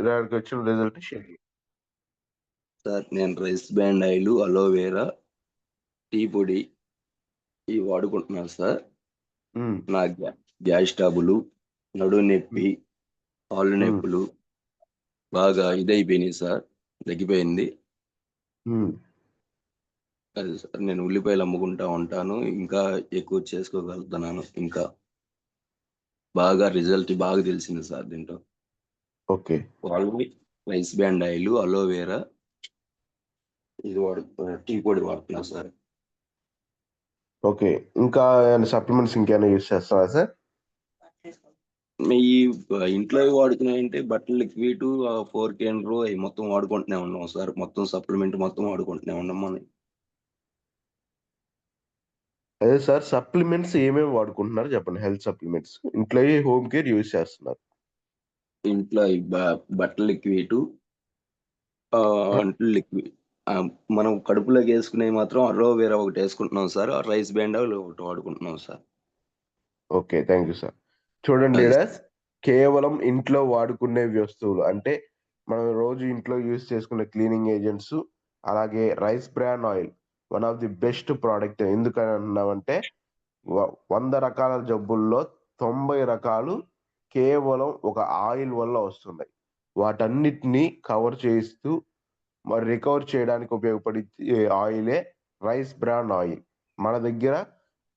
దానికి వచ్చిన result share చేయండి. సార్ నేను rice brand oil, aloe vera, tea పొడి ఇవి వాడుకుంటున్నాను సార్. నా గ్యాస్ ట్రబుల్, నడుము నొప్పి, కాళ్ళు నొప్పులు బాగా ఇదైపోయినాయి సార్, తగ్గిపోయింది. అది సార్, నేను ఉల్లిపాయలు అమ్ముకుంటా ఉంటాను, ఇంకా ఎక్కువ చేసుకోగలుగుతున్నాను. ఇంకా బాగా రిజల్ట్ బాగా తెలిసింది సార్ దీంట్లో. ఓకే, వాళ్ళని రైస్ బ్రాండ్ ఆయిల్, అలోవెరా, ఇది టీ పొడి వాడుతున్నా సార్. ఓకే. ఇంకా సప్లిమెంట్స్ ఇంకేమైనా యూస్ చేస్తారా సార్? ఈ ఇంట్లో వాడుతున్నాయంటే బట్టలు లిక్విడ్, 4 అవి మొత్తం వాడుకుంటూనే ఉన్నాం సార్. మొత్తం సప్లిమెంట్ మొత్తం వాడుకుంటూనే ఉన్నాం మనం. అదే సార్, సప్లిమెంట్స్ ఏమేమి వాడుకుంటున్నారు చెప్పండి. హెల్త్ సప్లిమెంట్స్ ఇంట్లో హోమ్ కేర్ యూజ్ చేస్తున్నారు. ఇంట్లో బట్టలు లిక్విడ్, అంట్లు లిక్విడ్, మనం కడుపులోకి వేసుకునేవి మాత్రం అలోవెరా ఒకటి వేసుకుంటున్నాం సార్. రైస్ బ్రాండ్ ఆయిల్ ఒకటి వాడుకుంటున్నాం sir. Okay, thank you sir. చూడండి అది లీడర్స్, కేవలం ఇంట్లో వాడుకునే వస్తువులు అంటే మనం రోజు ఇంట్లో యూజ్ చేసుకునే క్లీనింగ్ ఏజెంట్స్, అలాగే rice bran oil one of the best product. ఎందుకని అన్నామంటే 100 రకాల జబ్బుల్లో 90 రకాలు కేవలం ఒక ఆయిల్ వల్ల వస్తున్నాయి. వాటన్నిటిని కవర్ చేస్తూ మరి రికవర్ చేయడానికి ఉపయోగపడే ఆయిలే రైస్ బ్రాన్ ఆయిల్. మన దగ్గర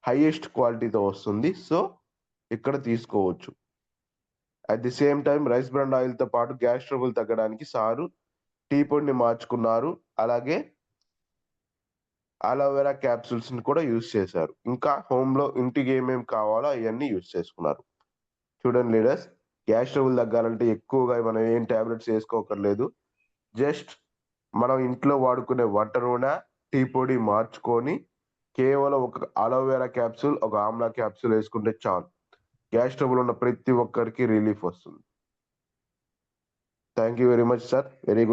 హైయెస్ట్ క్వాలిటీతో వస్తుంది, సో ఇక్కడ తీసుకోవచ్చు. At the same time rice brand oil తో పాటు గ్యాస్ ట్రబుల్ తగ్గడానికి సారు టీ పొడిని మార్చుకున్నారు, అలాగే అలోవెరా క్యాప్సూల్స్ ని కూడా యూజ్ చేశారు. ఇంకా హోమ్ లో ఇంటికి ఏమేమి కావాలో అవన్నీ యూజ్ చేసుకున్నారు. చూడండి లీడర్స్, గ్యాస్ ట్రబుల్ తగ్గాలంటే ఎక్కువగా మనం ఏం టాబ్లెట్స్ వేసుకోకర్లేదు. జస్ట్ మనం ఇంట్లో వాడుకునే వంట నూనె, టీ పొడి మార్చుకొని కేవలం ఒక అలోవెరా క్యాప్సూల్, ఒక ఆమ్లా క్యాప్సూల్ వేసుకుంటే చాలు. గ్యాస్ ట్రబుల్ ఉన్న ప్రతి ఒక్కరికి రిలీఫ్ వస్తుంది. Thank you very much sir. Very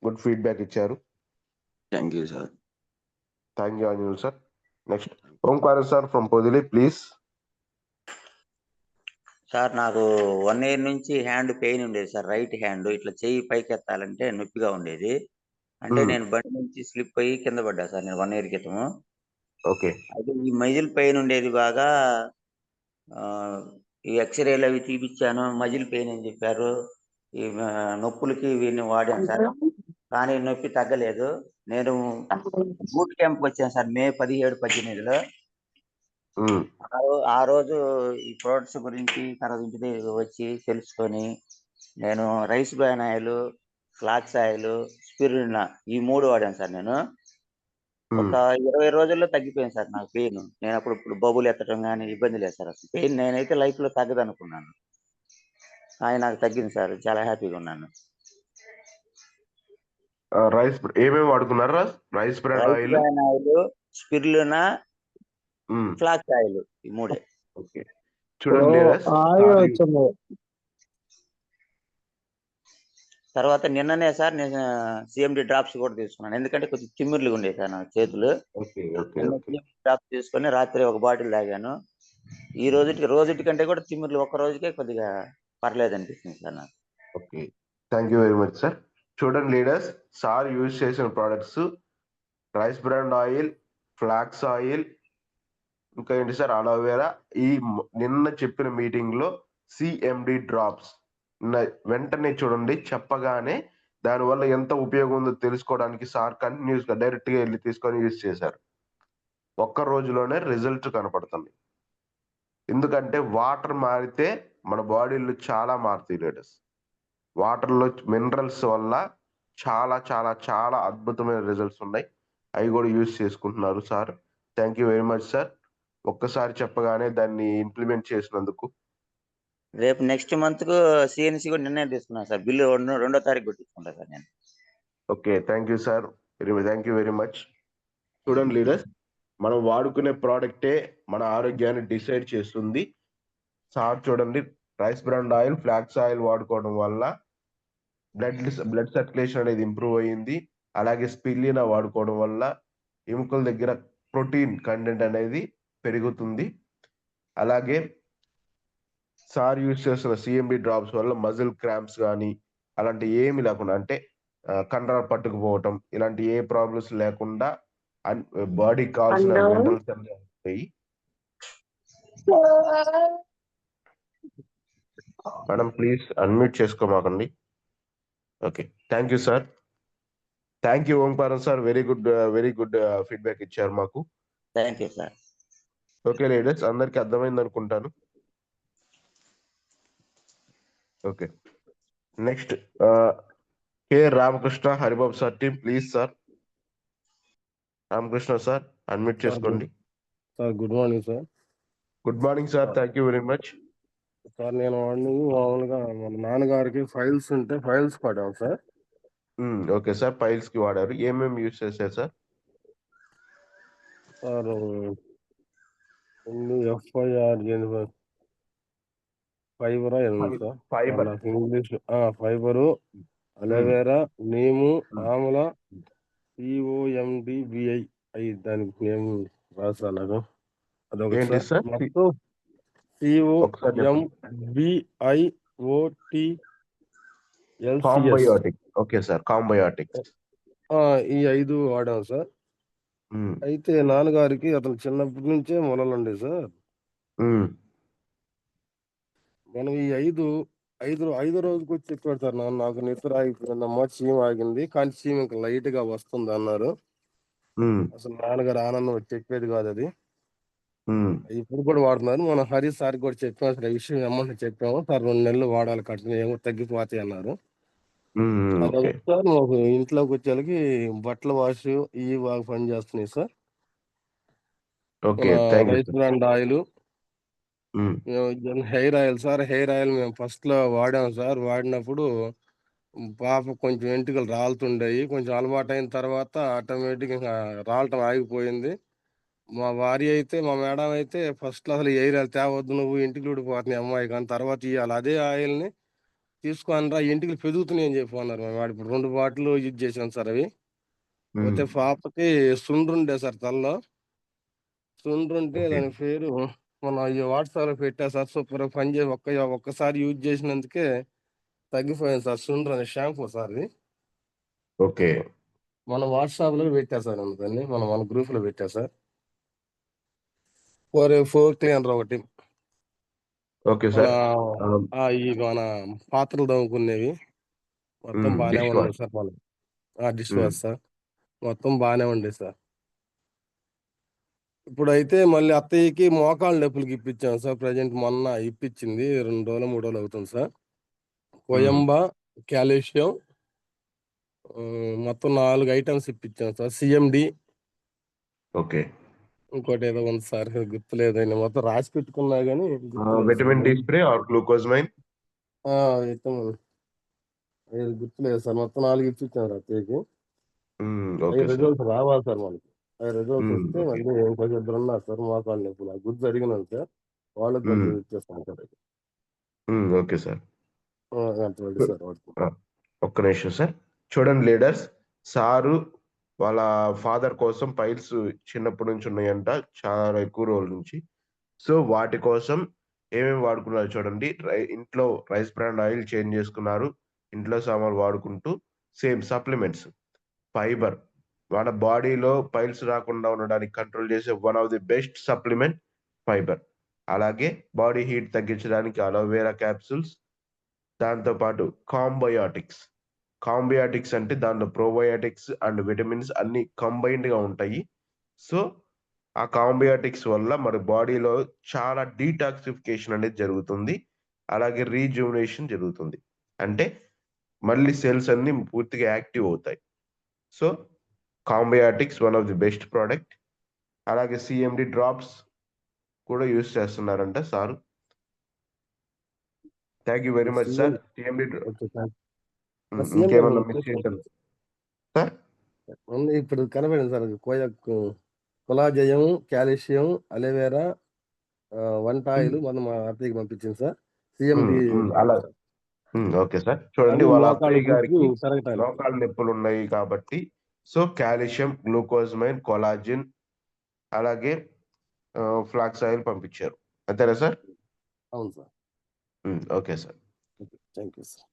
good feedback ఇచ్చారు. Thank you sir. Thank you Anjul sir. Next Omkar sir from Podili, please. Sir నాకు 1 year నుంచి హ్యాండ్ పెయిన్ ఉండేది సార్. రైట్ హ్యాండ్ ఇట్లా చెయ్యి పైకి ఎత్తాలంటే నొప్పిగా ఉండేది. అంటే నేను బండి నుంచి స్లిప్ అయ్యి కింద పడ్డా సార్ నేను 1 year క్రితం. ఓకే. అయితే ఈ మజిల్ పెయిన్ ఉండేది బాగా. ఈ ఎక్స్రేలు అవి తీపిచ్చాను, మజిల్ పెయిన్ అని చెప్పారు. ఈ నొప్పులకి వీటిని వాడాను సార్, కానీ నొప్పి తగ్గలేదు. నేను బూట్ క్యాంప్కి వచ్చాను సార్ మే 17, 18లో. ఆ రోజు ఈ ప్రొడక్ట్స్ గురించి తర్వాత ఇంటి దగ్గర వచ్చి తెలుసుకొని నేను rice bran oil, flax oil, spirulina ఈ 3 వాడాను సార్. నేను ఒక 20 రోజుల్లో తగ్గిపోయింది సార్ నాకు పెయిన్. నేను ఇప్పుడు బబుల్ ఎత్తడం కానీ ఇబ్బంది లేదు సార్. అసలు పెయిన్ నేనైతే లైఫ్ లో తగ్గదనుకున్నాను, కానీ నాకు తగ్గింది సార్. చాలా హ్యాపీగా ఉన్నాను. రైస్ ఏమేమి వాడుకున్నారు? Rice bran oil, spirulina, flax oil, ఈ 3. ఓకే. చూడండి తర్వాత నిన్ననే సార్ నేను సిఎండి డ్రాప్స్ కూడా తీసుకున్నాను, ఎందుకంటే కొంచెం తిమ్మిర్లు ఉండేది సార్ నా చేతులు. డ్రాప్స్ తీసుకొని రాత్రి ఒక బాటిల్ తాగాను. ఈ రోజుటి కంటే కూడా తిమ్మిర్లు ఒక్క రోజుకే కొద్దిగా పర్లేదు అనిపిస్తుంది సార్ నాకు. Okay, thank you very much sir. చూడండి లీడర్స్, సార్ యూజ్ చేసిన products rice bran oil, flax oil, ఇంకా ఏంటి సార్ అలోవెరా. ఈ నిన్న చెప్పిన మీటింగ్ లో సిఎండి డ్రాప్స్ వెంటనే చూడండి, చెప్పగానే దానివల్ల ఎంత ఉపయోగం ఉందో తెలుసుకోవడానికి సార్ కంటిన్యూస్ గా డైరెక్ట్ గా వెళ్ళి తీసుకొని యూజ్ చేశారు. ఒక్క రోజులోనే రిజల్ట్ కనపడుతుంది. ఎందుకంటే వాటర్ మారితే మన బాడీలో చాలా మారుతాయి లీడర్స్. వాటర్ లో మినరల్స్ వల్ల చాలా చాలా చాలా అద్భుతమైన రిజల్ట్స్ ఉన్నాయి. అవి కూడా యూజ్ చేసుకుంటున్నారు sir. Thank you very much sir. ఒక్కసారి చెప్పగానే దాన్ని ఇంప్లిమెంట్ చేసినందుకు. రేపు నెక్స్ట్ మంత్ కు సిఎన్సి కూడా నిర్ణయం తీసుకున్నాను సార్. బిల్లు 2వ తారీఖు కొట్టించుకుంటా సార్ నేను. Okay, thank you sir. Thank you very much. చూడండి లీడర్స్, మనం వాడుకునే ప్రోడక్టే మన ఆరోగ్యాన్ని డిసైడ్ చేస్తుంది. సార్ చూడండి, rice bran oil, flax oil వాడుకోవడం వల్ల బ్లడ్ సర్క్యులేషన్ అనేది ఇంప్రూవ్ అయ్యింది. అలాగే స్పిరులినా వాడుకోవడం వల్ల ఎముకల దగ్గర ప్రోటీన్ కంటెంట్ అనేది పెరుగుతుంది. అలాగే సార్ యూజ్ చేస్తున్న సిఎండి డ్రాప్స్ వల్ల మజిల్ క్రాంప్స్ కానీ అలాంటి ఏమి లేకుండా అంటే కండరాలు పట్టుకుపోవటం ఇలాంటి ఏ ప్రాబ్లమ్స్ లేకుండా బాడీకి కావాల్సిన మినరల్స్ అన్ని ఉంటాయి. మేడం ప్లీజ్ అన్మ్యూట్ చేసుకోమాకండి. Okay, thank you sir. Thank you Omkaram sir, very good feedback ఇచ్చారు మాకు. Thank you sir. Okay leaders, అందరికి అర్థమైంది అనుకుంటాను. Okay, next K Ramakrishna Haribabu sir team please sir. Ramakrishna sir unmute చేసుకోండి. Sir good morning sir. Good morning sir, thank you very much. Sir నేను మామూలుగా మన నాన్నగారికి ఫైల్స్ ఉంటే ఫైల్స్ పడాం సార్. ఓకే సార్, ఫైల్స్ కి వాడారు, ఏమేమి యూజ్ చేశారు సార్? సార్ ఎఫ్ఐఆర్ ఫైబర్ ఉంది సార్. ఫైబర్, నాకు ఇంగ్లీష్ ఫైబరు, అలోవేరా, నీము, ఆముల, COMDBI అయి దానికి నేమ్ రాసా నాకు అదొకటి ఏంటి సార్? మొత్తం COMBIOTLCS Combiotic. Okay sir, Combiotics. ఈ 5 వాడాం సార్. అయితే నాన్నగారికి అతను చిన్నప్పటి నుంచే మొలలండి సార్. మనం ఈ ఐదో రోజుకి వచ్చి చెప్పాడు సార్, నాకు నిద్ర ఆగిపోయిందమ్మా, చీమ ఆగింది, కానీ చీమ ఇంకా లైట్ గా వస్తుంది అన్నారు. అసలు నాన్నగారు ఆనందం చెప్పేది కాదు అది. ఇప్పుడు కూడా వాడుతున్నారు. మనం హరి సార్ కూడా చెప్పాము అసలు ఈ విషయం అమ్మంటే చెప్పాము సార్, 2 నెలలు వాడాలి కట్టిన ఏమో తగ్గిపోతాయి అన్నారు. సార్ మాకు ఇంట్లోకి వచ్చేకి బట్టల వాష్ ఇవి బాగా పనిచేస్తున్నాయి sir. Rice brand oil, hair oil sir. Hair oil మేము ఫస్ట్ లో వాడాము సార్. వాడినప్పుడు పాప కొంచెం వెంట్రుకలు రాలుతుండేవి. కొంచెం అలవాటు అయిన తర్వాత ఆటోమేటిక్ ఇంకా రాలటం ఆగిపోయింది. మా భార్య అయితే, మా మేడం అయితే ఫస్ట్ లో అసలు హెయిర్ ఆయిల్ తేవద్దు, నువ్వు ఇంటికి ఊడిపోతున్నాయి అమ్మాయి, కానీ తర్వాత ఇవ్వాలి అదే ఆయిల్ ని తీసుకోనరా, ఇంటికి పెరుగుతున్నాయి అని చెప్పి అన్నారు. మేము ఇప్పుడు 2 బాటిల్ యూజ్ చేసాం సార్. అవి పోతే పాపకి సుండ్రుండే సార్ తలలో. సుండ్రుంటే దాని పేరు మన వాట్సాప్ లో పెట్టా సార్. సూపర్ పనిచేసి ఒక్కసారి యూజ్ చేసినందుకే తగ్గిపోయింది సార్. సుండ్రు అనే షాంపూ సార్ ఇది. ఓకే, మన వాట్సాప్ లో పెట్టా సార్, దాన్ని మన గ్రూప్ లో పెట్టా సార్. 4 క్లీనర్ ఒకటి. Okay sir. ఈ మన పాత్రలు తవ్వుకునేవి మొత్తం బాగానే ఉండేది సార్. మనం డిష్ వాష్ సార్ మొత్తం బాగానే ఉండేది సార్. ఇప్పుడైతే మళ్ళీ అత్తయ్యకి మోకాళ్ళ నొప్పులకి ఇప్పించాం సార్. ప్రజెంట్ మొన్న ఇప్పించింది, 2 రోజులు 3 రోజులు అవుతుంది సార్. కోయంబా, కాల్షియం, మొత్తం 4 ఐటమ్స్ ఇప్పించాం సార్. CMD, ఓకే, ఇంకోటి ఏదో ఉంది సార్, గుర్తులేదండి. మొత్తం రాసి పెట్టుకున్నా కానీ విటమిన్ డి స్ప్రే ఆర్ గ్లూకోజ్మైన్, గుర్తులేదు సార్. మొత్తం 4 ఇప్పించాం సార్ అత్తయ్యకి. Okay sir. రిజల్ట్స్ రావాలి సార్ మనకి. రిజల్ట్స్ వస్తే మళ్ళీ కొంచెం ఇద్దరు ఉన్నారు సార్ మోకాళ్ళు నొప్పులు, నాకు గుర్తు అడిగినాను సార్. వాళ్ళకి కొంచెం ఇచ్చేస్తాను సార్. Okay sir. సార్ ఒక్క నిమిషం సార్. చూడండి లీడర్స్, సారు వాళ్ళ ఫాదర్ కోసం ఫైల్స్ చిన్నప్పటి నుంచి ఉన్నాయంట, చాలా ఎక్కువ రోజుల నుంచి. సో వాటి కోసం ఏమేమి వాడుకున్నారు చూడండి. ఇంట్లో రైస్ బ్రాండ్ ఆయిల్ చేంజ్ చేసుకున్నారు, ఇంట్లో సామాన్లు వాడుకుంటూ సేమ్ సప్లిమెంట్స్. ఫైబర్, మన బాడీలో పైల్స్ రాకుండా ఉండడానికి కంట్రోల్ చేసే one of the best supplement fibre. అలాగే బాడీ హీట్ తగ్గించడానికి అలోవేరా క్యాప్సూల్స్. దాంతో పాటు కాంబయోటిక్స్ అంటే దాంట్లో ప్రోబయోటిక్స్ అండ్ విటమిన్స్ అన్ని కంబైన్డ్ గా ఉంటాయి. సో ఆ కాంబయోటిక్స్ వల్ల మన బాడీలో చాలా డీటాక్సిఫికేషన్ అనేది జరుగుతుంది, అలాగే రీజువినేషన్ జరుగుతుంది. అంటే మళ్ళీ సెల్స్ అన్ని పూర్తిగా యాక్టివ్ అవుతాయి. So Combiotics one of the best product. అలాగే CMD డ్రాప్స్ కూడా యూజ్ చేస్తున్నారంట sir. Thank you very much sir. CMD ఇంకేమన్నా మిస్ చేశారు సార్? ఇప్పుడు కనబడింది సార్. కొలాజయం, కాల్షియం, అలోవేరా, వంట ఆయిల్ మనం మా అత్తయ్యకి పంపించింది సార్. CMD okay sir. చూడండి, వాళ్ళ అత్తయ్య గారికి మోకాళ్ళ నొప్పులు ఉన్నాయి కాబట్టి సో కాల్షియం, గ్లూకోజ్మైన్, కొలాజిన్, అలాగే ఫ్లాక్స్ ఆయిల్ పంపించారు. అంతేనా సార్? అవును sir. Okay sir. Thank you sir.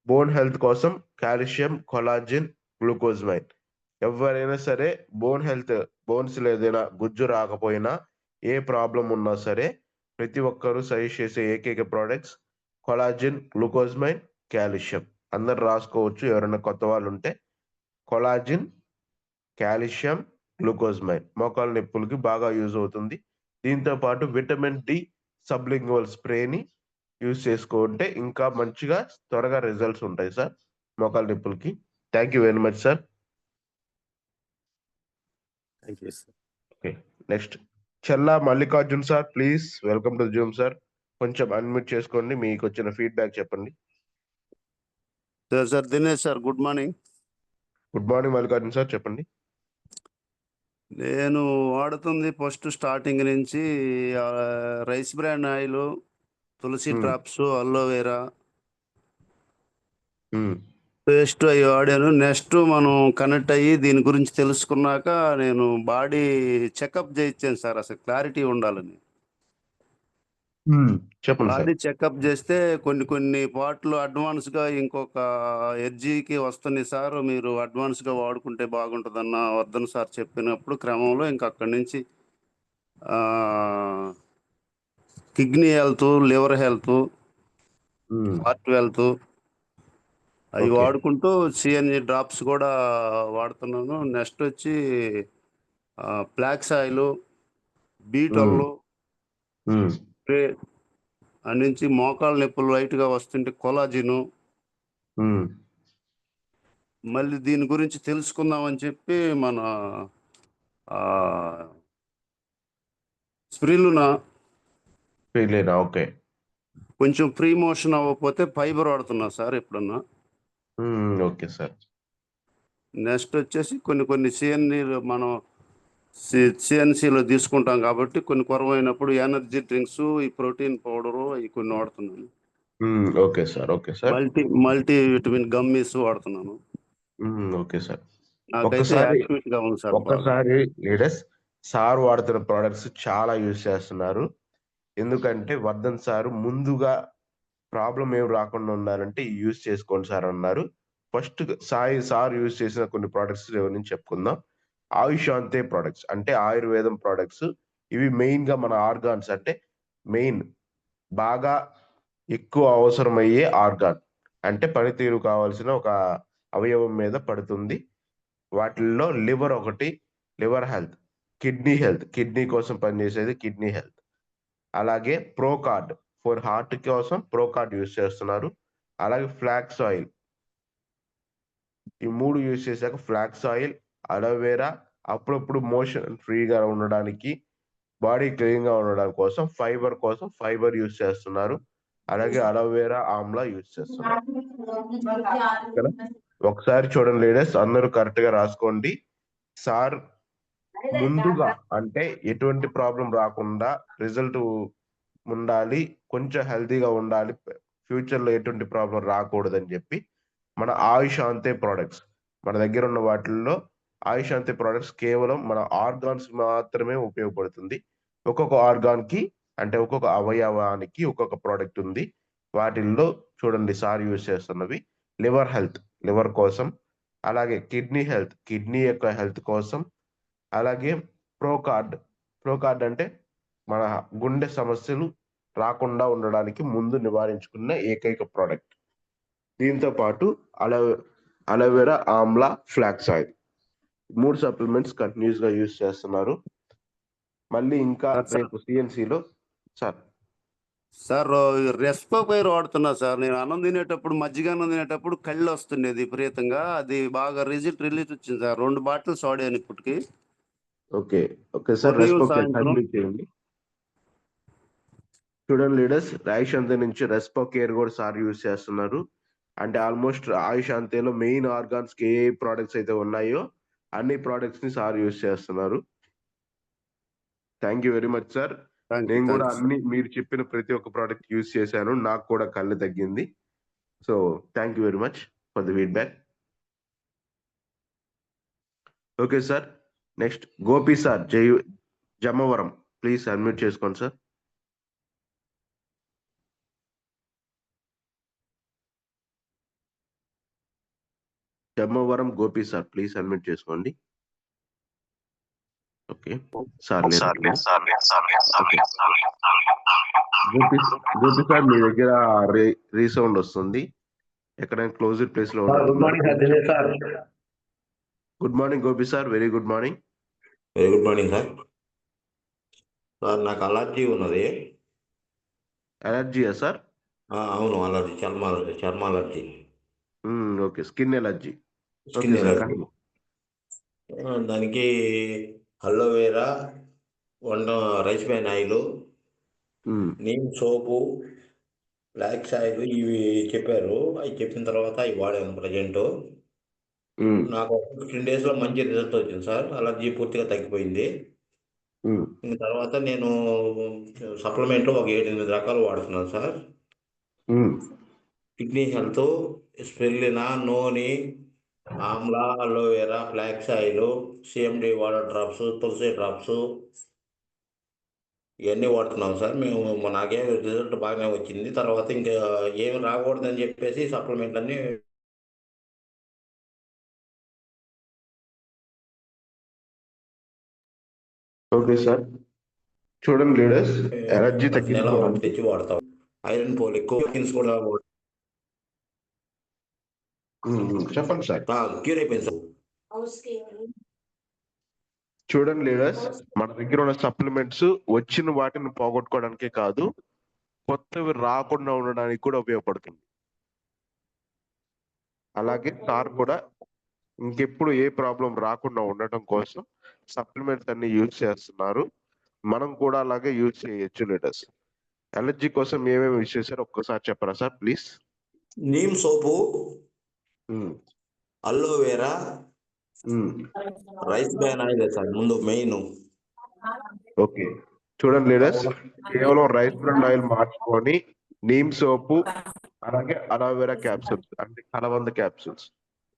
Bone health కోసం కాల్షియం, కొలాజిన్, గ్లూకోజ్మైన్. ఎవరైనా సరే బోన్ హెల్త్, బోన్స్ ఏదైనా గుజ్జు రాకపోయినా, ఏ ప్రాబ్లం ఉన్నా సరే ప్రతి ఒక్కరూ సజెస్ట్ చేసే ఏకైక ప్రోడక్ట్స్ కొలాజిన్, గ్లూకోజ్మైన్, కాల్షియం. అందరు రాసుకోవచ్చు ఎవరైనా కొత్త వాళ్ళు ఉంటే. కొలాజిన్, కాల్షియం, గ్లూకోజ్మైన్ మోకాలు నొప్పులకి బాగా యూజ్ అవుతుంది. దీంతో పాటు విటమిన్ డి సబ్లింగ్వల్ స్ప్రేని యూజ్ చేసుకుంటే ఇంకా మంచిగా త్వరగా రిజల్ట్స్ ఉంటాయి సార్ మోకాలు నొప్పులకి. Thank you very much sir. Thank you sir. Okay, next Chella Mallikarjun sir, please welcome to Zoom sir. కొంచెం అన్మ్యూట్ చేసుకోండి, మీకు వచ్చిన ఫీడ్బ్యాక్ చెప్పండి. Sir Dinesh sir, good morning. Good morning Mallikarjun sir, చెప్పండి. నేను వాడుతుంది ఫస్ట్ స్టార్టింగ్ నుంచి rice bran oil, tulsi drops, aloe vera paste అవి వాడాను. నెక్స్ట్ మనం కనెక్ట్ అయ్యి దీని గురించి తెలుసుకున్నాక నేను బాడీ చెకప్ చేయించాను సార్, అసలు క్లారిటీ ఉండాలని. చెప్పండి సార్. బాడీ చెకప్ చేస్తే కొన్ని పార్ట్లు అడ్వాన్స్గా ఇంకొక ఎర్జీకి వస్తుంది సార్, మీరు అడ్వాన్స్గా వాడుకుంటే బాగుంటుందన్న వర్ధన్ సార్ చెప్పినప్పుడు క్రమంలో ఇంకా అక్కడి నుంచి kidney health, liver health, heart health అవి Okay. వాడుకుంటూ సిఎన్జి డ్రాప్స్ కూడా వాడుతున్నాను. నెక్స్ట్ వచ్చి ఫ్లాక్స్ ఆయిల్, బీటల్లు స్ప్రే నుంచి మోకాళ్ళ నొప్పులు లైట్గా వస్తుంటే కొలాజిను. మళ్ళీ దీని గురించి తెలుసుకుందామని చెప్పి మన స్ప్రిలునా ఓకే. కొంచెం ఫ్రీ మోషన్ అవ్వకపోతే ఫైబర్ వాడుతున్నా సార్ ఎప్పుడన్నా. Okay sir. నెక్స్ట్ వచ్చేసి కొన్ని సిఎన్సీలో మనం సిఎన్సీలో తీసుకుంటాం కాబట్టి కొన్ని కొరవైనప్పుడు ఎనర్జీ డ్రింక్స్, ఈ ప్రోటీన్ పౌడరు అవి కొన్ని వాడుతున్నాను. Okay sir. Okay sir. Multi vitamin gummies వాడుతున్నాను. Okay sir. నాకైతే యాక్టివిటీగా ఉంది సార్. ఒక్కసారి లీడర్స్ సార్ వాడుతున్న ప్రోడక్ట్స్ చాలా యూజ్ చేస్తున్నారు. ఎందుకంటే వర్ధన్ సార్ ముందుగా ప్రాబ్లం ఏం రాకుండా ఉండాలంటే యూజ్ చేసుకోండి సార్ అన్నారు. ఫస్ట్ సార్ యూజ్ చేసిన కొన్ని ప్రోడక్ట్స్ నుంచి చెప్పుకుందాం. ఆయుషాంతే ప్రోడక్ట్స్ అంటే ఆయుర్వేదం ప్రోడక్ట్స్. ఇవి మెయిన్ గా మన ఆర్గాన్స్ అంటే మెయిన్ బాగా ఎక్కువ అవసరమయ్యే ఆర్గాన్ అంటే పనితీరు కావాల్సిన ఒక అవయవం మీద పడుతుంది. వాటిల్లో లివర్ ఒకటి, liver health, kidney health, kidney కోసం పనిచేసేది కిడ్నీ హెల్త్. అలాగే ప్రోకార్డ్ ఫర్ హార్ట్ కోసం ప్రోకార్డ్ యూజ్ చేస్తున్నారు. అలాగే ఫ్లాక్స్ ఆయిల్, ఈ 3 యూజ్ చేశాక ఫ్లాక్స్ ఆయిల్, అలోవెరా అప్పుడప్పుడు మోషన్ ఫ్రీగా ఉండడానికి, బాడీ క్లీన్ గా ఉండడం కోసం, ఫైబర్ యూజ్ చేస్తున్నారు. అలాగే అలోవెరా ఆమ్లా యూజ్ చేస్తున్నారు. ఒకసారి చూడండి లీడర్స్, అందరూ కరెక్ట్ గా రాసుకోండి. సార్ ముందుగా అంటే ఎటువంటి ప్రాబ్లం రాకుండా రిజల్ట్ ఉండాలి, కొంచెం హెల్తీగా ఉండాలి, ఫ్యూచర్ లో ఎటువంటి ప్రాబ్లం రాకూడదని చెప్పి మన ఆయుషాంతే ప్రోడక్ట్స్, మన దగ్గర ఉన్న వాటిల్లో ఆయుషాంతే ప్రోడక్ట్స్ కేవలం మన ఆర్గాన్స్ మాత్రమే ఉపయోగపడుతుంది. ఒక్కొక్క ఆర్గాన్ కి అంటే ఒక్కొక్క అవయవానికి ఒక్కొక్క ప్రోడక్ట్ ఉంది. వాటిల్లో చూడండి సార్ యూజ్ చేస్తున్నవి లివర్ హెల్త్, లివర్ కోసం, అలాగే కిడ్నీ హెల్త్, కిడ్నీ యొక్క హెల్త్ కోసం, అలాగే ప్రోకార్డ్ అంటే మన గుండె సమస్యలు రాకుండా ఉండడానికి ముందు నివారించుకున్న ఏకైక ప్రోడక్ట్. దీంతో పాటు aloe vera, Amla, flax oil 3 supplements continuous గా యూజ్ చేస్తున్నారు. మళ్ళీ ఇంకా రేపు సిఎన్సిలో సార్ రెస్పోపైర్ వాడుతున్నా సార్. నేను అన్నం తినేటప్పుడు, మజ్జిగ అన్నం తినేటప్పుడు కళ్ళు వస్తుండేది విపరీతంగా. అది బాగా రిలీజ్ వచ్చింది సార్. 2 బాటిల్స్ వాడాను ఇప్పటికి. Okay sir. కంప్లీట్ చేయండి. చూడండి లీడర్స్, ఆయుషాంతే నుంచి రెస్పో కేర్ కూడా సార్ యూజ్ చేస్తున్నారు. అంటే ఆల్మోస్ట్ ఆయుషాంతేలో మెయిన్ ఆర్గాన్స్ కి ఏ ప్రోడక్ట్స్ అయితే ఉన్నాయో అన్ని ప్రోడక్ట్స్ ని సార్ యూజ్ చేస్తున్నారు. Thank you very much sir. నేను కూడా అన్ని మీరు చెప్పిన ప్రతి ఒక్క ప్రోడక్ట్ యూజ్ చేశాను, నాకు కూడా కళ్ళు తగ్గింది. So thank you very much for the feedback. Okay sir. Next Gopi sir, Jamavaram, please unmute చేసుకోండి sir. Dharmavaram Gopi sir please admit చేసుకోండి. ఓకే సార్ లేదు. గోపి సార్ మీ దగ్గర రీసౌండ్ వస్తుంది. ఎక్కడైనా క్లోజ్డ్ ప్లేస్ లో good morning sir, Dinesh sir. Good morning Gopi sir, very good morning. Very good morning sir. Sir నాకు allergy ఉన్నది. అలర్జీయా సార్? అవును, అలర్జీ, చర్మ allergy, okay, skin allergy. Skin allergy. దానికి aloe vera, rice bran oil, neem soap, flax oil ఇవి చెప్పారు. అవి చెప్పిన తర్వాత అవి వాడాను ప్రజెంట్. నాకు 15 days లో మంచి రిజల్ట్ వచ్చింది సార్. అలర్జీ పూర్తిగా తగ్గిపోయింది. ఇంక తర్వాత నేను సప్లిమెంట్ ఒక 7-8 రకాలు వాడుతున్నాను sir. Kidney health, spirulina, noni, amla, aloe vera, flax oil, CMD water drops, tulsi drops ఇవన్నీ వాడుతున్నాం సార్. నాకేం రిజల్ట్ బాగానే వచ్చింది. తర్వాత ఇంకా ఏమి రాకూడదని చెప్పేసి సప్లిమెంట్లన్నీ ఓకే సార్. చూడండి లీడర్స్, ఎలర్జీ నెల తెచ్చి వాడతాం. ఐరన్ పోలిక్ కూడా చెప్పండి సార్. క్యూర్ అయిపోయింది సార్. చూడండి లీడర్స్, మన దగ్గర ఉన్న సప్లిమెంట్స్ వచ్చిన వాటిని పోగొట్టుకోవడానికే కాదు, కొత్తవి రాకుండా ఉండడానికి కూడా ఉపయోగపడుతుంది. అలాగే సార్ కూడా ఇంకెప్పుడు ఏ ప్రాబ్లం రాకుండా ఉండటం కోసం సప్లిమెంట్స్ అన్ని యూజ్ చేస్తున్నారు. మనం కూడా అలాగే యూజ్ చేయొచ్చు లీడర్స్. ఎలర్జీ కోసం ఏమేమి యూజ్ చేశారో ఒక్కసారి చెప్పరా sir please? Neem soap, aloe vera, rice bran oil sir ముందు మెయిన్. ఓకే, చూడండి లీడర్స్, కేవలం రైస్ బ్రాన్ ఆయిల్ మార్చుకొని నీమ్ సోపు అలాగే అలోవెరా క్యాప్సూల్స్ అంటే కలబంద క్యాప్సూల్స్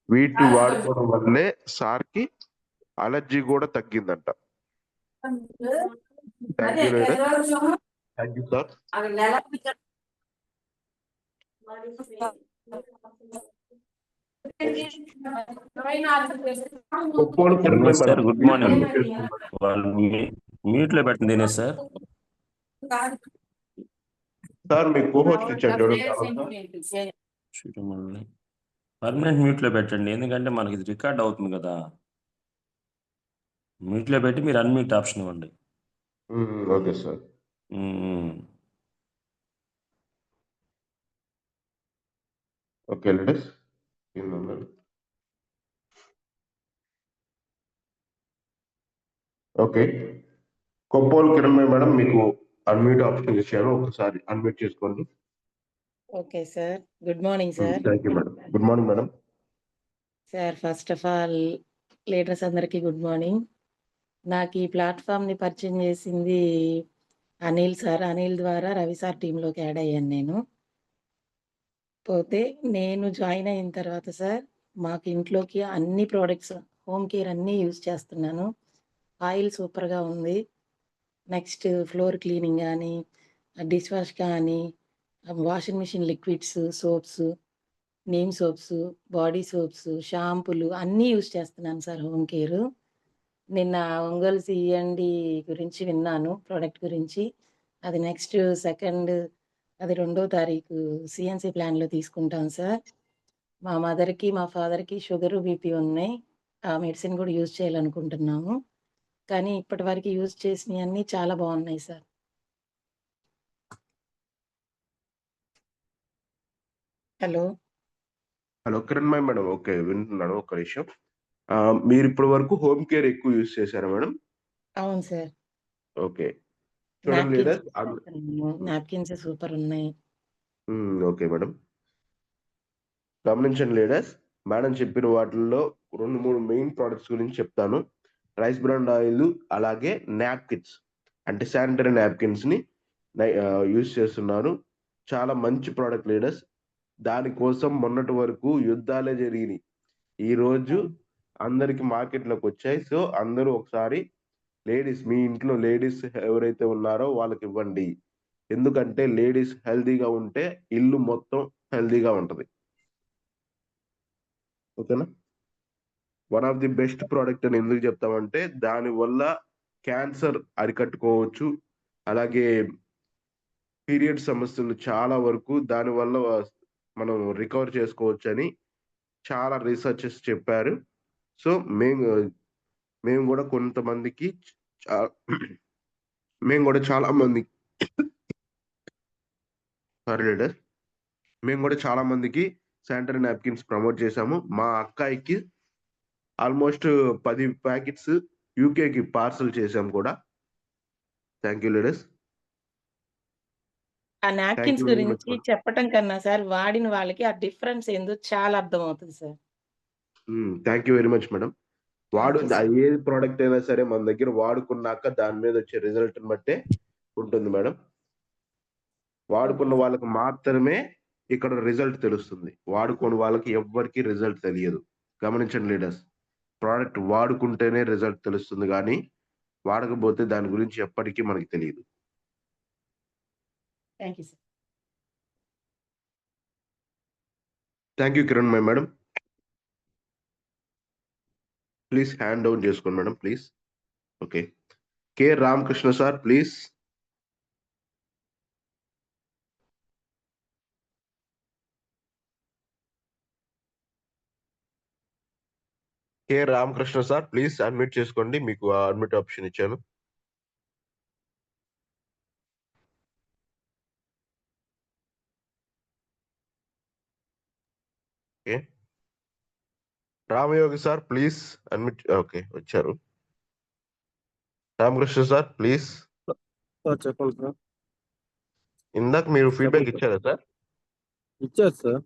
వీటి వాడుకోవడం వల్లే సార్ కి అలర్జీ కూడా తగ్గిందంట. Thank you leader. Thank you sir. Sir good morning. వాళ్ళు మ్యూట్ లో పెట్టండి దినేష్ సార్. సార్ మీ కోహోస్ట్ ఇచ్చాడు పర్మనెంట్ మ్యూట్ లో పెట్టండి, ఎందుకంటే మనకి ఇది రికార్డ్ అవుతుంది కదా. మ్యూట్ లో పెట్టి మీరు అన్మ్యూట్ ఆప్షన్ ఇవ్వండి. Okay sir. Okay leaders, okay. Koppolu Kiran madam మీకు అన్మ్యూట్ ఆప్షన్ ఇచ్చాను, ఒకసారి అన్మ్యూట్ చేసుకోండి. Okay sir, good morning sir. Thank you madam. Good morning madam. Sir first of all leaders అందరికీ గుడ్ మార్నింగ్. నాకు ఈ ప్లాట్ఫామ్ని పరిచయం చేసింది అనిల్ సార్. అనిల్ ద్వారా రవి సార్ టీంలోకి యాడ్ అయ్యాను నేను. పోతే నేను జాయిన్ అయిన తర్వాత సార్ మాకు ఇంట్లోకి అన్ని ప్రోడక్ట్స్ హోమ్ కేర్ అన్నీ యూజ్ చేస్తున్నాను. ఆయిల్ సూపర్గా ఉంది. నెక్స్ట్ ఫ్లోర్ క్లీనింగ్ కానీ, డిష్ వాష్ కానీ, washing machine liquids, soaps, neem soaps, body soaps, షాంపూలు అన్నీ యూజ్ చేస్తున్నాను సార్ హోమ్ కేరు. నిన్న ఒంగోలు సిఎండి గురించి విన్నాను, ప్రోడక్ట్ గురించి. అది నెక్స్ట్ 2nd అది 2వ తారీఖు సిఎన్సి ప్లాన్లో తీసుకుంటాం సార్. మా మదర్కి మా ఫాదర్కి షుగరు బీపీ ఉన్నాయి. ఆ మెడిసిన్ కూడా యూజ్ చేయాలనుకుంటున్నాము. కానీ ఇప్పటి వరకు యూజ్ చేసినవి అన్నీ చాలా బాగున్నాయి sir. Hello hello Kiran madam. Okay, వింటున్నాను, ఒక విషయం. మీరు ఇప్పటి వరకు హోమ్ కేర్ ఎక్కువ యూజ్ చేశారా మేడం? అవును సార్. ఓకే, చూడండి లీడర్స్. నాప్కిన్స్ సూపర్ ఉన్నాయి. ఓకే మేడం, గమనించండి లీడర్స్, మేడం చెప్పిన వాటిల్లో 2-3 మెయిన్ ప్రోడక్ట్స్ గురించి చెప్తాను. రైస్ బ్రాన్ ఆయిల్ అలాగే నాప్కిన్స్ అంటే శానిటరీ నాప్కిన్స్ ని యూజ్ చేస్తున్నారు. చాలా మంచి ప్రోడక్ట్ లీడర్స్. దానికోసం మొన్నటి వరకు యుద్ధాలే జరిగినాయి. ఈ రోజు అందరికి మార్కెట్లోకి వచ్చాయి. సో అందరూ ఒకసారి లేడీస్, మీ ఇంట్లో లేడీస్ ఎవరైతే ఉన్నారో వాళ్ళకి ఇవ్వండి. ఎందుకంటే లేడీస్ హెల్తీగా ఉంటే ఇల్లు మొత్తం హెల్తీగా ఉంటది. ఓకేనా? One of the best product అని ఎందుకు చెప్తామంటే దాని వల్ల క్యాన్సర్ అరికట్టుకోవచ్చు. అలాగే పీరియడ్ సమస్యలు చాలా వరకు దాని వల్ల మనం రికవర్ చేసుకోవచ్చు అని చాలా రీసెర్చెస్ చెప్పారు. సో మేము కూడా కొంతమందికి మేము కూడా చాలా మంది మేము కూడా చాలా మందికి శానిటరీ నాప్కిన్స్ ప్రమోట్ చేశాము. మా అక్కాయికి ఆల్మోస్ట్ 10 ప్యాకెట్స్ యూకేకి పార్సల్ చేశాం కూడా. Thank you leaders. ఆ నాప్కిన్స్ you very much, గురించి ma'am. చెప్పటం కన్నా సార్ వాడిన వాళ్ళకి ఆ డిఫరెన్స్ ఏందో చాలా అర్థమవుతుంది sir. Thank you very much madam. A product అయినా సరే మన దగ్గర వాడుకున్నాక దాని మీద వచ్చే రిజల్ట్ బట్టే ఉంటుంది మేడం. వాడుకున్న వాళ్ళకి మాత్రమే ఇక్కడ రిజల్ట్ తెలుస్తుంది. వాడుకోని వాళ్ళకి ఎవ్వరికి రిజల్ట్ తెలియదు. గమనించండి లీడర్స్, ప్రోడక్ట్ వాడుకుంటేనే రిజల్ట్ తెలుస్తుంది కానీ వాడకపోతే దాని గురించి ఎప్పటికీ మనకి తెలియదు. Thank you sir. Thank you Kiran madam. Please hand down చేసుకోండి madam please. Okay, K Ramakrishna sir please. K Ramakrishna sir please admit చేసుకోండి. మీకు అడ్మిట్ ఆప్షన్ ఇచ్చాను. Okay, Ramayogi sir please admit. Okay, వచ్చారు. Ramakrishna sir please. చెప్పండి సార్. ఇందాక మీరు ఫీడ్బ్యాక్ ఇచ్చారా సార్? ఇచ్చారు సార్.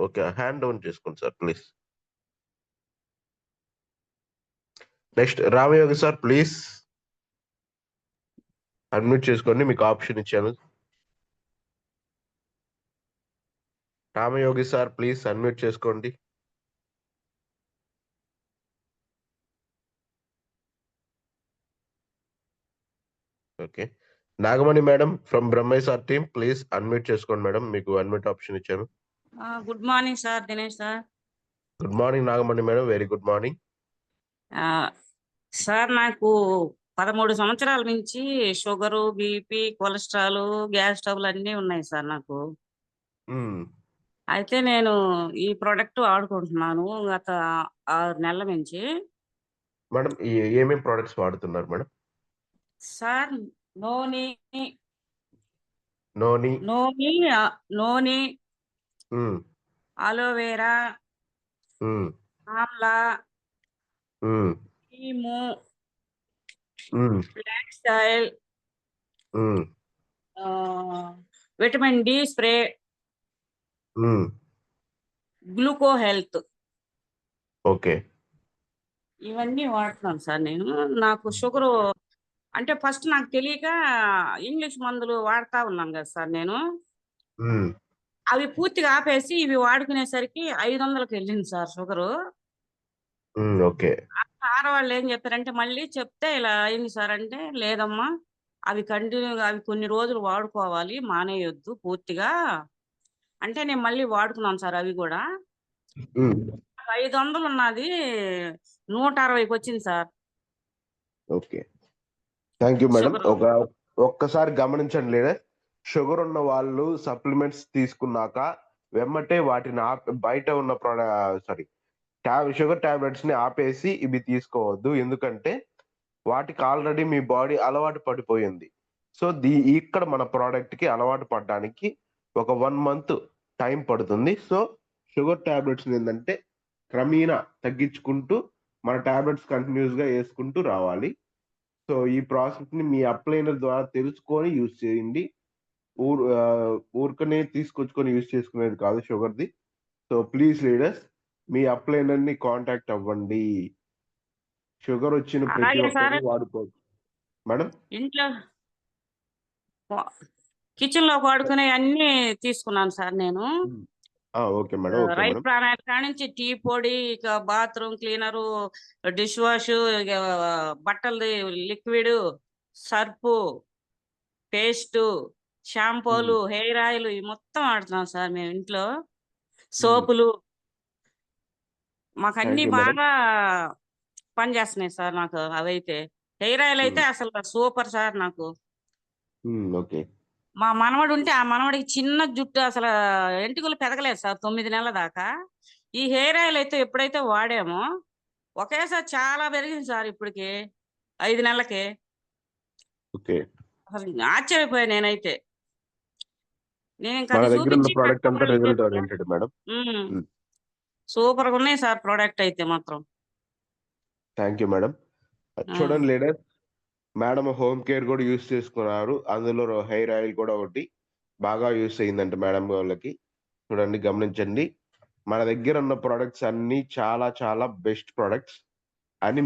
ఓకే, హ్యాండ్ డౌన్ చేసుకోండి sir please. Next Ramayogi sir please admit చేసుకోండి. మీకు ఆప్షన్ ఇచ్చాను. రామయోగి సార్ ప్లీజ్ అన్మ్యూట్ చేసుకోండి. ఓకే, నాగమణి మేడం ఫ్రమ్ బ్రహ్మైసార్ టీమ్ ప్లీజ్ అన్మ్యూట్ చేసుకోండి మేడం. మీకు అన్మ్యూట్ ఆప్షన్ ఇచ్చాను. Good morning sir, Dinesh sir. Good morning Nagamani madam, very good morning. Sir నాకు 13 సంవత్సరాల నుంచి sugar, BP, cholesterol, gas trouble అన్నీ ఉన్నాయి సార్ నాకు. అయితే నేను ఈ ప్రోడక్ట్ వాడుకుంటున్నాను గత 6 నెలల నుంచి. మేడం ఏమేమి ప్రొడక్ట్స్ వాడుతున్నారు madam? Sir noni noni noni noni aloe vera, amla, neem, flax oil, vitamin D spray, gluco health, okay, ఇవన్నీ వాడుతున్నాను సార్ నేను. నాకు షుగరు అంటే ఫస్ట్ నాకు తెలియక ఇంగ్లీష్ మందులు వాడుతా ఉన్నాను కదా సార్ నేను. అవి పూర్తిగా ఆపేసి ఇవి వాడుకునేసరికి 500కి వెళ్ళింది సార్ షుగరు. ఓకే, ఆడవాళ్ళు ఏం చెప్పారంటే మళ్ళీ చెప్తే ఇలా అయింది సార్ అంటే, లేదమ్మా అవి కంటిన్యూగా అవి కొన్ని రోజులు వాడుకోవాలి, మానేయొద్దు పూర్తిగా అంటే నేను మళ్ళీ వాడుకున్నాను సార్. అవి కూడా 500 ఉన్నది 160కి వచ్చింది sir. Okay, thank you madam. ఒక్కసారి గమనించండి లేదా, షుగర్ ఉన్న వాళ్ళు సప్లిమెంట్స్ తీసుకున్నాక వెమ్మటే వాటిని బయట ఉన్న షుగర్ టాబ్లెట్స్ ని ఆపేసి ఇవి తీసుకోవద్దు. ఎందుకంటే వాటికి ఆల్రెడీ మీ బాడీ అలవాటు పడిపోయింది. సో ఇక్కడ మన ప్రోడక్ట్ కి అలవాటు పడడానికి ఒక 1 month టైం పడుతుంది. సో షుగర్ టాబ్లెట్స్ ఏంటంటే క్రమేణా తగ్గించుకుంటూ మన టాబ్లెట్స్ కంటిన్యూస్ గా వేసుకుంటూ రావాలి. సో ఈ ప్రాసెస్ ని మీ అప్లైనర్ ద్వారా తెలుసుకొని యూజ్ చేయండి. ఊరికనే తీసుకొచ్చుకొని యూజ్ చేసుకునేది కాదు షుగర్ది. సో ప్లీజ్ లీడర్స్, మీ అప్లైనర్ ని కాంటాక్ట్ అవ్వండి. షుగర్ వచ్చిన ప్రతి ఒక్కరు వాడుకోవచ్చు మేడం. ఇంట్లో కిచెన్ లో వాడుకునే అన్ని తీసుకున్నాను సార్ నేను. Okay madam. రైట్ ప్రాణాయామ కాడ నుంచి టీ పొడి, ఇక బాత్రూమ్ క్లీనరు, డిష్ వాష్, బట్టలది లిక్విడ్, సర్పు, పేస్ట్, షాంపూలు, హెయిర్ ఆయిల్ ఇవి మొత్తం వాడుతున్నాం సార్ మేము ఇంట్లో. సోపులు మాకు థ్యాంక్ అన్ని యూ మేడం. బాగా పనిచేస్తున్నాయి సార్ నాకు అవైతే. హెయిర్ ఆయిల్ అయితే అసలు సూపర్ సార్ నాకు. ఓకే. మా మనవడు ఉంటే ఆ మనవడికి చిన్న జుట్టు అసలు ఎంటుకలు పెరగలేదు సార్ 9 నెలల దాకా. ఈ హెయిర్ ఆయిల్ అయితే ఎప్పుడైతే వాడామో ఒకేసారి చాలా పెరిగింది సార్ ఇప్పటికి 5 నెలలకే. ఓకే. అసలు ఆశ్చర్యపోయా నేనైతే. నేను ఇంకా మన అది దగ్గర ఉన్న చూపించి ప్రోడక్ట్ అంతా కస్టమర్లకు రిజల్ట్ చెప్తే ఓరియంటెడ్ మేడం. సూపర్గా ఉన్నాయి సార్ ప్రోడక్ట్ అయితే మాత్రం. Thank you madam. చూడండి లీడర్స్, మేడం హోమ్ కేర్ కూడా యూస్ చేసుకున్నారు. అందులో హెయిర్ ఆయిల్ కూడా ఒకటి బాగా యూస్ అయ్యిందంట మేడం వాళ్ళకి. చూడండి, గమనించండి. మన దగ్గర ఉన్న ప్రోడక్ట్స్ అన్ని చాలా చాలా బెస్ట్ ప్రోడక్ట్స్ అని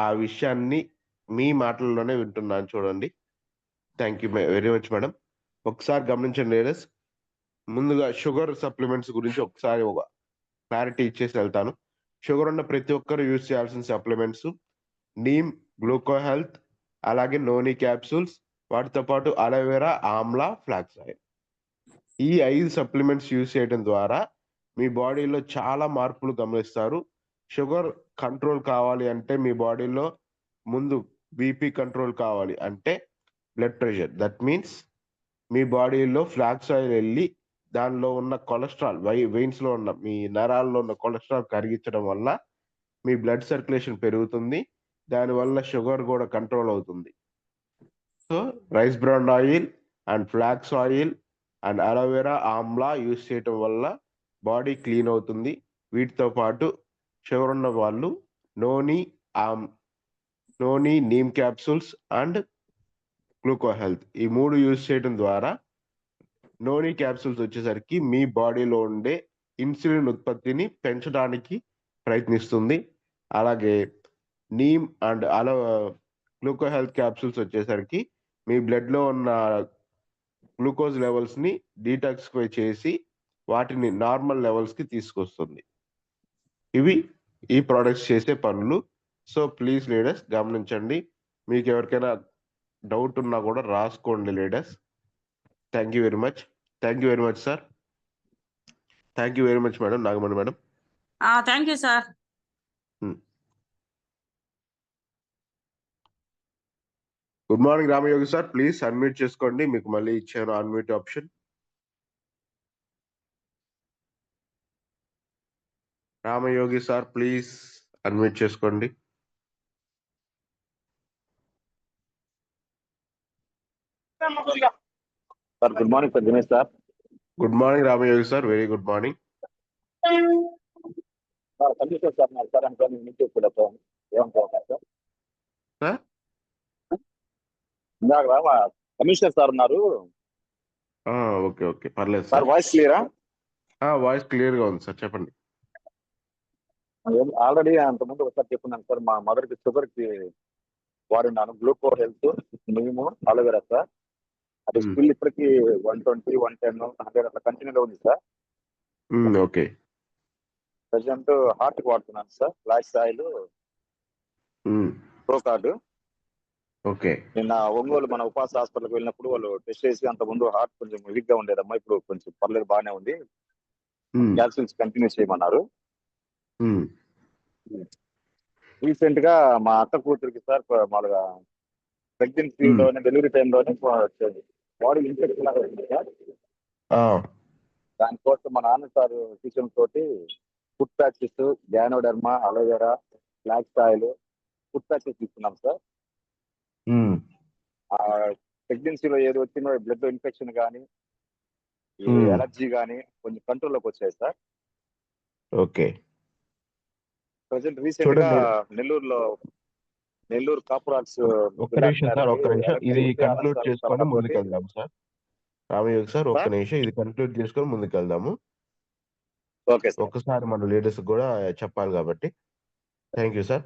ఆ విషయాన్ని మీ మాటల్లోనే వింటున్నాను. చూడండి. Thank you very much madam. ఒకసారి గమనించండి లీడర్స్. ముందుగా షుగర్ సప్లిమెంట్స్ గురించి ఒకసారి ఒక క్లారిటీ ఇచ్చేసి వెళ్తాను. షుగర్ ఉన్న ప్రతి ఒక్కరు యూజ్ చేయాల్సిన సప్లిమెంట్స్ నీమ్, గ్లూకో హెల్త్, అలాగే నోని క్యాప్సూల్స్, వాటితో పాటు అలోవెరా, ఆమ్లా, ఫ్లాక్స్ ఆయిల్. ఈ 5 సప్లిమెంట్స్ యూజ్ చేయడం ద్వారా మీ బాడీలో చాలా మార్పులు గమనిస్తారు. షుగర్ కంట్రోల్ కావాలి అంటే మీ బాడీలో ముందు బీపీ కంట్రోల్ కావాలి అంటే బ్లడ్ ప్రెషర్. దట్ మీన్స్ మీ బాడీలో ఫ్లాక్స్ ఆయిల్ వెళ్ళి దానిలో ఉన్న కొలెస్ట్రాల్ వెయిన్స్ లో ఉన్న మీ నరాల్లో ఉన్న కొలెస్ట్రాల్ కరిగించడం వల్ల మీ బ్లడ్ సర్క్యులేషన్ పెరుగుతుంది. దానివల్ల షుగర్ కూడా కంట్రోల్ అవుతుంది. So rice bran oil and flax oil and aloe vera, Amla use చేయటం వల్ల బాడీ క్లీన్ అవుతుంది. వీటితో పాటు షుగర్ ఉన్న వాళ్ళు noni, neem capsules and gluco health ఈ 3 యూజ్ చేయడం ద్వారా నోని క్యాప్సూల్స్ వచ్చేసరికి మీ బాడీలో ఉండే ఇన్సులిన్ ఉత్పత్తిని పెంచడానికి ప్రయత్నిస్తుంది. అలాగే neem and gluco health capsules వచ్చేసరికి మీ బ్లడ్ లో ఉన్న గ్లూకోజ్ లెవెల్స్ ని డీటాక్సిఫై చేసి వాటిని నార్మల్ లెవెల్స్ కి తీసుకొస్తుంది. ఇవి ఈ ప్రోడక్ట్స్ చేసే పనులు. సో ప్లీజ్ లీడర్స్ గమనించండి. మీకు ఎవరికైనా డౌట్ ఉన్నా కూడా రాసుకోండి leaders. Thank you very much. Thank you very much sir. Thank you very much madam, Nagamani madam. Thank you sir. Good morning Ramayogi sir, please unmute చేసుకోండి. మీకు మళ్ళీ ఇచ్చాను unmute option. Ramayogi sir please unmute చేసుకోండి. Sir good morning sir, Dinesh sir. Good morning Ramayogi sir, very good morning. Commissioner sir ఉన్నారు sir, అంటే నుంచి ఏమంటారు sir? ఇందాక కమిషనర్ సార్ ఉన్నారు. ఓకే ఓకే, పర్లేదు సార్. వాయిస్ క్లియరా? వాయిస్ క్లియర్ గా ఉంది సార్, చెప్పండి. ఆల్రెడీ అంతకుముందు ఒకసారి చెప్పున్నాను సార్, మా మదర్కి షుగర్కి వాడినాను గ్లూకో హెల్త్, నీము, అలోవెరా సార్. అది స్టిల్ ఇప్పటికి 120, 110, 100 అట్లా కంటిన్యూగా ఉంది సార్. ఓకే. ప్రజెంట్ హార్ట్ కి వాడుతున్నాను sir, flax oil, pro card. Okay. నిన్న ఒంగోలు మన ఉపాస హాస్పిటల్కి వెళ్ళినప్పుడు వాళ్ళు టెస్ట్ చేసి అంత ముందు హార్ట్ కొంచెం వీక్ గా ఉండేదమ్మా, ఇప్పుడు కొంచెం పర్లేదు బాగానే ఉంది, క్యాప్సూల్స్ కంటిన్యూ చేయమన్నారు. రీసెంట్ గా మా అక్క కూతురికి సార్ మామూలుగా ప్రెగ్నెన్సీలోనే డెలివరీ టైంలోనే బాడీ ఇన్ఫెక్షన్ లాగా ఉంది సార్. దానికోసం మా నాన్న సార్ సూచన తోటి food patches, ganoderma, aloe vera, flax oil, food patches తీసుకున్నాం సార్. ప్రెగ్నెన్సీలో ఏది వచ్చినా బ్లడ్ ఇన్ఫెక్షన్ కానీ ఎలర్జీ కానీ కొంచెం కంట్రోల్లోకి వచ్చాయి సార్. ఓకే. ప్రజెంట్ రీసెంట్ గా నెల్లూరు కాపురాక్స్. ఒక్క నిమిషం సార్, ఒక్క నిమిషం. ఇది కన్క్లూడ్ చేసుకొని ముందుకెళ్దాం సార్. రామయోగి సార్ ఒక్క నిమిషం, ఇది కన్క్లూడ్ చేసుకొని ముందుకెళ్దాము. ఒక్కసారి మన లీడర్స్ కూడా చెప్పాలి కాబట్టి. Thank you sir.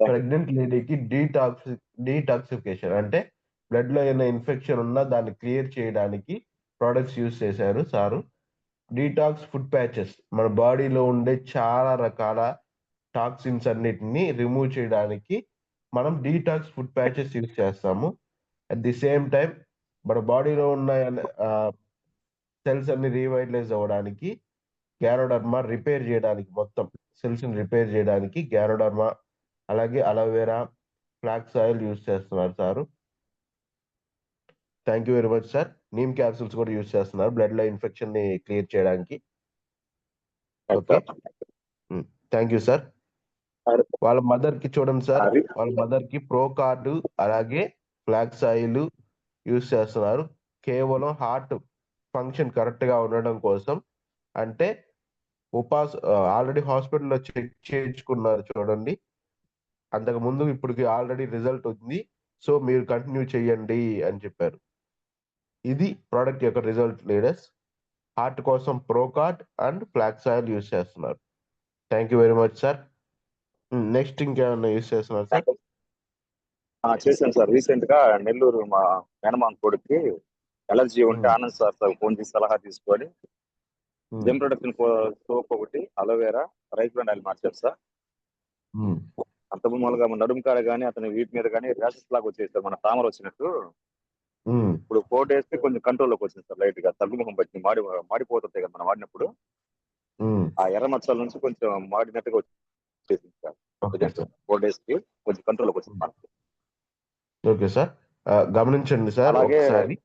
ప్రెగ్నెంట్ లేడీకి డీటాక్సిఫికేషన్ అంటే బ్లడ్ లో ఏమైనా ఇన్ఫెక్షన్ ఉన్నా దాన్ని క్లియర్ చేయడానికి ప్రొడక్ట్స్ యూజ్ చేశారు సారు. డీటాక్స్ ఫుడ్ ప్యాచెస్ మన బాడీలో ఉండే చాలా రకాల టాక్సిన్స్ అన్నిటిని రిమూవ్ చేయడానికి మనం డీటాక్స్ ఫుడ్ ప్యాచెస్ యూజ్ చేస్తాము. అట్ ది సేమ్ టైం మన బాడీలో ఉన్న సెల్స్ అన్ని రీవైటలైజ్ అవ్వడానికి గ్యానోడర్మా రిపేర్ చేయడానికి, మొత్తం సెల్స్ ని రిపేర్ చేయడానికి గ్యానోడర్మా అలాగే అలోవెరా ఫ్లాక్స్ ఆయిల్ యూజ్ చేస్తున్నారు sir. Thank you very much sir. Neem capsules కూడా యూజ్ చేస్తున్నారు బ్లడ్ లో ఇన్ఫెక్షన్ ని క్లియర్ చేయడానికి. Okay, thank you sir. వాళ్ళ మదర్ కి చూడండి సార్, వాళ్ళ మదర్ కి ప్రో కార్డు అలాగే ఫ్లాక్స్ ఆయిల్ యూజ్ చేస్తున్నారు కేవలం హార్ట్ ఫంక్షన్ కరెక్ట్ గా ఉండడం కోసం. అంటే ఆల్రెడీ హాస్పిటల్లో చెక్ చేయించుకున్నారు చూడండి, అంతకు ముందు ఇప్పటికి ఆల్రెడీ రిజల్ట్ ఉంది, సో మీరు కంటిన్యూ చేయండి అని చెప్పారు. ఇది ప్రోడక్ట్ యొక్క రిజల్ట్ లీడర్స్. హార్ట్ కోసం ప్రోకార్డ్ అండ్ ఫ్లాక్స్ ఆయిల్ యూజ్ చేస్తున్నారు. Thank you very much sir. Next ఇంకేమన్నా యూజ్ చేస్తున్నారు సార్? చేశాను సార్. రీసెంట్ గా నెల్లూరు మా మేనమామ కొడుక్కి ఎలర్జీ ఉంటే ఆనంద్ సార్ ఫోన్ చేసి సలహా తీసుకొని జెమ్ ప్రొడక్షన్ సోప్ ఒకటి, అలోవేరా, రైస్ బ్రాండ్ ఆయిల్ మార్చారు సార్. అంతకు మూలంగా నడుము కాడ కానీ అతని వీటి మీద కానీ ర్యాషెస్ లాగా వచ్చేది సార్, మన తామర వచ్చినట్టు. ఇప్పుడు 4 days కి కొంచెం కంట్రోల్లోకి వచ్చింది సార్. లైట్ గా తగ్గుముఖం పట్టి మాడిపోతుంటాయి కదా మనం వాడినప్పుడు, ఆ ఎర్ర మచ్చల నుంచి కొంచెం మాడినట్టుగా వచ్చేసింది సార్. 4 days కి కొంచెం కంట్రోల్లోకి వచ్చింది మనకి. ఓకే సార్, గమనించండి సార్. అలాగే ఒకసారి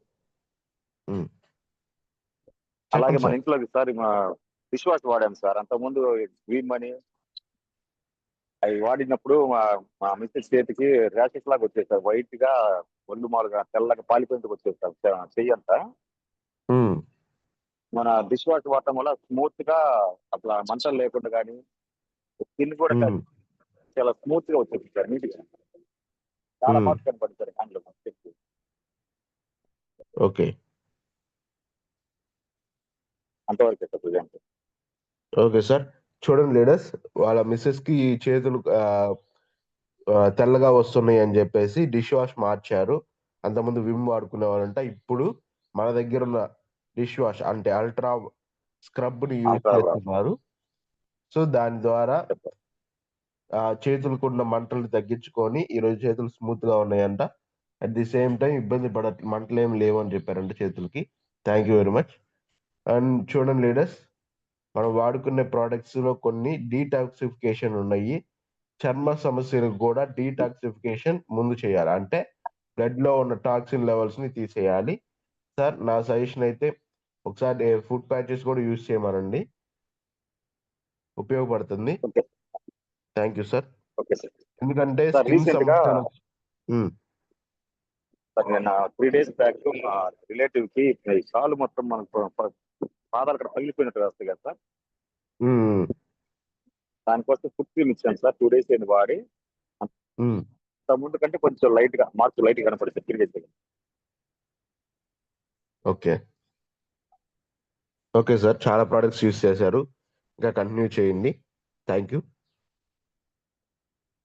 అలాగే మన ఇంట్లోకి సార్ మా డిష్ వాష్ వాడాము సార్. అంతకుముందు గ్రీన్ మనీ అవి వాడినప్పుడు మా మిస్సెస్ చేతికి ర్యాషెస్ లాగా వచ్చేది సార్. వైట్ గా ఒళ్ళు మాలుగా తెల్లగా పాలిపోయినట్టు వచ్చేది సార్ చెయ్యి అంతా. మన డిష్ వాష్ వాడటం వల్ల స్మూత్ గా అట్లా మంటలు లేకుండా కానీ స్కిన్ కూడా చాలా స్మూత్ గా వచ్చేది సార్, నీట్ గా. చాలా బాగా కనపడింది సార్ హ్యాండ్ లో. ఓకే, అంతవరకే సార్ ప్రజెంట్. Okay sir. చూడండి లీడర్స్, వాళ్ళ మిస్సెస్ కి చేతులు తెల్లగా వస్తున్నాయి అని చెప్పేసి డిష్ వాష్ మార్చారు. అంతకుముందు విమ్ వాడుకునే వాళ్ళంట, ఇప్పుడు మన దగ్గర ఉన్న డిష్ వాష్ అంటే అల్ట్రా స్క్రబ్ ని యూజ్ చేస్తున్నారు. సో దాని ద్వారా చేతులకు ఉన్న మంటలు తగ్గించుకొని ఈరోజు చేతులు స్మూత్ గా ఉన్నాయంట. అట్ ది సేమ్ టైం ఇబ్బంది మంటలు ఏం లేవు అని చెప్పారంట చేతులకి. Thank you very much. And చూడండి లీడర్స్, మనం వాడుకునే ప్రోడక్ట్స్ లో కొన్ని డీటాక్సిఫికేషన్ ఉన్నాయి. చర్మ సమస్యలకు కూడా డీటాక్సిఫికేషన్ ముందు చేయాలి, అంటే బ్లడ్ లో ఉన్న టాక్సిన్ లెవెల్స్ ని తీసేయాలి. సార్ నా సజెషన్ అయితే ఒకసారి ఫుడ్ ప్యాచెస్ కూడా యూజ్ చేయమనండి, ఉపయోగపడుతుంది. Thank you sir. ఎందుకంటే స్కిన్ సమస్యలు. నేను 3 days బ్యాక్ మా రిలేటివ్ కి కాలు మొత్తం మనకు పాదాలు అక్కడ పగిలిపోయినట్టు వస్తాయి కదా సార్. దానికోసం ఫుడ్ క్రీమ్ ఇచ్చాను సార్. 2 days అయింది వాడి. ముందు కంటే కొంచెం లైట్ గా మార్పు లైట్ గా కనపడుతుంది 3 days. ఓకే, ఓకే సార్, చాలా ప్రోడక్ట్స్ యూజ్ చేశారు, ఇంకా కంటిన్యూ చేయండి. Thank you.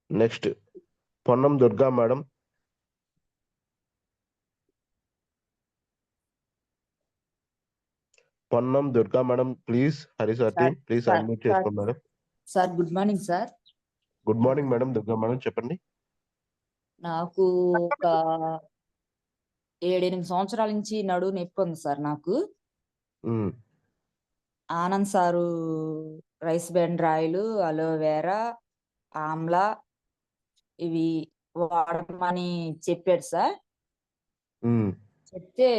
Next Ponnam Durga madam. Ponnam Durga madam please. Hari sir team please unmute చేసుకున్నారు. Sir good morning sir. Good morning madam. Durga madam చెప్పండి. నాకు ఒక 7-8 సంవత్సరాల నుంచి నడుము నొప్పి ఉంది సార్ నాకు. Anand sir rice brand oil, aloe vera, Amla ఇవి వాడమని చెప్పాడు సార్. చెప్తే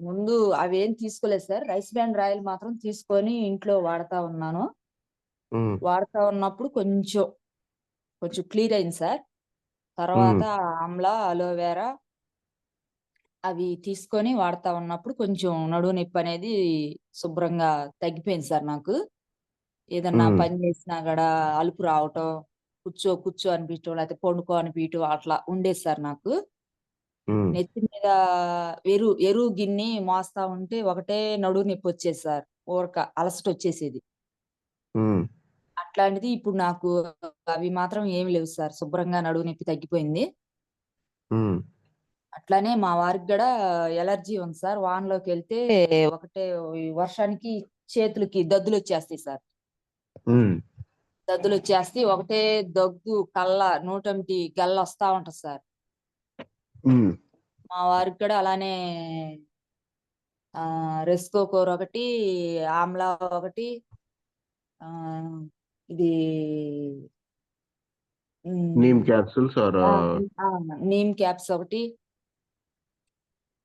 ముందు అవేం తీసుకోలేదు సార్. రైస్ బ్రాండ్ ఆయిల్ మాత్రం తీసుకొని ఇంట్లో వాడుతా ఉన్నాను. వాడుతా ఉన్నప్పుడు కొంచెం క్లియర్ అయింది సార్. తర్వాత ఆమ్లా, అలోవేరా అవి తీసుకొని వాడుతా ఉన్నప్పుడు కొంచెం నడుము నొప్పి అనేది శుభ్రంగా తగ్గిపోయింది సార్ నాకు. ఏదన్నా పని చేసినా కూడా అలుపు రావటం, కూర్చో అనిపించడం, లేకపోతే పండుకో అనిపించడం అట్లా ఉండేది సార్ నాకు. నెత్తి మీద ఎరువు గిన్నె మోస్తా ఉంటే ఒకటే నడుము నొప్పి వచ్చేది సార్, ఊరక అలసట వచ్చేసేది. అట్లాంటిది ఇప్పుడు నాకు అవి మాత్రం ఏమి లేవు సార్, శుభ్రంగా నడుము నొప్పి తగ్గిపోయింది. అట్లానే మా వారికి కూడా ఎలర్జీ ఉంది సార్. వానలోకి వెళ్తే ఒకటే వర్షానికి చేతులకి దద్దులు వచ్చేస్తాయి సార్. దద్దులు వచ్చేస్తే ఒకటే దగ్గు, కళ్ళ నోటంటి గల్ల వస్తా ఉంటది సార్. మా వారికి కూడా అలానే రెస్కో కూర ఒకటి, ఆమ్లా ఒకటి, ఆ, ఇది neem capsules or neem caps ఒకటి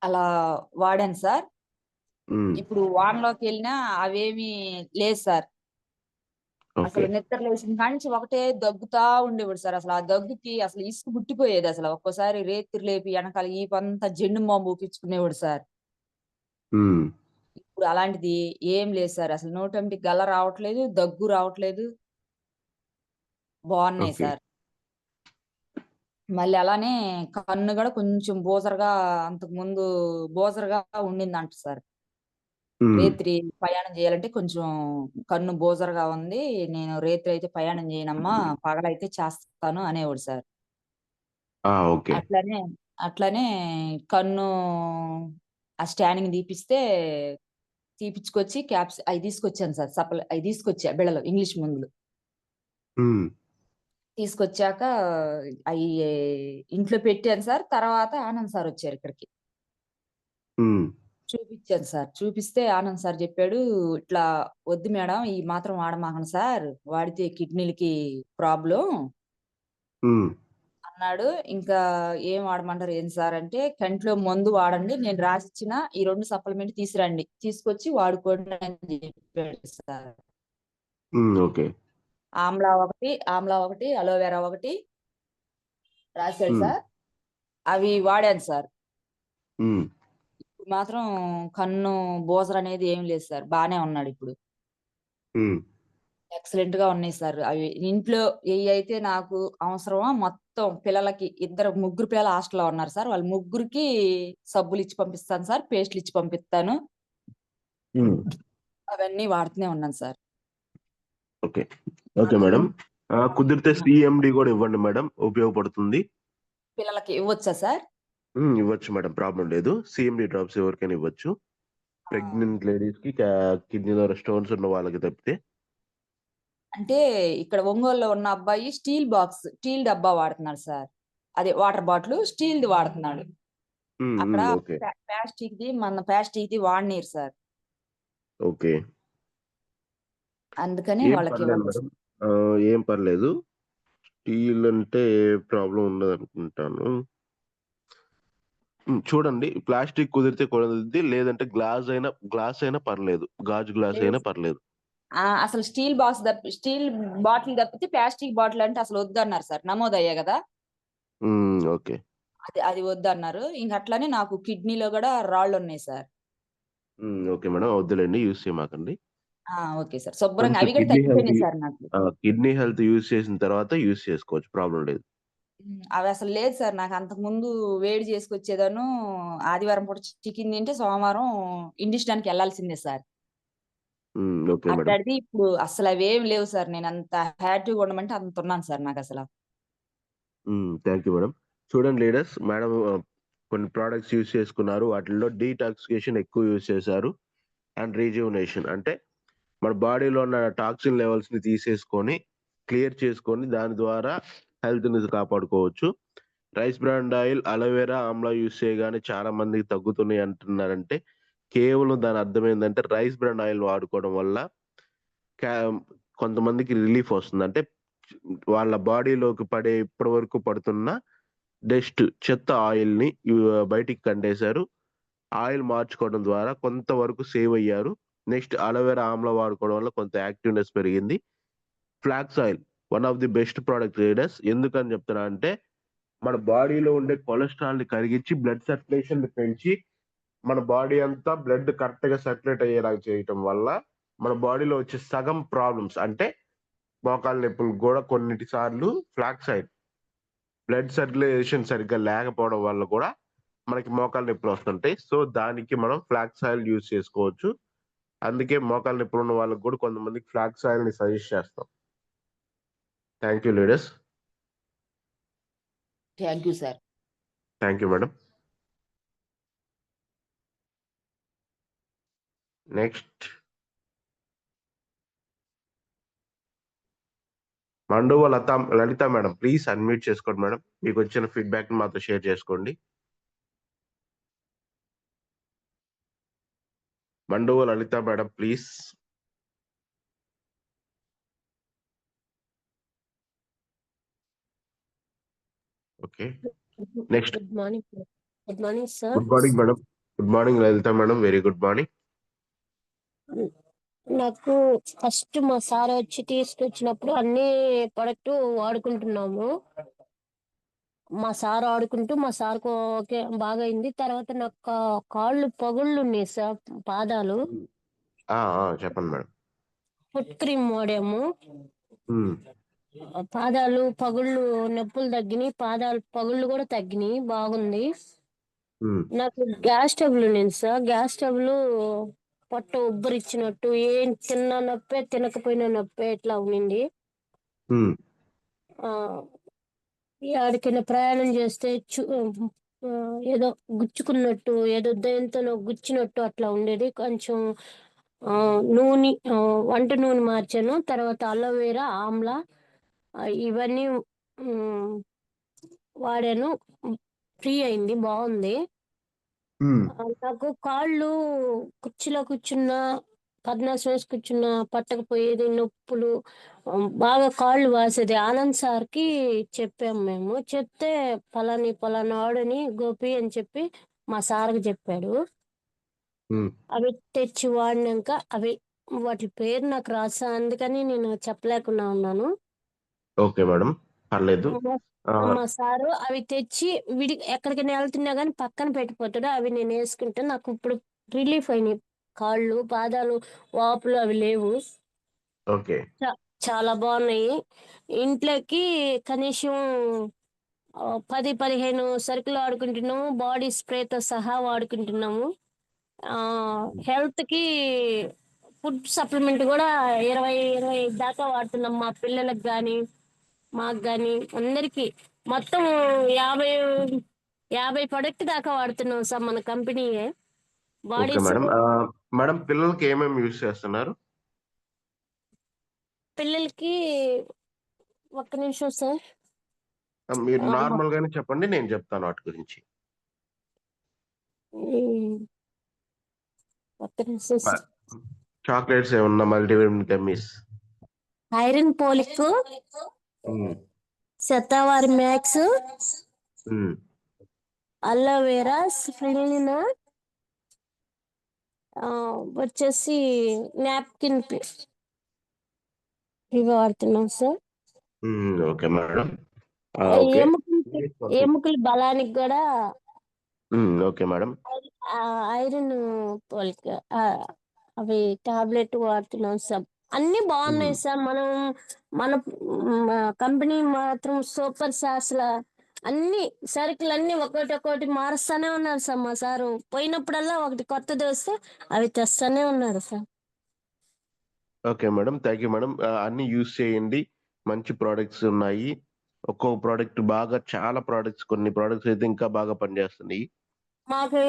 అలా వాడాను సార్. ఇప్పుడు వానలోకి వెళ్ళినా అవేమి లేదు సార్. అసలు నిద్ర లేచిన కానించి ఒకటే దగ్గుతా ఉండేవాడు సార్. అసలు ఆ దగ్గుకి అసలు ఇసుకు పుట్టిపోయేది. అసలు ఒక్కోసారి రేత్రి లేపి వెనకాల ఈ పంత జెండు బాంబు ఊపించుకునేవాడు సార్. ఇప్పుడు అలాంటిది ఏం లేదు సార్. అసలు నోటంటి గల రావట్లేదు, దగ్గు రావట్లేదు, బాగున్నాయి సార్. మళ్ళీ అలానే కన్ను కూడా కొంచెం బోజరగా, అంతకు ముందు బోజరగా ఉండిందంట సార్. రేత్రి ప్రయాణం చేయాలంటే కొంచెం కన్ను బోజరగా ఉంది, నేను రేత్రి అయితే ప్రయాణం చేయనమ్మా, పగలైతే చేస్తాను అనేవాడు సార్. అట్లనే అట్లనే కన్ను ఆ స్టానింగ్ తీపిచ్చుకొచ్చి క్యాప్స్ అవి తీసుకొచ్చాను సార్. అవి తీసుకొచ్చా బిళ్ళలు, ఇంగ్లీష్ మందులు తీసుకొచ్చాక అవి ఇంట్లో పెట్టాను సార్. తర్వాత ఆనంద్ సార్ వచ్చారు ఇక్కడికి, చూపించాను సార్. చూపిస్తే ఆనంద్ సార్ చెప్పాడు, ఇట్లా వద్దు మేడం, ఈ మాత్రం వాడమాకండి సార్, వాడితే కిడ్నీలకి ప్రాబ్లం అన్నాడు. ఇంకా ఏం వాడమంటారు ఏంటి సార్ అంటే, కంట్లో మందు వాడండి, నేను రాసిచ్చిన ఈ 2 సప్లిమెంట్ తీసుకురండి, తీసుకొచ్చి వాడుకోండి అని చెప్పాడు సార్. ఆమ్లా ఒకటి అలోవెరా ఒకటి రాశాడు సార్. అవి వాడాను సార్. మాత్రం కన్ను బోజర్ అనేది ఏం లేదు సార్, బానే ఉన్నాడు ఇప్పుడు. ఎక్సలెంట్ గా ఉన్నాయి సార్. అవి ఇంట్లో ఏ అయితే నాకు అవసరమో మొత్తం పిల్లలకి, ముగ్గురు పిల్లలు హాస్టల్లో ఉన్నారు సార్, వాళ్ళ ముగ్గురికి సబ్బులు ఇచ్చి పంపిస్తాను సార్, పేస్ట్లు ఇచ్చి పంపిస్తాను. అవన్నీ వాడుతూనే ఉన్నాను సార్. Okay madam. కుదిరితే సిఎండి కూడా ఇవ్వండి మేడం, ఉపయోగపడుతుంది. పిల్లలకి ఇవ్వచ్చా సార్? ఇవ్వచ్చు మేడం, ప్రాబ్లం లేదు. సిఎండి డ్రాప్స్ ఎవరికైనా ఇవ్వచ్చు, ప్రెగ్నెంట్ లేడీస్ కి, కిడ్నీలో స్టోన్స్ ఉన్న వాళ్ళకి తప్పితే. అంటే ఇక్కడ ఒంగోలులో ఉన్న అబ్బాయి స్టీల్ డబ్బా వాడుతున్నాడు సార్. అదే వాటర్ బాటిల్ స్టీల్ది వాడుతున్నాడు. అక్కడ ప్లాస్టిక్ ది వాడనీరు సార్. ఓకే, అందుకని వాళ్ళకి ఏం పర్లేదు. స్టీల్ అంటే ప్రాబ్లం ఉండదు అనుకుంటాను. చూడండి, ప్లాస్టిక్ కుదిరితే కుదిరిద్ది, లేదంటే గ్లాస్ అయినా పర్లేదు, గాజు గ్లాస్ అయినా పర్లేదు. అసలు స్టీల్ బాటిల్ తప్పితే ప్లాస్టిక్ బాటిల్ అంటే అసలు వద్దన్నారు సార్, నమోదయ్యా కదా. ఓకే, అది వద్దన్నారు. ఇంక అట్లానే నాకు కిడ్నీలో కూడా రాళ్ళు ఉన్నాయి సార్. ఓకే మేడం, వద్దులేండి, యూజ్ చేయమాకండి. ఓకే సార్, శుభ్రంగా అవి కూడా తగ్గిపోయినాయి సార్ నాకు. కిడ్నీ హెల్త్ యూజ్ చేసిన తర్వాత యూజ్ చేసుకోవచ్చు, ప్రాబ్లం లేదు. అవి అసలు లేదు సార్. నాకు అంతకు ముందు వేడి చేసుకొచ్చేదాను, ఆదివారం పూట చికెన్ తింటే సోమవారం ఇండిషన్కి వెళ్లాల్సిందే సార్. అట్లాంటిది ఇప్పుడు అసలు అవేం లేవు సార్. నేను అంత హ్యాపీగా ఉండమంటే అంత ఉన్నాను సార్ నాకు అసలు. Thank you madam. చూడండి లీడర్స్, మేడం కొన్ని ప్రోడక్ట్స్ యూజ్ చేసుకున్నారు, వాటిల్లో డీటాక్సికేషన్ ఎక్కువ యూజ్ చేశారు, అండ్ రీజ్యూనేషన్ అంటే మన బాడీలో ఉన్న టాక్సిన్ లెవెల్స్ ని తీసేసుకొని క్లియర్ చేసుకొని దాని ద్వారా హెల్త్ ని కాపాడుకోవచ్చు. Rice brand oil, aloe vera, Amla use చేయగానే చాలా మందికి తగ్గుతున్నాయి అంటున్నారంటే, కేవలం దాని అర్థం ఏంటంటే రైస్ బ్రాండ్ ఆయిల్ వాడుకోవడం వల్ల కొంతమందికి రిలీఫ్ వస్తుంది. అంటే వాళ్ళ బాడీలోకి ఇప్పటి వరకు పడుతున్న చెత్త ఆయిల్ ని బయటికి కండేశారు. ఆయిల్ మార్చుకోవడం ద్వారా కొంతవరకు సేవ్ అయ్యారు. నెక్స్ట్ అలోవెరా, ఆమ్లా వాడుకోవడం వల్ల కొంత యాక్టివ్నెస్ పెరిగింది. Flax oil one of the best product leaders. ఎందుకని చెప్తున్నా అంటే, మన బాడీలో ఉండే కొలెస్ట్రాల్ ని కరిగించి బ్లడ్ సర్క్యులేషన్ ని పెంచి మన బాడీ అంతా బ్లడ్ కరెక్ట్ గా సర్క్యులేట్ అయ్యేలాగా చేయటం వల్ల మన బాడీలో వచ్చే సగం ప్రాబ్లమ్స్ అంటే మోకాళ్ళ నొప్పులు కూడా కొన్నిటి సార్లు ఫ్లాక్స్ ఆయిల్ బ్లడ్ సర్క్యులేషన్ సరిగ్గా లేకపోవడం వల్ల కూడా మనకి మోకాళ్ళ నొప్పులు వస్తుంటాయి. సో దానికి మనం ఫ్లాక్స్ ఆయిల్ యూజ్ చేసుకోవచ్చు. అందుకే మోకాళ్ళ నొప్పులు ఉన్న వాళ్ళకి కూడా కొంతమందికి ఫ్లాక్స్ ఆయిల్ ని సజెస్ట్ చేస్తాం. Thank you leaders. Thank you sir. Thank you madam. Next Manduva Lalitha madam, please unmute చేసుకోండి మేడం. మీకు వచ్చిన ఫీడ్బ్యాక్ ని మాతో షేర్ చేసుకోండి. Manduva Lalitha madam, please. Okay. Next. Good morning. Good morning sir. Good morning madam. Good morning Lalitha madam. Very good morning. నాకు first మా sir వచ్చి తీసుకొచ్చినప్పుడు అన్ని ప్రొడక్ట్ వాడుకుంటున్నాము. మా సార్ ఆడుకుంటూ మా సార్కు ఓకే బాగా అయింది. తర్వాత నాకు కాళ్ళు పగుళ్ళు ఉన్నాయి సార్, పాదాలు. చెప్పండి మేడం. ఫుట్ క్రీమ్ వాడాము. ఉమ్, పాదాలు పగుళ్ళు నొప్పులు తగ్గినాయి, పాదాలు పగుళ్ళు కూడా తగ్గినాయి, బాగుంది. ఉమ్, నాకు గ్యాస్ ట్రబుల్ ఉంది సార్. గ్యాస్ ట్రబుల్ పొట్ట ఉబ్బరిచ్చినట్టు, ఏం తిన్నా నొప్పే తినకపోయినా నొప్పే ఇట్లా ఉండింది. ఉమ్, ఆ ఎక్కడికైనా ప్రయాణం చేస్తే ఏదో గుచ్చుకున్నట్టు, ఏదో దేంతోనో గుచ్చినట్టు అట్లా ఉండేది. కొంచెం నూనె, వంట నూనె మార్చాను. తర్వాత అలోవెరా, ఆమ్లా ఇవన్నీ వాడాను. ఫ్రీ అయింది, బాగుంది. ఉమ్, నాకు కాళ్ళు కుర్చీలో కూర్చున్నా, పద్మాసనం వేసి కూర్చున్నా పట్టకపోయేది, నొప్పులు, బాగా కాళ్ళు వాసేది. ఆనంద్ సార్కి చెప్పాము మేము. చెప్తే పలానా వాడని గోపి అని చెప్పి మా సార్కి చెప్పాడు. ఉమ్. అవి తెచ్చి వాడినాక వాటి పేరు నాకు రాసా, అందుకని నేను చెప్పలేకుండా ఉన్నాను. ఓకే మేడం, పర్లేదు. మా సారు అవి తెచ్చి ఎక్కడికైనా వెళ్తున్నా కానీ పక్కన పెట్టిపోతాడు. అవి నేను వేసుకుంటే నాకు ఇప్పుడు రిలీఫ్ అయినాయి. కాళ్ళు, పాదాలు, వాపులు అవి లేవు. ఓకే. చాలా బాగున్నాయి. ఇంట్లోకి కనీసం 10-15 సరుకులు వాడుకుంటున్నాము. బాడీ స్ప్రేతో సహా వాడుకుంటున్నాము. హెల్త్ కి ఫుడ్ సప్లిమెంట్ కూడా 20 దాకా వాడుతున్నాం. మా పిల్లలకు కానీ మాకు కానీ అందరికి మొత్తం 50 ప్రొడక్ట్ దాకా వాడుతున్నాం సార్, మన కంపెనీయే. Body okay madam. Soap madam, పిల్లలకి ఏమేమి యూజ్ చేస్తున్నారు? పిల్లలకి ఒక్క నిమిషం సార్. మీరు నార్మల్ గానే చెప్పండి, నేను చెప్తాను వాటి గురించి. ఒక్క నిమిషం సార్. చాక్లెట్స్ ఏమన్నా, multivitamin gummies, iron folic, Shatavari max, aloe vera, spirulina, వచ్చేసి నాప్కిన్ ఇవి వాడుతున్నాం సార్. Okay madam. ఎముకల బలానికి కూడా ఓకే మేడం. ఐరన్ పోలిక్ అవి టాబ్లెట్ వాడుతున్నాం సార్. అన్ని బాగున్నాయి సార్. మన కంపెనీ మాత్రం సూపర్ సాస్ల అన్ని సరుకులు అన్ని ఒక్కొక్కటి మారుస్తానే ఉన్నారు సార్. మా సారు పోయినప్పుడల్లా ఒకటి కొత్తది వస్తే అవి తెస్తానే ఉన్నారు sir. Okay madam, thank you madam. అన్ని యూజ్ చేయండి, మంచి ప్రోడక్ట్స్ ఉన్నాయి. ఒక్కొక్క ప్రోడక్ట్ బాగా, చాలా ప్రోడక్ట్స్, కొన్ని ప్రోడక్ట్స్ అయితే ఇంకా బాగా పనిచేస్తున్నాయి. మాకు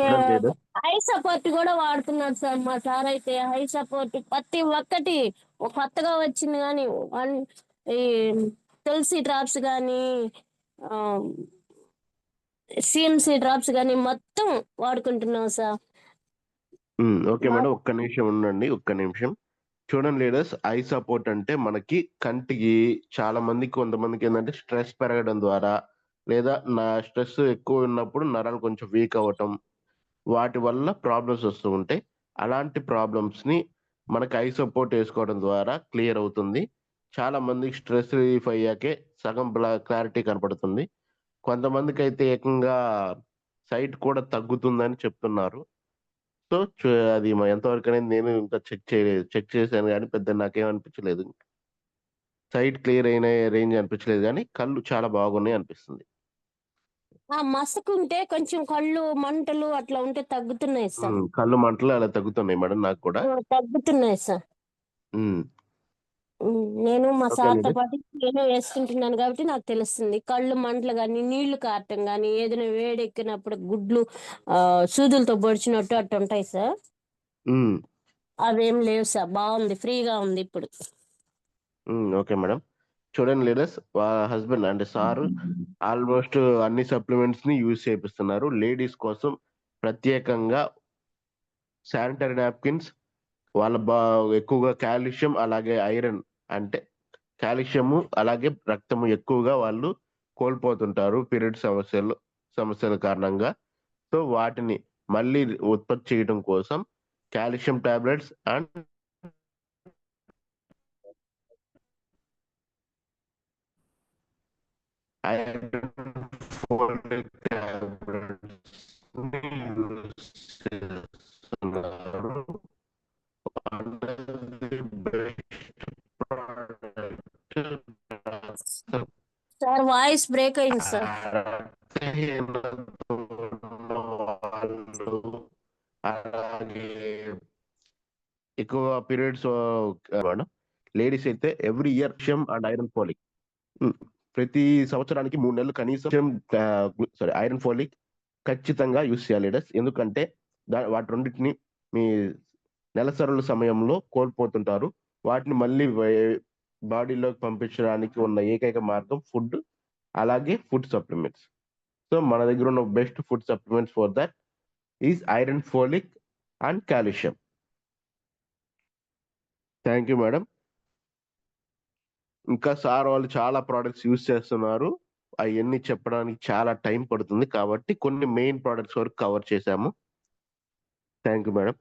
హై సపోర్ట్ కూడా వాడుతున్నారు సార్. మా సార్ అయితే హై సపోర్ట్ ప్రతి ఒక్కటి కొత్తగా వచ్చింది కానీ ఈ తులసి డ్రాప్స్ కానీ, సిఎంసి డ్రాప్స్ కానీ మొత్తం వాడుకుంటున్నాం సార్. ఓకే మేడం, ఒక్క నిమిషం ఉండండి, ఒక్క నిమిషం. చూడండి లీడర్స్, ఐ సపోర్ట్ అంటే మనకి కంటికి చాలా మందికి, కొంతమందికి ఏంటంటే స్ట్రెస్ పెరగడం ద్వారా, లేదా స్ట్రెస్ ఎక్కువ ఉన్నప్పుడు నరాలు కొంచెం వీక్ అవ్వటం, వాటి వల్ల ప్రాబ్లమ్స్ వస్తూ ఉంటాయి. అలాంటి ప్రాబ్లమ్స్ ని మనకి ఐ సపోర్ట్ వేసుకోవడం ద్వారా క్లియర్ అవుతుంది. చాలా మందికి స్ట్రెస్ రిలీఫ్ అయ్యాకే సగం క్లారిటీ కనపడుతుంది. కొంతమందికి అయితే ఏకంగా సైట్ కూడా తగ్గుతుందని చెప్తున్నారు. సో అది ఎంతవరకు అనేది నేను ఇంకా చెక్ చేశాను కానీ పెద్ద నాకేం అనిపించలేదు. సైట్ క్లియర్ అయిన రేంజ్ అనిపించలేదు కానీ కళ్ళు చాలా బాగున్నాయి అనిపిస్తుంది. మసకుంటే కొంచెం కళ్ళు మంటలు అట్లా ఉంటే తగ్గుతున్నాయి సార్. కళ్ళు మంటలు అలా తగ్గుతున్నాయి మేడం, నాకు కూడా తగ్గుతున్నాయి సార్. నేను మా సార్తో పాటు నేను వేసుకుంటున్నాను కాబట్టి నాకు తెలుస్తుంది. కళ్ళు మంటలు కానీ, నీళ్లు కారటం కానీ, ఏదైనా వేడెక్కినప్పుడు గుడ్లు సూదులతో పొడిచినట్టు అట్టు ఉంటాయి సార్. అవేం లేవు సార్, బాగుంది, ఫ్రీగా ఉంది ఇప్పుడు. Okay madam. చూడండి లీడర్స్, హస్బెండ్ అంటే సారు ఆల్మోస్ట్ అన్ని సప్లిమెంట్స్ ని యూజ్ చేపిస్తున్నారు. లేడీస్ కోసం ప్రత్యేకంగా శానిటరీ నాప్కిన్స్, వాళ్ళ ఎక్కువగా కాల్షియం అలాగే ఐరన్, అంటే కాల్షియము అలాగే రక్తము ఎక్కువగా వాళ్ళు కోల్పోతుంటారు పీరియడ్ సమస్యల కారణంగా. సో వాటిని మళ్ళీ ఉత్పత్తి చేయడం కోసం calcium tablets and iron folic tablets use చేస్తున్నారు. సార్ వాయిస్ బ్రేక్ అయింది సార్. అలాగే ఎక్కువ పీరియడ్స్ మేడం లేడీస్ అయితే every year and iron folic ప్రతి సంవత్సరానికి 3 నెలలు కనీసం ఐరన్ ఫోలిక్ ఖచ్చితంగా యూస్ చేయాలి లేడీస్. ఎందుకంటే వాటి రెండింటిని మీ నెలసరుల సమయంలో కోల్పోతుంటారు. వాటిని మళ్ళీ బాడీలోకి పంపించడానికి ఉన్న ఏకైక మార్గం ఫుడ్, అలాగే ఫుడ్ సప్లిమెంట్స్. సో మన దగ్గర ఉన్న best food supplements for that is iron folic and calcium. Thank you madam. ఇంకా సార్ వాళ్ళు చాలా ప్రోడక్ట్స్ యూజ్ చేస్తున్నారు. అవన్నీ చెప్పడానికి చాలా టైం పడుతుంది కాబట్టి కొన్ని మెయిన్ ప్రోడక్ట్స్ వరకు కవర్ చేశాము. Thank you madam.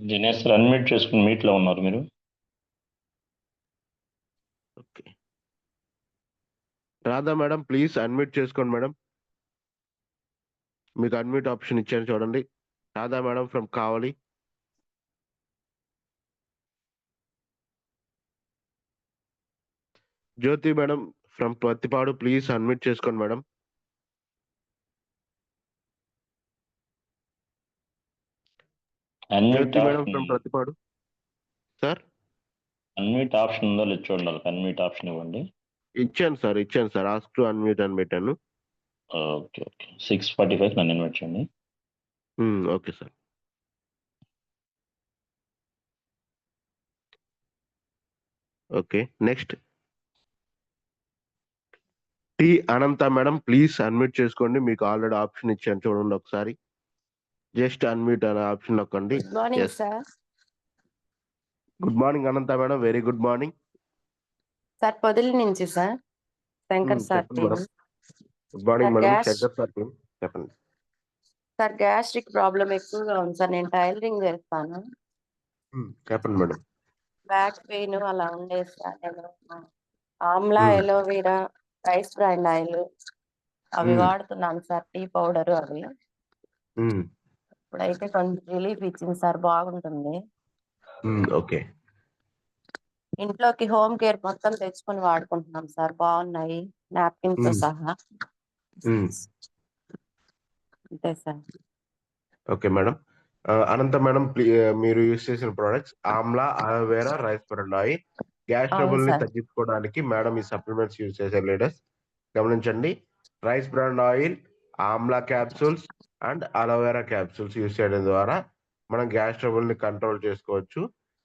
Dinesh sir unmute చేసుకుని మీట్లో ఉన్నారు మీరు. Okay Radha madam please unmute చేసుకోండి మేడం. మీకు అన్మ్యూట్ ఆప్షన్ ఇచ్చాను చూడండి. Radha madam from Kavali. Jyothi madam from Prathipadu please unmute చేసుకోండి madam. Jyothi madam from Prathipadu. Sir unmute option ఉందో లేదు చూడండి. అన్మ్యూట్ ఆప్షన్ ఇవ్వండి. ఇచ్చాను సార్ ఆస్క్ టు అన్మ్యూట్ అని పెట్టాను. ఓకే 6:45 నన్ను ఇన్వైట్ చేయండి. Okay sir. Okay next T Ananta madam please unmute చేసుకోండి. మీకు ఆల్రెడీ ఆప్షన్ ఇచ్చాను చూడండి ఒకసారి. జస్ట్ అన్మ్యూట్ అనే ఆప్షన్ నొక్కండి. Good morning sir. Good morning Ananta madam. Very good morning sir. Podili నుంచి sir. Shankar sir team. Good morning madam. Shankar sir team చెప్పండి sir. Gastric problem ఎక్కువగా ఉంది సార్. నేను టైలరింగ్ చేస్తాను. చెప్పండి మేడం. బ్యాక్ పెయిన్ అలా ఉండేది సార్. నేను Amla, aloe vera, rice brand oil అవి వాడుతున్నాను సార్. టీ పౌడర్ అవి ఇప్పుడైతే కొంచెం రిలీఫ్ ఇచ్చింది సార్. బాగుంటుంది. ఓకే ఇంట్లోకి హోమ్ కేర్ మొత్తం తెచ్చుకొని వాడుకుంటున్నాం సార్. బాగున్నాయి నాప్కిన్ తో సహా. అంతే sir. Okay madam. Ananta madam మీరు యూజ్ చేసిన products amla, aloe vera, rice brand oil. Gas trouble ని తగ్గించుకోవడానికి మేడం ఈ సప్లిమెంట్స్ యూజ్ చేశారు లేడీస్. గమనించండి. Rice brand oil, amla capsules and aloe vera capsules use చేయడం ద్వారా మనం గ్యాస్ ట్రబుల్ ని కంట్రోల్ చేసుకోవచ్చు.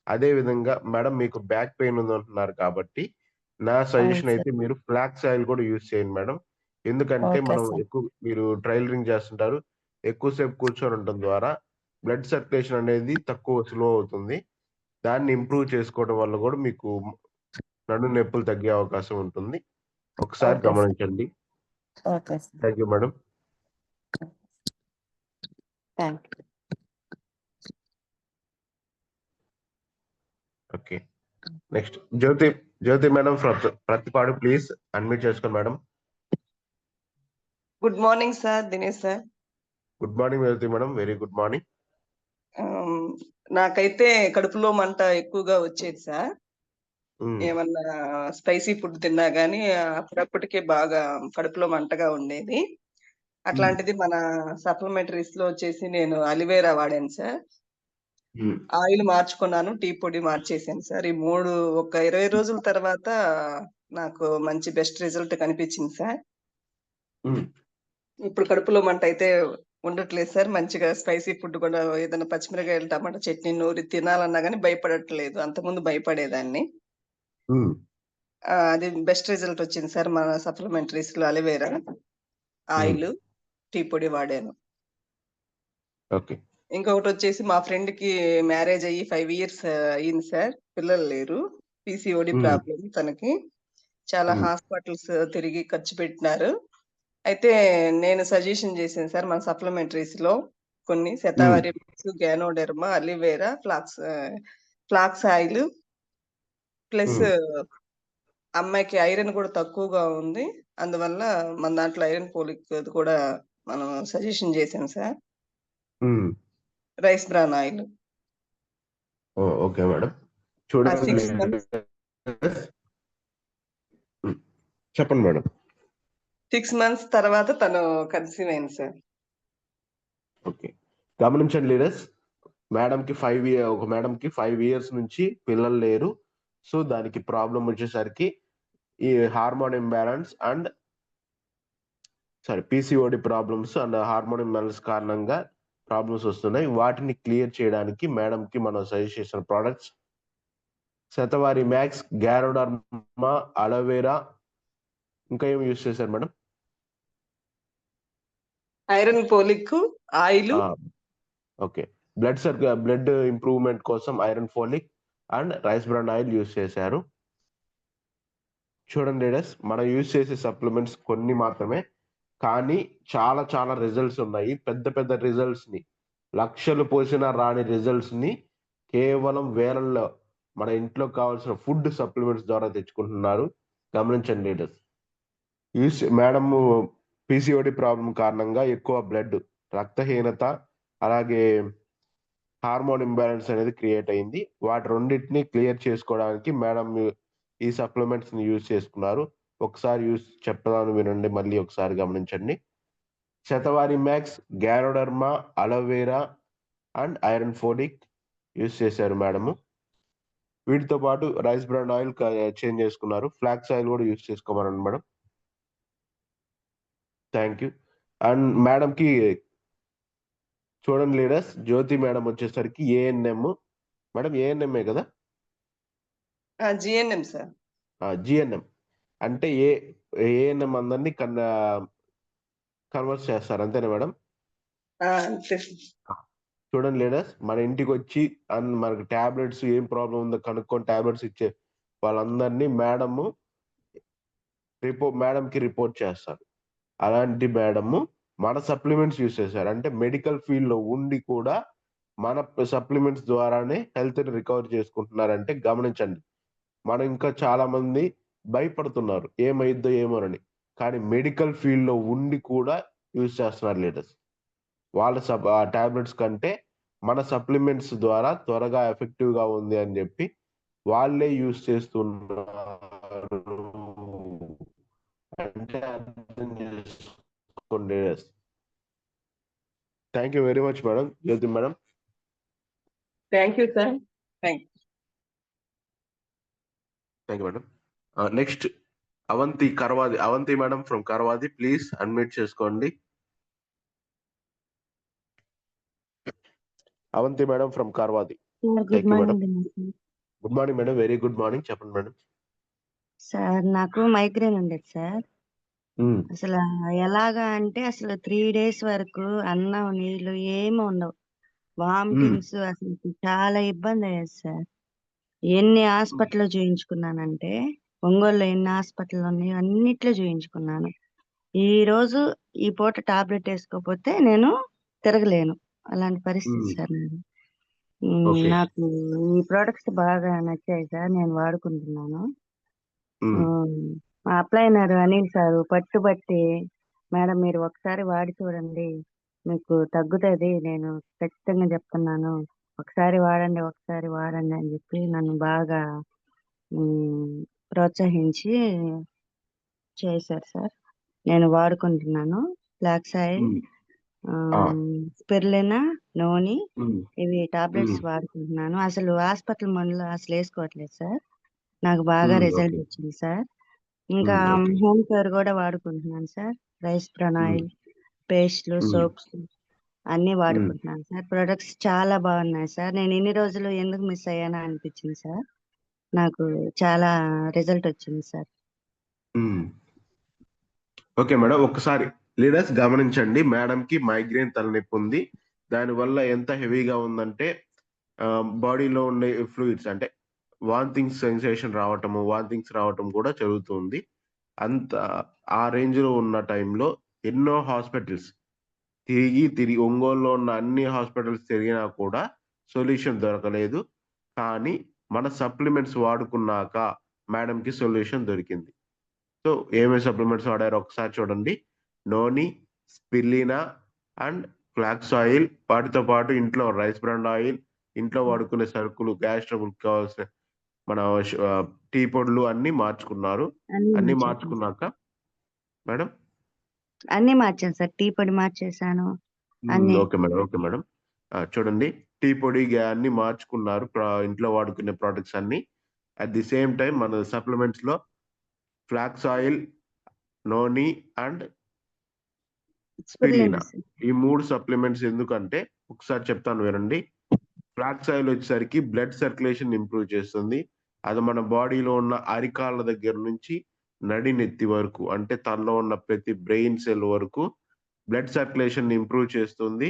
అదే విధంగా మేడం మీకు బ్యాక్ పెయిన్ ఉందంటున్నారు కాబట్టి నా సజెషన్ అయితే మీరు ఫ్లాక్స్ ఆయిల్ కూడా యూజ్ చేయండి మేడం. ఎందుకంటే మనం మీరు ట్రైలరింగ్ చేస్తుంటారు, ఎక్కువసేపు కూర్చొని ఉండటం ద్వారా బ్లడ్ సర్క్యులేషన్ అనేది స్లో అవుతుంది. దాన్ని ఇంప్రూవ్ చేసుకోవడం వల్ల కూడా మీకు నడు నొప్పులు తగ్గే అవకాశం ఉంటుంది. ఒకసారి గమనించండి. Thank you madam. Thank you. Next Jyothi madam Prathipadu please unmute చేసుకోండి madam. Good morning sir, Dinesh sir. Good morning Jyothi madam, very good morning. నాకైతే కడుపులో మంట ఎక్కువగా వచ్చేది సార్. ఏమన్నా స్పైసీ ఫుడ్ తిన్నా గానీ అప్పుడప్పటికే బాగా కడుపులో మంటగా ఉండేది. అట్లాంటిది మన సప్లిమెంటరీస్ లో వచ్చేసి నేను అలివేరా వాడాను సార్. ఆయిల్ మార్చుకున్నాను, టీ పొడి మార్చేసాను సార్. ఈ 3 ఒక 20 రోజుల తర్వాత నాకు మంచి బెస్ట్ రిజల్ట్ కనిపించింది సార్. ఇప్పుడు కడుపులో మంట అయితే ఉండట్లేదు సార్. మంచిగా స్పైసీ ఫుడ్ కూడా ఏదైనా పచ్చిమిరకాయలు టమాటా చట్నీ నూరి తినాలన్నా గానీ భయపడట్లేదు. అంతకుముందు భయపడేదాన్ని. అది బెస్ట్ రిజల్ట్ వచ్చింది సార్. మన సప్లిమెంటరీస్ లో అలివేరా ఆయిల్, టీ పొడి వాడాను. ఓకే. ఇంకొకటి వచ్చేసి మా ఫ్రెండ్ కి మ్యారేజ్ అయ్యి 5 years అయింది సార్. పిల్లలు లేరు. పీసీఓడి ప్రాబ్లం తనకి. చాలా హాస్పిటల్స్ తిరిగి ఖర్చు పెట్టినారు. అయితే నేను సజెషన్ చేశాను సార్ మన సప్లిమెంటరీస్ లో కొన్ని shatavari, ganoderma, aloe vera, flax oil plus అమ్మాయికి ఐరన్ కూడా తక్కువగా ఉంది. అందువల్ల మన దాంట్లో ఐరన్ పోలిక్ కూడా మనం సజెషన్ చేశాం sir. Rice bran oil. Okay madam, చూడండి. 6 months చెప్పండి మేడం. 6 months తర్వాత తను కన్సీవ్ అయింది సార్. ఓకే, గమనించండి లీడర్స్, ఒక మేడంకి 5 years నుంచి పిల్లలు లేరు. సో దానికి ప్రాబ్లం వచ్చేసరికి ఈ hormone imbalance and PCOD problems and hormone imbalance కారణంగా ప్రాబ్లమ్స్ వస్తున్నాయి. వాటిని క్లియర్ చేయడానికి మేడంకి మనం సజెస్ట్ చేసిన products Shatavari max, ganoderma, aloe vera, ఇంకా ఏమి యూజ్ చేశారు madam? Iron folic oil. Okay, blood improvement కోసం iron folic and rice bran oil use చేశారు. చూడండి లీడర్స్, మనం యూజ్ చేసే సప్లిమెంట్స్ కొన్ని మాత్రమే, కానీ చాలా చాలా రిజల్ట్స్ ఉన్నాయి. పెద్ద పెద్ద రిజల్ట్స్ ని, లక్షలు పోసినా రాని రిజల్ట్స్ ని కేవలం వేలల్లో మన ఇంట్లో కావాల్సిన ఫుడ్ సప్లిమెంట్స్ ద్వారా తెచ్చుకుంటున్నారు. గమనించండి లీడర్స్. మేడం పీసీఓడి ప్రాబ్లం కారణంగా ఎక్కువ బ్లడ్, రక్తహీనత, అలాగే హార్మోన్ ఇంబ్యాలెన్స్ అనేది క్రియేట్ అయింది. వాటి రెండింటిని క్లియర్ చేసుకోవడానికి మేడం ఈ సప్లిమెంట్స్ ని యూజ్ చేసుకున్నారు. ఒకసారి చెప్తాను వినండి, మళ్ళీ ఒకసారి గమనించండి. Shatavari max, ganoderma, aloe vera and iron folic use చేశారు మేడము. వీటితో పాటు రైస్ బ్రాన్ ఆయిల్ చేంజ్ చేసుకున్నారు. ఫ్లాక్స్ ఆయిల్ కూడా యూజ్ చేసుకోమనండి మేడం. Thank you. అండ్ మేడంకి చూడండి లీడర్స్, జ్యోతి మేడం వచ్చేసరికి ఏఎన్ఎం. మేడం ఏఎన్ఎంఏ కదా? GNM sir. జిఎన్ఎం అంటే ఏఎన్ఎం అందరినీ కన్వర్ట్ చేస్తారు, అంతేనా మేడం? చూడండి లీడర్స్, మన ఇంటికి వచ్చి మనకు టాబ్లెట్స్ ఏం ప్రాబ్లం ఉందో కనుక్కొని టాబ్లెట్స్ ఇచ్చే వాళ్ళందరినీ మేడంకి రిపోర్ట్ చేస్తారు. అలాంటి మేడము మన సప్లిమెంట్స్ యూజ్ చేశారు. అంటే మెడికల్ ఫీల్డ్ లో ఉండి కూడా మన సప్లిమెంట్స్ ద్వారానే హెల్త్ ని రికవర్ చేసుకుంటున్నారంటే గమనించండి. మనం ఇంకా చాలా మంది భయపడుతున్నారు ఏమైద్దో ఏమోనని, కానీ మెడికల్ ఫీల్డ్ లో ఉండి కూడా యూజ్ చేస్తున్నారు లీడర్స్. వాళ్ళ టాబ్లెట్స్ కంటే మన సప్లిమెంట్స్ ద్వారా త్వరగా ఎఫెక్టివ్ గా ఉంది అని చెప్పి వాళ్ళే యూజ్ చేస్తున్నారు. అంటే అర్థం చేసుకోండి. Thank you very much madam. Jyothi madam. Thank you sir. Thank you madam. Next Avanthi madam from Karvadi, please unmute చేసుకోండి. Avanthi madam from Karvadi. Good morning good morning madam, very good morning. చెప్పండి మేడం. సార్, నాకు మైగ్రేన్ ఉండేది sir. అసలు ఎలాగా అంటే అసలు 3 days వరకు అన్నం నీళ్లు ఏమి ఉండవు, వామిటింగ్స్, అసలు చాలా ఇబ్బంది అయ్యేది సార్. ఎన్ని హాస్పిటల్ చూయించుకున్నానంటే, ఒంగోలులో ఎన్ని హాస్పిటల్ ఉన్నాయి అన్నిట్లో చూయించుకున్నాను. ఈ రోజు ఈ పూట టాబ్లెట్ వేసుకోకపోతే నేను తిరగలేను, అలాంటి పరిస్థితి సార్. నేను ఓకే. నాకు ఈ ప్రొడక్ట్స్ బాగా నచ్చాయి సార్. నేను వాడుకుంటున్నాను. మా అప్లైనర్ అనిల్ సార్ పట్టుబట్టి, మేడం మీరు ఒకసారి వాడి చూడండి, మీకు తగ్గుతుంది, నేను ఖచ్చితంగా చెప్తున్నాను, ఒకసారి వాడండి అని చెప్పి నన్ను బాగా ప్రోత్సహించి చేశారు సార్. నేను వాడుకుంటున్నాను. ఫ్లాక్స్ ఆయిల్, స్పిరులినా, నూనె, ఇవి టాబ్లెట్స్ వాడుకుంటున్నాను. అసలు హాస్పిటల్ మందులు అసలు వేసుకోవట్లేదు సార్. నాకు బాగా రిజల్ట్ ఓకే. వచ్చింది సార్. ఇంకా ఓకే. హోమ్ కేర్ కూడా వాడుకుంటున్నాను సార్. రైస్ బ్రాన్ ఆయిల్, పేస్ట్లు, సోప్స్ అన్నీ వాడుకుంటున్నాను సార్. ప్రొడక్ట్స్ చాలా బాగున్నాయి సార్. నేను ఇన్ని రోజులు ఎందుకు మిస్ అయ్యానా అనిపించింది సార్. నాకు చాలా రిజల్ట్ వచ్చింది సార్. ఓకే మేడం, ఒక్కసారి లీడర్స్ గమనించండి. మేడంకి మైగ్రేన్ తలనొప్పి ఉంది. దానివల్ల ఎంత హెవీగా ఉందంటే బాడీలో ఉండే ఫ్లూయిడ్స్ అంటే వాంతింగ్స్ సెన్సేషన్ వాంతింగ్స్ రావటం కూడా జరుగుతుంది. అంత ఆ రేంజ్ లో ఉన్న టైంలో ఎన్నో హాస్పిటల్స్ తిరిగి ఒంగోలులో ఉన్న అన్ని హాస్పిటల్స్ తిరిగినా కూడా సొల్యూషన్ దొరకలేదు. కానీ మన సప్లిమెంట్స్ వాడుకున్నాక మేడంకి సొల్యూషన్ దొరికింది. సో ఏమేమి సప్లిమెంట్స్ వాడారో ఒకసారి చూడండి. నోని, స్పిరులినా అండ్ ఫ్లాక్స్ ఆయిల్, వాటితో పాటు ఇంట్లో రైస్ బ్రాన్ ఆయిల్, ఇంట్లో వాడుకునే సరుకులు, గ్యాస్ ట్రబుల్ కావాల్సిన మన టీ పొడులు అన్ని మార్చుకున్నారు. అన్ని మార్చుకున్నాక మేడం అన్ని మార్చాను సార్. టీ పొడి మార్చేసాను అన్ని. Okay madam. చూడండి, టీ పొడి అన్ని మార్చుకున్నారు, ఇంట్లో వాడుకునే ప్రోడక్ట్స్ అన్ని. అట్ ది సేమ్ టైం మన సప్లిమెంట్స్ లో ఫ్లాక్స్ ఆయిల్, నోని అండ్ స్పిరులినా, ఈ 3 సప్లిమెంట్స్ ఎందుకంటే ఒకసారి చెప్తాను వినండి. ఫ్లాక్స్ ఆయిల్ వచ్చేసరికి బ్లడ్ సర్క్యులేషన్ ఇంప్రూవ్ చేస్తుంది. అది మన బాడీలో ఉన్న అరికాళ్ళ దగ్గర నుంచి నడినెత్తి వరకు, అంటే తనలో ఉన్న ప్రతి బ్రెయిన్ సెల్ వరకు బ్లడ్ సర్క్యులేషన్ ఇంప్రూవ్ చేస్తుంది.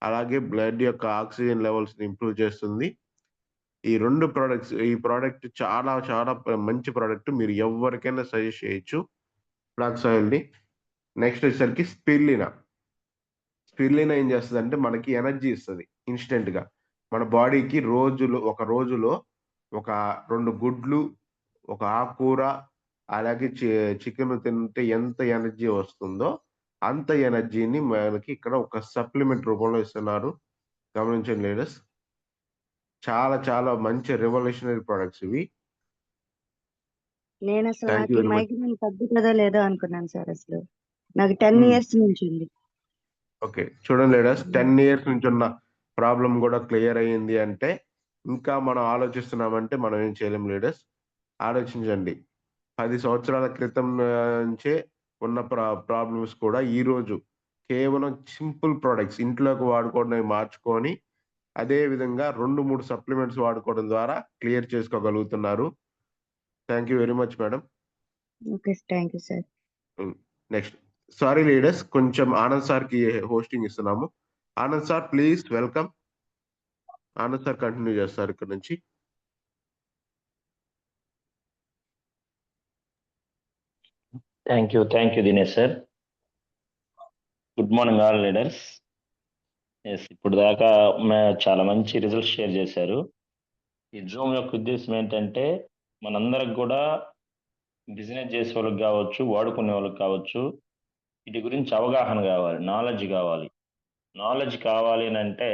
అలాగే బ్లడ్ యొక్క ఆక్సిజన్ లెవెల్స్ ఇంప్రూవ్ చేస్తుంది. ఈ 2 ప్రొడక్ట్స్, ఈ ప్రోడక్ట్ చాలా చాలా మంచి ప్రోడక్ట్. మీరు ఎవరికైనా సజెస్ట్ చేయొచ్చు ఫ్లాక్స్ ఆయిల్ ని. నెక్స్ట్ వచ్చేసరికి స్పిరులినా ఏం చేస్తుంది అంటే మనకి ఎనర్జీ ఇస్తుంది ఇన్స్టెంట్ గా. మన బాడీకి ఒక రోజులో ఒక 2 గుడ్లు, ఒక ఆకుకూర, అలాగే చికెన్ తింటే ఎంత ఎనర్జీ వస్తుందో అంత ఎనర్జీని మనకి ఇక్కడ ఒక సప్లిమెంట్ రూపంలో ఇస్తున్నారు. గమనించండి లీడర్స్, చాలా చాలా మంచి రెవల్యూషనరీ ప్రొడక్ట్స్ ఇవి. నేను అసలు థ్యాంక్ నాకు యూ ఈ వెరీ మచ్. మైగ్రేన్ తగ్గుతుందో లేదో అనుకున్నాను సార్. అసలు నాకు 10 ఇయర్స్ నుంచి ఉంది. ఓకే, చూడండి లీడర్స్, 10 ఇయర్స్ నుంచి ఉన్న ప్రాబ్లం కూడా క్లియర్ అయ్యింది అంటే ఇంకా మనం ఆలోచిస్తున్నామంటే మనం ఏం చేయలేం లీడర్స్. ఆలోచించండి, 10 సంవత్సరాల క్రితం నుంచే ఉన్న ప్రాబ్లమ్స్ కూడా ఈ రోజు కేవలం సింపుల్ ప్రొడక్ట్స్ ఇంట్లోకి వాడుకోవడం మార్చుకొని అదే విధంగా 2-3 సప్లిమెంట్స్ వాడుకోవడం ద్వారా క్లియర్ చేసుకోగలుగుతున్నారు. Thank you very much madam. Okay, thank you sir. Next, sorry leaders, కొంచెం ఆనంద్ సార్ కి హోస్టింగ్ ఇస్తున్నాము. Anand sir please welcome. Anand sir continue చేస్తారు ఇక్కడ నుంచి. Thank you Dinesh sir. Good morning all leaders. ఇప్పుడు దాకా చాలా మంచి రిజల్ట్స్ షేర్ చేశారు. ఈ జూమ్ యొక్క ఉద్దేశం ఏంటంటే మనందరికి కూడా బిజినెస్ చేసే వాళ్ళకి కావచ్చు, వాడుకునే వాళ్ళకి కావచ్చు, వీటి గురించి అవగాహన కావాలి, నాలెడ్జ్ కావాలి అని అంటే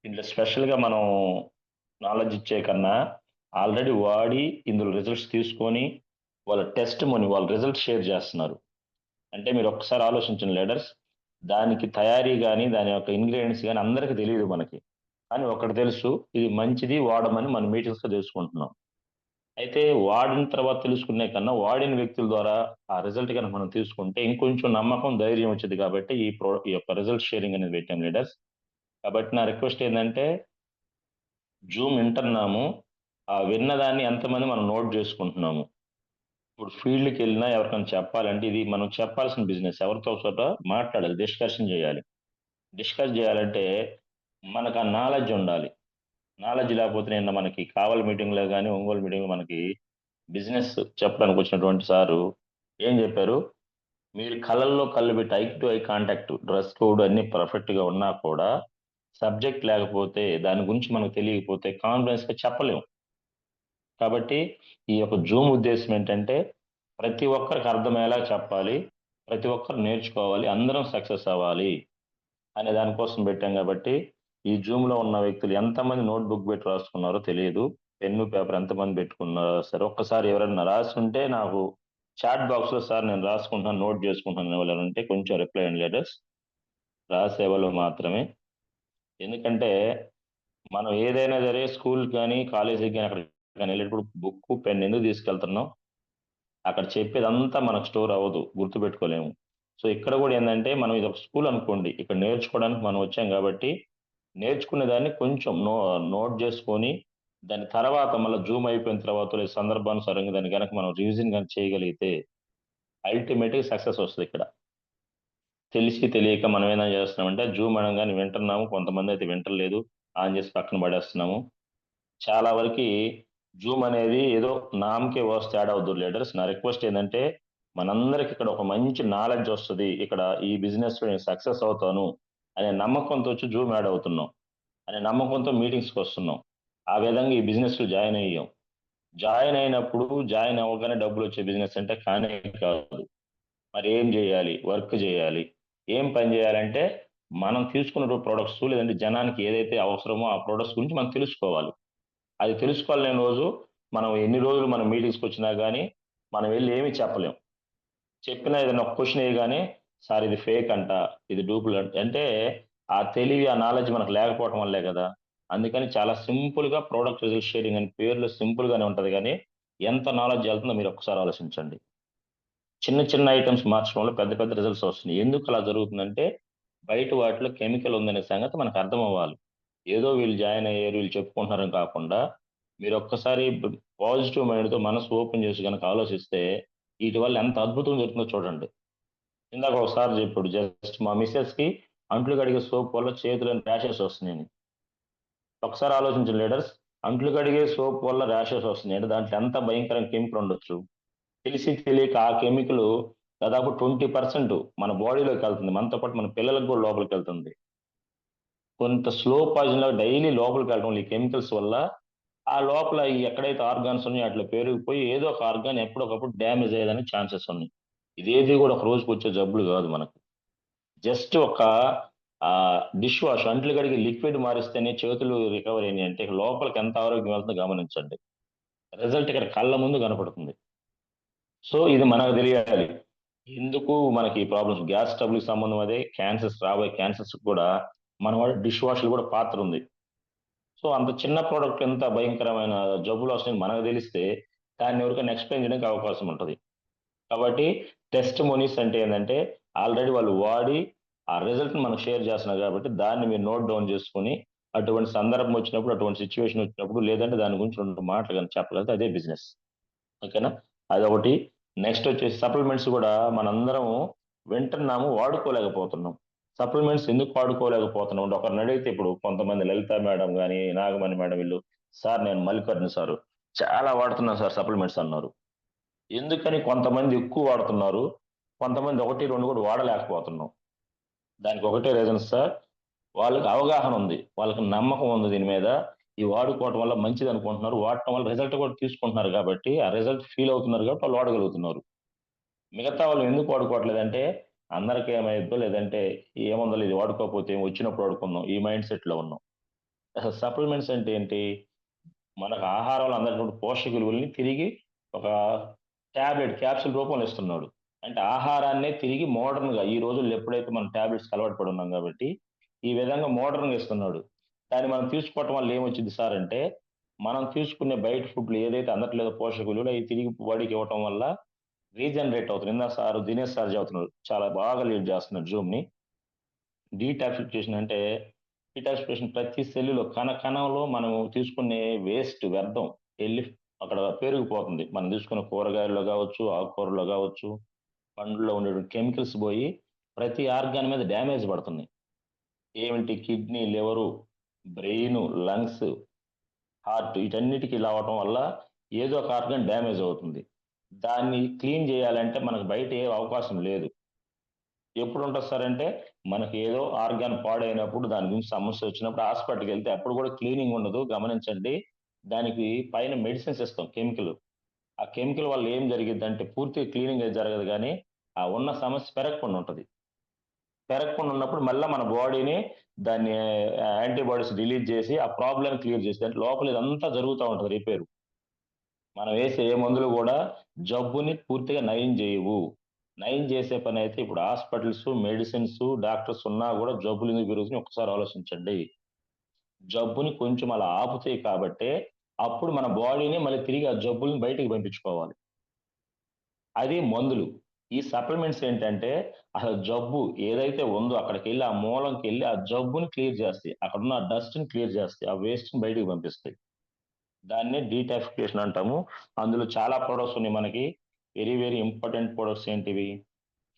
ఇందులో స్పెషల్గా మనం నాలెడ్జ్ ఇచ్చే కన్నా ఆల్రెడీ వాడి ఇందులో రిజల్ట్స్ తీసుకొని వాళ్ళ వాళ్ళ రిజల్ట్స్ షేర్ చేస్తున్నారు. అంటే మీరు ఒక్కసారి ఆలోచించండి లీడర్స్, దానికి తయారీ కానీ దాని యొక్క ఇంగ్రీడియంట్స్ కానీ అందరికీ తెలియదు మనకి, కానీ ఒకటి తెలుసు, ఇది మంచిది, వాడమని మన మీటింగ్స్లో తెలుసుకుంటున్నాం. అయితే వాడిన తర్వాత తెలుసుకునే కన్నా వాడిన వ్యక్తుల ద్వారా ఆ రిజల్ట్ కనుక మనం తీసుకుంటే ఇంకొంచెం నమ్మకం, ధైర్యం వచ్చింది. కాబట్టి ఈ యొక్క రిజల్ట్ షేరింగ్ అనేది పెట్టాం లీడర్స్. కాబట్టి నా రిక్వెస్ట్ ఏంటంటే జూమ్ వింటున్నాము, ఆ విన్నదాన్ని ఎంతమంది మనం నోట్ చేసుకుంటున్నాము. ఇప్పుడు ఫీల్డ్కి వెళ్ళినా ఎవరికైనా చెప్పాలంటే ఇది మనం చెప్పాల్సిన బిజినెస్, ఎవరితో చోట మాట్లాడాలి, డిస్కస్ చేయాలంటే మనకు ఆ నాలెడ్జ్ ఉండాలి. నాలెడ్జ్ లేకపోతే నిన్న మనకి కావలి మీటింగ్లో కానీ ఒంగోలు మీటింగ్లో మనకి బిజినెస్ చెప్పడానికి వచ్చినటువంటి సారు ఏం చెప్పారు, మీరు కళ్ళల్లో కళ్ళు పెట్టి I to eye contact, dress code అన్ని పర్ఫెక్ట్గా ఉన్నా కూడా సబ్జెక్ట్ లేకపోతే దాని గురించి మనకు తెలియకపోతే కాన్ఫిడెన్స్గా చెప్పలేము. కాబట్టి ఈ యొక్క జూమ్ ఉద్దేశం ఏంటంటే ప్రతి ఒక్కరికి అర్థమయ్యేలా చెప్పాలి, ప్రతి ఒక్కరు నేర్చుకోవాలి, అందరం సక్సెస్ అవ్వాలి అనే దానికోసం పెట్టాం. కాబట్టి ఈ జూమ్లో ఉన్న వ్యక్తులు ఎంతమంది నోట్బుక్ పెట్టి రాసుకున్నారో తెలియదు, పెన్ను పేపర్ ఎంతమంది పెట్టుకున్నారో సరే ఒక్కసారి ఎవరైనా రాసి ఉంటే నాకు చాట్ బాక్స్లో సార్ నేను రాసుకుంటాను, నోట్ చేసుకుంటాను ఎవరైనా ఉంటే కొంచెం రిప్లై అండ్ లెటర్స్ రాసేవాళ్ళు మాత్రమే. ఎందుకంటే మనం ఏదైనా సరే స్కూల్ కానీ కాలేజీకి కానీ అక్కడ కానీ వెళ్ళేటప్పుడు బుక్ పెన్ ఎందుకు తీసుకెళ్తున్నాం, అక్కడ చెప్పేదంతా మనకు స్టోర్ అవ్వదు, గుర్తుపెట్టుకోలేము. సో ఇక్కడ కూడా ఏంటంటే మనం ఇది ఒక స్కూల్ అనుకోండి, ఇక్కడ నేర్చుకోవడానికి మనం వచ్చాం కాబట్టి నేర్చుకునే దాన్ని కొంచెం నోట్ చేసుకొని దాని తర్వాత మళ్ళీ జూమ్ అయిపోయిన తర్వాత లేదా సందర్భానుసారంగా దాన్ని కనుక మనం రివిజన్ కానీ చేయగలిగితే అల్టిమేట్గా సక్సెస్ వస్తుంది. ఇక్కడ తెలిసి తెలియక మనం ఏదైనా చేస్తున్నామంటే జూమ్ అనగానే వింటున్నాము, కొంతమంది అయితే వింటలేదు, ఆన్ చేసి పక్కన పడేస్తున్నాము. చాలా వరకు జూమ్ అనేది ఏదో నామకే వస్తే యాడ్ అవుతుంది లీడర్స్. నా రిక్వెస్ట్ ఏంటంటే మనందరికి ఇక్కడ ఒక మంచి నాలెడ్జ్ వస్తుంది, ఇక్కడ ఈ బిజినెస్ నేను సక్సెస్ అవుతాను అనే నమ్మకంతో వచ్చి జూమ్ యాడ్ అవుతున్నాం, అనే నమ్మకంతో మీటింగ్స్కి వస్తున్నాం. ఆ విధంగా ఈ బిజినెస్లో జాయిన్ అయ్యాం. జాయిన్ అయినప్పుడు జాయిన్ అవ్వగానే డబ్బులు వచ్చే బిజినెస్ అంటే కానే కాదు. మరి ఏం చేయాలి? వర్క్ చేయాలి. ఏం పని చేయాలంటే మనం తీసుకున్న ప్రొడక్ట్స్ లేదంటే జనానికి ఏదైతే అవసరమో ఆ ప్రొడక్ట్స్ గురించి మనం తెలుసుకోవాలి. అది తెలుసుకోవాలనే రోజు మనం ఎన్ని రోజులు మనం మీటింగ్స్కి వచ్చినా కానీ మనం వెళ్ళి ఏమీ చెప్పలేం. చెప్పినా ఏదైనా ఒక క్వశ్చన్ వేయగానే సార్ ఇది ఫేక్ అంట, ఇది డూప్లికేట్ అంటే ఆ తెలివి ఆ నాలెడ్జ్ మనకు లేకపోవటం వల్లే కదా. అందుకని చాలా సింపుల్గా ప్రోడక్ట్ రిజల్ట్ షేరింగ్ అని పేర్లు సింపుల్గానే ఉంటుంది, కానీ ఎంత నాలెడ్జ్ వెళ్తుందో మీరు ఒక్కసారి ఆలోచించండి. చిన్న చిన్న ఐటమ్స్ మార్చడం వల్ల పెద్ద పెద్ద రిజల్ట్స్ వస్తున్నాయి. ఎందుకు అలా జరుగుతుందంటే బయట వాటిలో కెమికల్ ఉందనే సంగతి మనకు అర్థం అవ్వాలి. ఏదో వీళ్ళు జాయిన్ అయ్యారు వీళ్ళు చెప్పుకుంటున్నారని కాకుండా మీరు ఒక్కసారి పాజిటివ్ మైండ్తో మనసు ఓపెన్ చేసి కనుక ఆలోచిస్తే వీటి వల్ల ఎంత అద్భుతం జరుగుతుందో చూడండి. ఇందాక ఒకసారి చెప్పాడు జస్ట్ మా మిస్సెస్కి అంట్లు కడిగే సోప్ వల్ల చేతులను ర్యాషెస్ వస్తున్నాయని. ఒకసారి ఆలోచించండి లీడర్స్, అంట్లు కడిగే సోప్ వల్ల ర్యాషెస్ వస్తున్నాయి అంటే దాంట్లో ఎంత భయంకరంగా కెమికల్ ఉండొచ్చు. తెలిసి తెలియక ఆ కెమికల్ దాదాపు 20% మన బాడీలోకి వెళ్తుంది, మనతో పాటు మన పిల్లలకు కూడా లోపలికి వెళ్తుంది. కొంత స్లో పాయిజన్ లాగా డైలీ లోపలికి వెళ్ళడం ఈ కెమికల్స్ వల్ల ఆ లోపల ఈ ఎక్కడైతే ఆర్గాన్స్ ఉన్నాయో అట్లా పెరిగిపోయి ఏదో ఒక ఆర్గాన్ ఎప్పటికప్పుడు డ్యామేజ్ అయ్యేదానికి ఛాన్సెస్ ఉన్నాయి. ఇదేది కూడా ఒక రోజుకి వచ్చే జబ్బులు కాదు మనకు. జస్ట్ ఒక డిష్ వాష్ అంట్లు కడిగి లిక్విడ్ మారిస్తేనే చేతులు రికవర్ అయినాయి అంటే లోపలికి ఎంత ఆరోగ్యం వెళ్తుందో గమనించండి. రిజల్ట్ ఇక్కడ కళ్ళ ముందు కనపడుతుంది. సో ఇది మనకు తెలియాలి ఎందుకు మనకి ప్రాబ్లమ్స్. గ్యాస్ ట్రబుల్కి సంబంధం అదే, క్యాన్సర్స్ రాబోయే క్యాన్సర్స్ కూడా మన వాడు డిష్ వాష్లు కూడా పాత్ర ఉంది. సో అంత చిన్న ప్రోడక్ట్ ఎంత భయంకరమైన జబ్బులు వస్తాయని మనకు తెలిస్తే దాన్ని ఎవరికైనా ఎక్స్ప్లెయిన్ చేయడానికి అవకాశం ఉంటుంది. కాబట్టి టెస్ట్ మోనీస్ అంటే ఏంటంటే ఆల్రెడీ వాళ్ళు వాడి ఆ రిజల్ట్ని మనకు షేర్ చేస్తున్నారు కాబట్టి దాన్ని మీరు నోట్ డౌన్ చేసుకుని అటువంటి సందర్భం వచ్చినప్పుడు అటువంటి సిచ్యువేషన్ వచ్చినప్పుడు లేదంటే దాని గురించి 2 మాటలు కానీ చెప్పగలిగితే అదే బిజినెస్. ఓకేనా, అదొకటి. నెక్స్ట్ వచ్చేసి సప్లిమెంట్స్ కూడా మనందరం వింటున్నాము, వాడుకోలేకపోతున్నాం. సప్లిమెంట్స్ ఎందుకు వాడుకోలేకపోతున్నాం అంటే ఒకరిని అడిగితే ఇప్పుడు కొంతమంది లలిత మేడం కానీ నాగమణి మేడం వీళ్ళు సార్ నేను మల్లికార్జున సారు చాలా వాడుతున్నాను సార్ సప్లిమెంట్స్ అన్నారు. ఎందుకని కొంతమంది ఎక్కువ వాడుతున్నారు, కొంతమంది 1, 2 కూడా వాడలేకపోతున్నాం. దానికి ఒకటే రీజన్ సార్, వాళ్ళకి అవగాహన ఉంది, వాళ్ళకి నమ్మకం ఉంది దీని మీద, ఈ వాడుకోవటం వల్ల మంచిది అనుకుంటున్నారు, వాడటం వల్ల రిజల్ట్ కూడా తీసుకుంటున్నారు కాబట్టి ఆ రిజల్ట్ ఫీల్ అవుతున్నారు కాబట్టి వాళ్ళు వాడగలుగుతున్నారు. మిగతా వాళ్ళు ఎందుకు వాడుకోవట్లేదంటే అందరికీ ఏమైద్దో లేదంటే ఏముందో ఇది వాడుకోకపోతే వచ్చినప్పుడు వాడుకుందాం ఈ మైండ్ సెట్లో ఉన్నాం. అసలు సప్లిమెంట్స్ అంటే ఏంటి, మనకు ఆహారంలో అందరికీ పోషక విలువల్ని తిరిగి ఒక టాబ్లెట్ క్యాప్సూల్ రూపంలో ఇస్తున్నాడు. అంటే ఆహారాన్నే తిరిగి మోడర్న్గా ఈ రోజుల్లో ఎప్పుడైతే మనం టాబ్లెట్స్కి అలవాటు పడి ఉన్నాం కాబట్టి ఈ విధంగా మోడర్న్గా ఇస్తున్నాడు. దాన్ని మనం తీసుకోవటం వల్ల ఏమొచ్చింది సార్ అంటే మనం తీసుకునే బయట ఫుడ్లు ఏదైతే అందట్లేదో పోషక విలువలు అవి తిరిగి బాడీకి ఇవ్వటం వల్ల రీజనరేట్ అవుతుంది. ఇందా సార్ దినేష్ సార్ చెబుతున్నారు, చాలా బాగా లీడ్ చేస్తున్నారు జూమ్ని. డీటాక్సిఫికేషన్ అంటే డీటాక్సిఫికేషన్ ప్రతి సెల్లులో కణంలో మనం తీసుకునే వేస్ట్ వ్యర్థం వెళ్ళి అక్కడ పెరిగిపోతుంది. మనం తీసుకునే కూరగాయల్లో కావచ్చు, ఆకుకూరలో కావచ్చు, పండ్లలో ఉండే కెమికల్స్ పోయి ప్రతి ఆర్గాన్ మీద డ్యామేజ్ పడుతుంది. ఏమిటి kidney, liver, brain, lungs, heart వీటన్నిటికీ ఇలా అవటం వల్ల ఏదో ఒక ఆర్గాన్ డ్యామేజ్ అవుతుంది. దాన్ని క్లీన్ చేయాలంటే మనకు బయట ఏ అవకాశం లేదు. ఎప్పుడు ఉంటుంది సార్ అంటే మనకి ఏదో ఆర్గాన్ పాడైనప్పుడు దాని గురించి సమస్య వచ్చినప్పుడు హాస్పిటల్కి వెళ్తే అప్పుడు కూడా క్లీనింగ్ ఉండదు. గమనించండి, దానికి పైన మెడిసిన్స్ ఇస్తాం, కెమికల్. ఆ కెమికల్ వల్ల ఏం జరిగిద్దంటే పూర్తిగా క్లీనింగ్ అయితే జరగదు, కానీ ఆ ఉన్న సమస్య పెరగకుండా ఉంటుంది. పెరగకుండా ఉన్నప్పుడు మళ్ళీ మన బాడీని దాన్ని యాంటీబాడీస్ రిలీజ్ చేసి ఆ ప్రాబ్లం క్లియర్ చేసి అంటే లోపల ఇదంతా జరుగుతూ ఉంటుంది రిపేరు. మనం వేసే ఏ మందులు కూడా జబ్బుని పూర్తిగా నయం చేయవు. నయం చేసే పని అయితే ఇప్పుడు హాస్పిటల్స్, మెడిసిన్స్, డాక్టర్స్ ఉన్నా కూడా జబ్బులు ఎందుకు పెరుగుతున్నాయి ఒక్కసారి ఆలోచించండి. జబ్బుని కొంచెం అలా ఆపుతాయి కాబట్టే అప్పుడు మన బాడీని మళ్ళీ తిరిగి ఆ జబ్బుల్ని బయటికి పంపించుకోవాలి. అది మందులు. ఈ సప్లిమెంట్స్ ఏంటంటే అసలు జబ్బు ఏదైతే ఉందో అక్కడికి వెళ్ళి ఆ మూలంకి వెళ్ళి ఆ జబ్బుని క్లియర్ చేస్తాయి, అక్కడ ఉన్న డస్ట్ ని క్లియర్ చేస్తాయి, ఆ వేస్ట్ ని బయటికి పంపిస్తాయి. దాన్నే డీటాక్సిఫికేషన్ అంటాము. అందులో చాలా ప్రొడక్ట్స్ ఉన్నాయి మనకి. వెరీ వెరీ ఇంపార్టెంట్ ప్రొడక్ట్స్ ఏంటివి?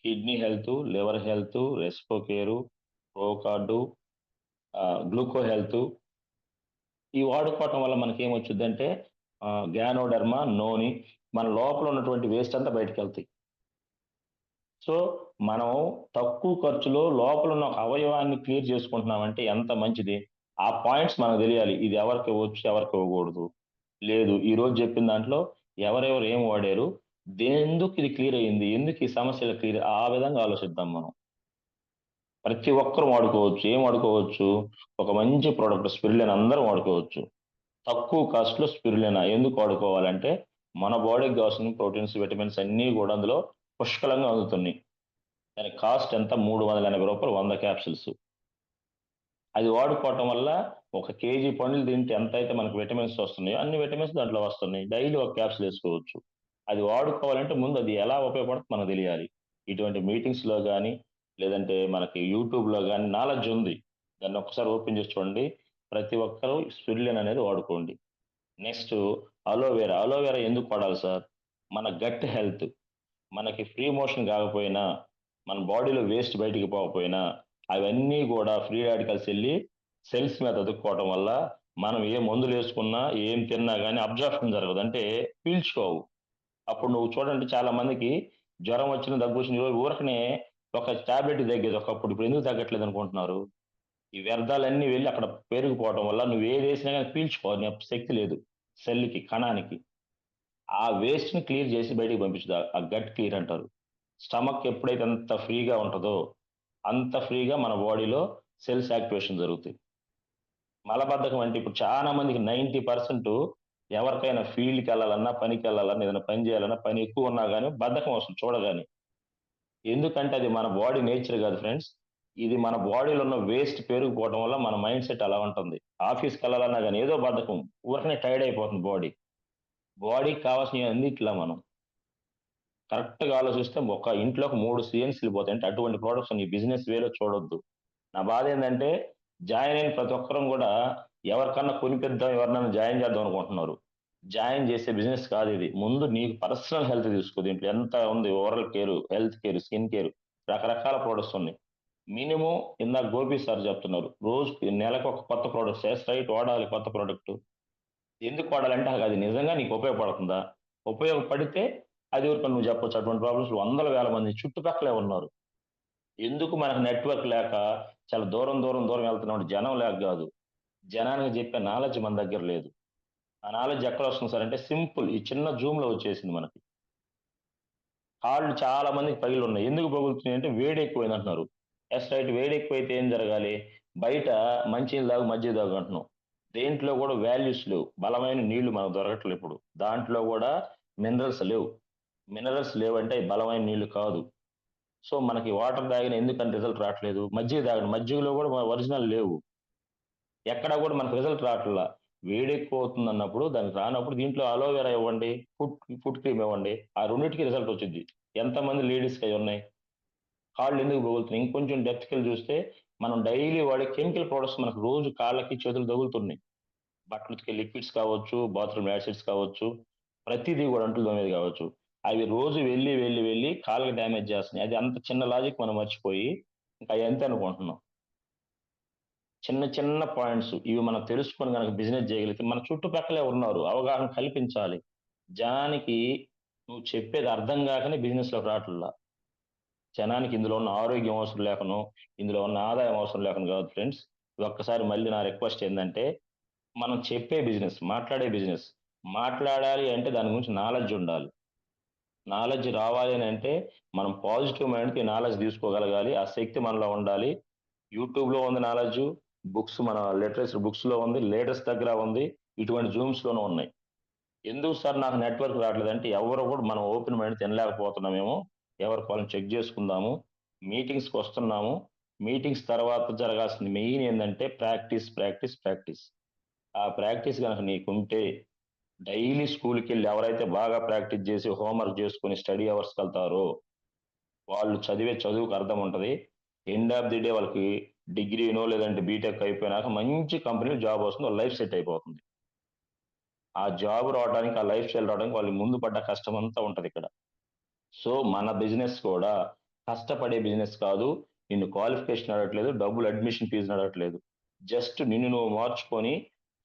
Kidney health, liver health, respo care, procard, gluco health. ఈ వాడుకోవటం వల్ల మనకి ఏమొచ్చుద్దంటే గ్యానోడర్మా, నోని, మన లోపల ఉన్నటువంటి వేస్ట్ అంతా బయటకు వెళ్తాయి. సో మనం తక్కువ ఖర్చులో లోపల ఉన్న ఒక అవయవాన్ని క్లియర్ చేసుకుంటున్నామంటే ఎంత మంచిది. ఆ పాయింట్స్ మనకు తెలియాలి, ఇది ఎవరికి ఇవ్వచ్చు, ఎవరికి ఇవ్వకూడదు. లేదు, ఈ రోజు చెప్పిన దాంట్లో ఎవరెవరు ఏం వాడారు, ఎందుకు ఇది క్లియర్ అయ్యింది, ఎందుకు ఈ సమస్యలు క్లియర్, ఆ విధంగా ఆలోచిద్దాం మనం. ప్రతి ఒక్కరు వాడుకోవచ్చు. ఏం వాడుకోవచ్చు? ఒక మంచి ప్రోడక్ట్ స్పిరులినా అందరం వాడుకోవచ్చు. తక్కువ కాస్ట్ లో స్పిరులినా ఎందుకు వాడుకోవాలంటే మన బాడీకి కావాల్సిన ప్రోటీన్స్, విటమిన్స్ అన్నీ కూడా అందులో పుష్కలంగా అందుతున్నాయి. దాని కాస్ట్ ఎంత? 380 రూపాయలు 100 క్యాప్సిల్స్. అది వాడుకోవటం వల్ల 1 కేజీ పండ్లు తింటే ఎంత అయితే మనకు విటమిన్స్ వస్తున్నాయో అన్ని విటమిన్స్ దాంట్లో వస్తున్నాయి. డైలీ 1 క్యాప్సిల్ వేసుకోవచ్చు. అది వాడుకోవాలంటే ముందు అది ఎలా ఉపయోగపడుతుంది మనకు తెలియాలి. ఇటువంటి మీటింగ్స్ లో కానీ లేదంటే మనకి యూట్యూబ్ లో కానీ నాలెడ్జ్ ఉంది, దాన్ని ఒకసారి ఓపెన్ చేసి చూడండి. ప్రతి ఒక్కరూ స్పిరులినా అనేది వాడుకోండి. Next aloe vera. అలోవెరా ఎందుకు వాడాలి సార్? మన గట్ హెల్త్, మనకి ఫ్రీ మోషన్ కాకపోయినా, మన బాడీలో వేస్ట్ బయటికి పోకపోయినా అవన్నీ కూడా ఫ్రీ రాడికల్స్ వెళ్ళి సెల్స్ మీద అతుక్కోవడం వల్ల మనం ఏ మందులు వేసుకున్నా ఏం తిన్నా కానీ అబ్జార్ప్షన్ జరగదు, అంటే పీల్చుకోవు. అప్పుడు నువ్వు చూడండి, చాలా మందికి జ్వరం వచ్చిన, దగ్గు వచ్చిన ఊరకనే ఒక టాబ్లెట్ తగ్గేది ఒకప్పుడు, ఇప్పుడు ఎందుకు తగ్గట్లేదు అనుకుంటున్నారు? ఈ వ్యర్థాలన్నీ వెళ్ళి అక్కడ పెరిగిపోవడం వల్ల నువ్వు ఏది వేసినా కానీ పీల్చుకోవాలి శక్తి లేదు సెల్కి, కణానికి. ఆ వేస్ట్ ని క్లియర్ చేసి బయటికి పంపించదు, ఆ గట్ క్లియర్ అంటారు. స్టమక్ ఎప్పుడైతే అంత ఫ్రీగా ఉంటుందో అంత ఫ్రీగా మన బాడీలో సెల్స్ యాక్టివేషన్ జరుగుతాయి. మలబద్ధకం అంటే ఇప్పుడు చాలా మందికి 90% ఎవరికైనా ఫీల్డ్కి వెళ్ళాలన్నా, పనికి వెళ్ళాలన్నా, ఏదైనా పని చేయాలన్నా, పని ఎక్కువ ఉన్నా కానీ బద్ధకం వస్తుంది చూడగానే. ఎందుకంటే అది మన బాడీ నేచర్ కాదు ఫ్రెండ్స్, ఇది మన బాడీలో ఉన్న వేస్ట్ పెరిగిపోవడం వల్ల మన మైండ్ సెట్ అలా ఉంటుంది. ఆఫీస్కి వెళ్ళాలన్నా కానీ ఏదో బద్ధకం, ఊరికనే టైర్డ్ అయిపోతుంది బాడీ. బాడీకి కావాల్సిన అన్నిట్లా మనం కరెక్ట్ గా ఆలోచిస్తే ఒక ఇంట్లోకి 3 సిఎన్సీలు పోతాయి. అంటే అటువంటి ప్రోడక్ట్స్ ఈ బిజినెస్ వేలో చూడొద్దు. నా బాధ ఏంటంటే జాయిన్ అయిన ప్రతి ఒక్కరం కూడా ఎవరికన్నా కొనిపిద్దాం, ఎవరినైనా జాయిన్ చేద్దాం అనుకుంటున్నారు. జాయిన్ చేసే బిజినెస్ కాదు ఇది. ముందు నీకు పర్సనల్ హెల్త్ తీసుకో. దీంట్లో ఎంత ఉంది, oral care, health care, skin care, రకరకాల ప్రోడక్ట్స్ ఉన్నాయి. మినిమం ఇందాక గోపి సార్ చెప్తున్నారు, రోజుకి నెలకు ఒక కొత్త ప్రోడక్ట్ రైట్ వాడాలి. కొత్త ప్రోడక్ట్ ఎందుకు వాడాలంటే అది నిజంగా నీకు ఉపయోగపడుతుందా? ఉపయోగపడితే అది వరకు నువ్వు చెప్పొచ్చు. అటువంటి ప్రాబ్లమ్స్ వందల వేల మంది చుట్టుపక్కలే ఉన్నారు. ఎందుకు? మనకు నెట్వర్క్ లేక చాలా దూరం దూరం దూరం వెళ్తున్నాడు, జనం లేక కాదు. జనానికి చెప్పే నాలెడ్జ్ మన దగ్గర లేదు. ఆ నాలెడ్జ్ ఎక్కడ వస్తుంది సార్ అంటే సింపుల్, ఈ చిన్న జూమ్ లో వచ్చేసింది మనకి. కాళ్ళు చాలా మందికి పగిలి ఉన్నాయి. ఎందుకు పగులుతున్నాయి అంటే వేడి ఎక్కువైంది అంటున్నారు. రైట్, వేడి ఎక్కువైతే ఏం జరగాలి? బయట మంచి తాగు, మజ్జిగ తాగు అంటున్నాం. దేంట్లో కూడా వాల్యూస్ లేవు. బలమైన నీళ్లు మనకు దొరకట్లేదు ఇప్పుడు, దాంట్లో కూడా మినరల్స్ లేవు. మినరల్స్ లేవంటే బలమైన నీళ్లు కాదు. సో మనకి వాటర్ తాగిన ఎందుకని రిజల్ట్ రావట్లేదు? మజ్జిగ తాగండి, మజ్జిగలో కూడా ఒరిజినల్ లేవు. ఎక్కడ కూడా మనకు రిజల్ట్ రావట్లా. వేడి ఎక్కువ అవుతుంది అన్నప్పుడు, దానికి రానప్పుడు దీంట్లో అలోవెరా ఇవ్వండి, ఫుడ్ క్రీమ్ ఇవ్వండి, ఆ రెండింటికి రిజల్ట్ వచ్చింది. ఎంతమంది లేడీస్కి అవి ఉన్నాయి? కాళ్ళు ఎందుకు పగులుతున్నాయి? ఇంకొంచెం డెప్త్కి వెళ్ళి చూస్తే మనం డైలీ వాడే కెమికల్ ప్రొడక్ట్స్ మనకు రోజు కాళ్ళకి చేతులు తగులుతున్నాయి. బట్టలకి లిక్విడ్స్ కావచ్చు, బాత్రూమ్ యాసిడ్స్ కావచ్చు, ప్రతిదీ కూడా అంటుల మీద కావచ్చు, అవి రోజు వెళ్ళి వెళ్ళి వెళ్ళి కాళ్ళకి డ్యామేజ్ చేస్తున్నాయి. అది అంత చిన్న లాజిక్ మనం మర్చిపోయి ఇంకా అవి అంతే అనుకుంటున్నాం. చిన్న చిన్న పాయింట్స్ ఇవి మనం తెలుసుకొని కనుక బిజినెస్ చేయగలిగితే మన చుట్టుపక్కలే ఉన్నారు, అవగాహన కల్పించాలి. జనానికి నువ్వు చెప్పేది అర్థం కాకనే బిజినెస్ లో రావట్లా. జనానికి ఇందులో ఉన్న ఆరోగ్యం అవసరం లేకను, ఇందులో ఉన్న ఆదాయం అవసరం లేకను కాదు ఫ్రెండ్స్. ఒక్కసారి మళ్ళీ నా రిక్వెస్ట్ ఏంటంటే, మనం చెప్పే బిజినెస్, మాట్లాడే బిజినెస్, మాట్లాడాలి అంటే దాని గురించి నాలెడ్జ్ ఉండాలి. నాలెడ్జ్ రావాలి అని అంటే మనం పాజిటివ్ మైండ్కి నాలెడ్జ్ తీసుకోగలగాలి. ఆ శక్తి మనలో ఉండాలి. యూట్యూబ్లో ఉంది నాలెడ్జ్, బుక్స్, మన లిటరేచర్ బుక్స్లో ఉంది, లీడర్స్ దగ్గర ఉంది, ఇటువంటి జూమ్స్లోనూ ఉన్నాయి. ఎందుకు సార్ నాకు నెట్వర్క్ రావట్లేదంటే ఎవరు కూడా మనం ఓపెన్ మైండ్ తినలేకపోతున్నామేమో. ఎవరికి వాళ్ళని చెక్ చేసుకుందాము. మీటింగ్స్కి వస్తున్నాము. మీటింగ్స్ తర్వాత జరగాల్సింది మెయిన్ ఏంటంటే ప్రాక్టీస్, ప్రాక్టీస్, ప్రాక్టీస్. ఆ ప్రాక్టీస్ కనుక నీకుంటే డైలీ స్కూల్కి వెళ్ళి ఎవరైతే బాగా ప్రాక్టీస్ చేసి హోంవర్క్ చేసుకుని స్టడీ అవర్స్కి వెళ్తారో వాళ్ళు చదివే చదువుకు అర్థం ఉంటుంది. ఎండ్ ఆఫ్ ది డే వాళ్ళకి డిగ్రీనో లేదంటే బీటెక్ అయిపోయినాక మంచి కంపెనీలో జాబ్ వస్తుంది, వాళ్ళ లైఫ్ సెట్ అయిపోతుంది. ఆ జాబ్ రావడానికి, ఆ లైఫ్ స్టైల్ రావడానికి వాళ్ళు ముందు పడ్డ కష్టం అంతా ఉంటుంది ఇక్కడ. సో మన బిజినెస్ కూడా కష్టపడే బిజినెస్ కాదు. నిన్ను క్వాలిఫికేషన్ అడగట్లేదు, డబ్బులు అడ్మిషన్ ఫీజు అడగట్లేదు. జస్ట్ నిన్ను నువ్వు మార్చుకొని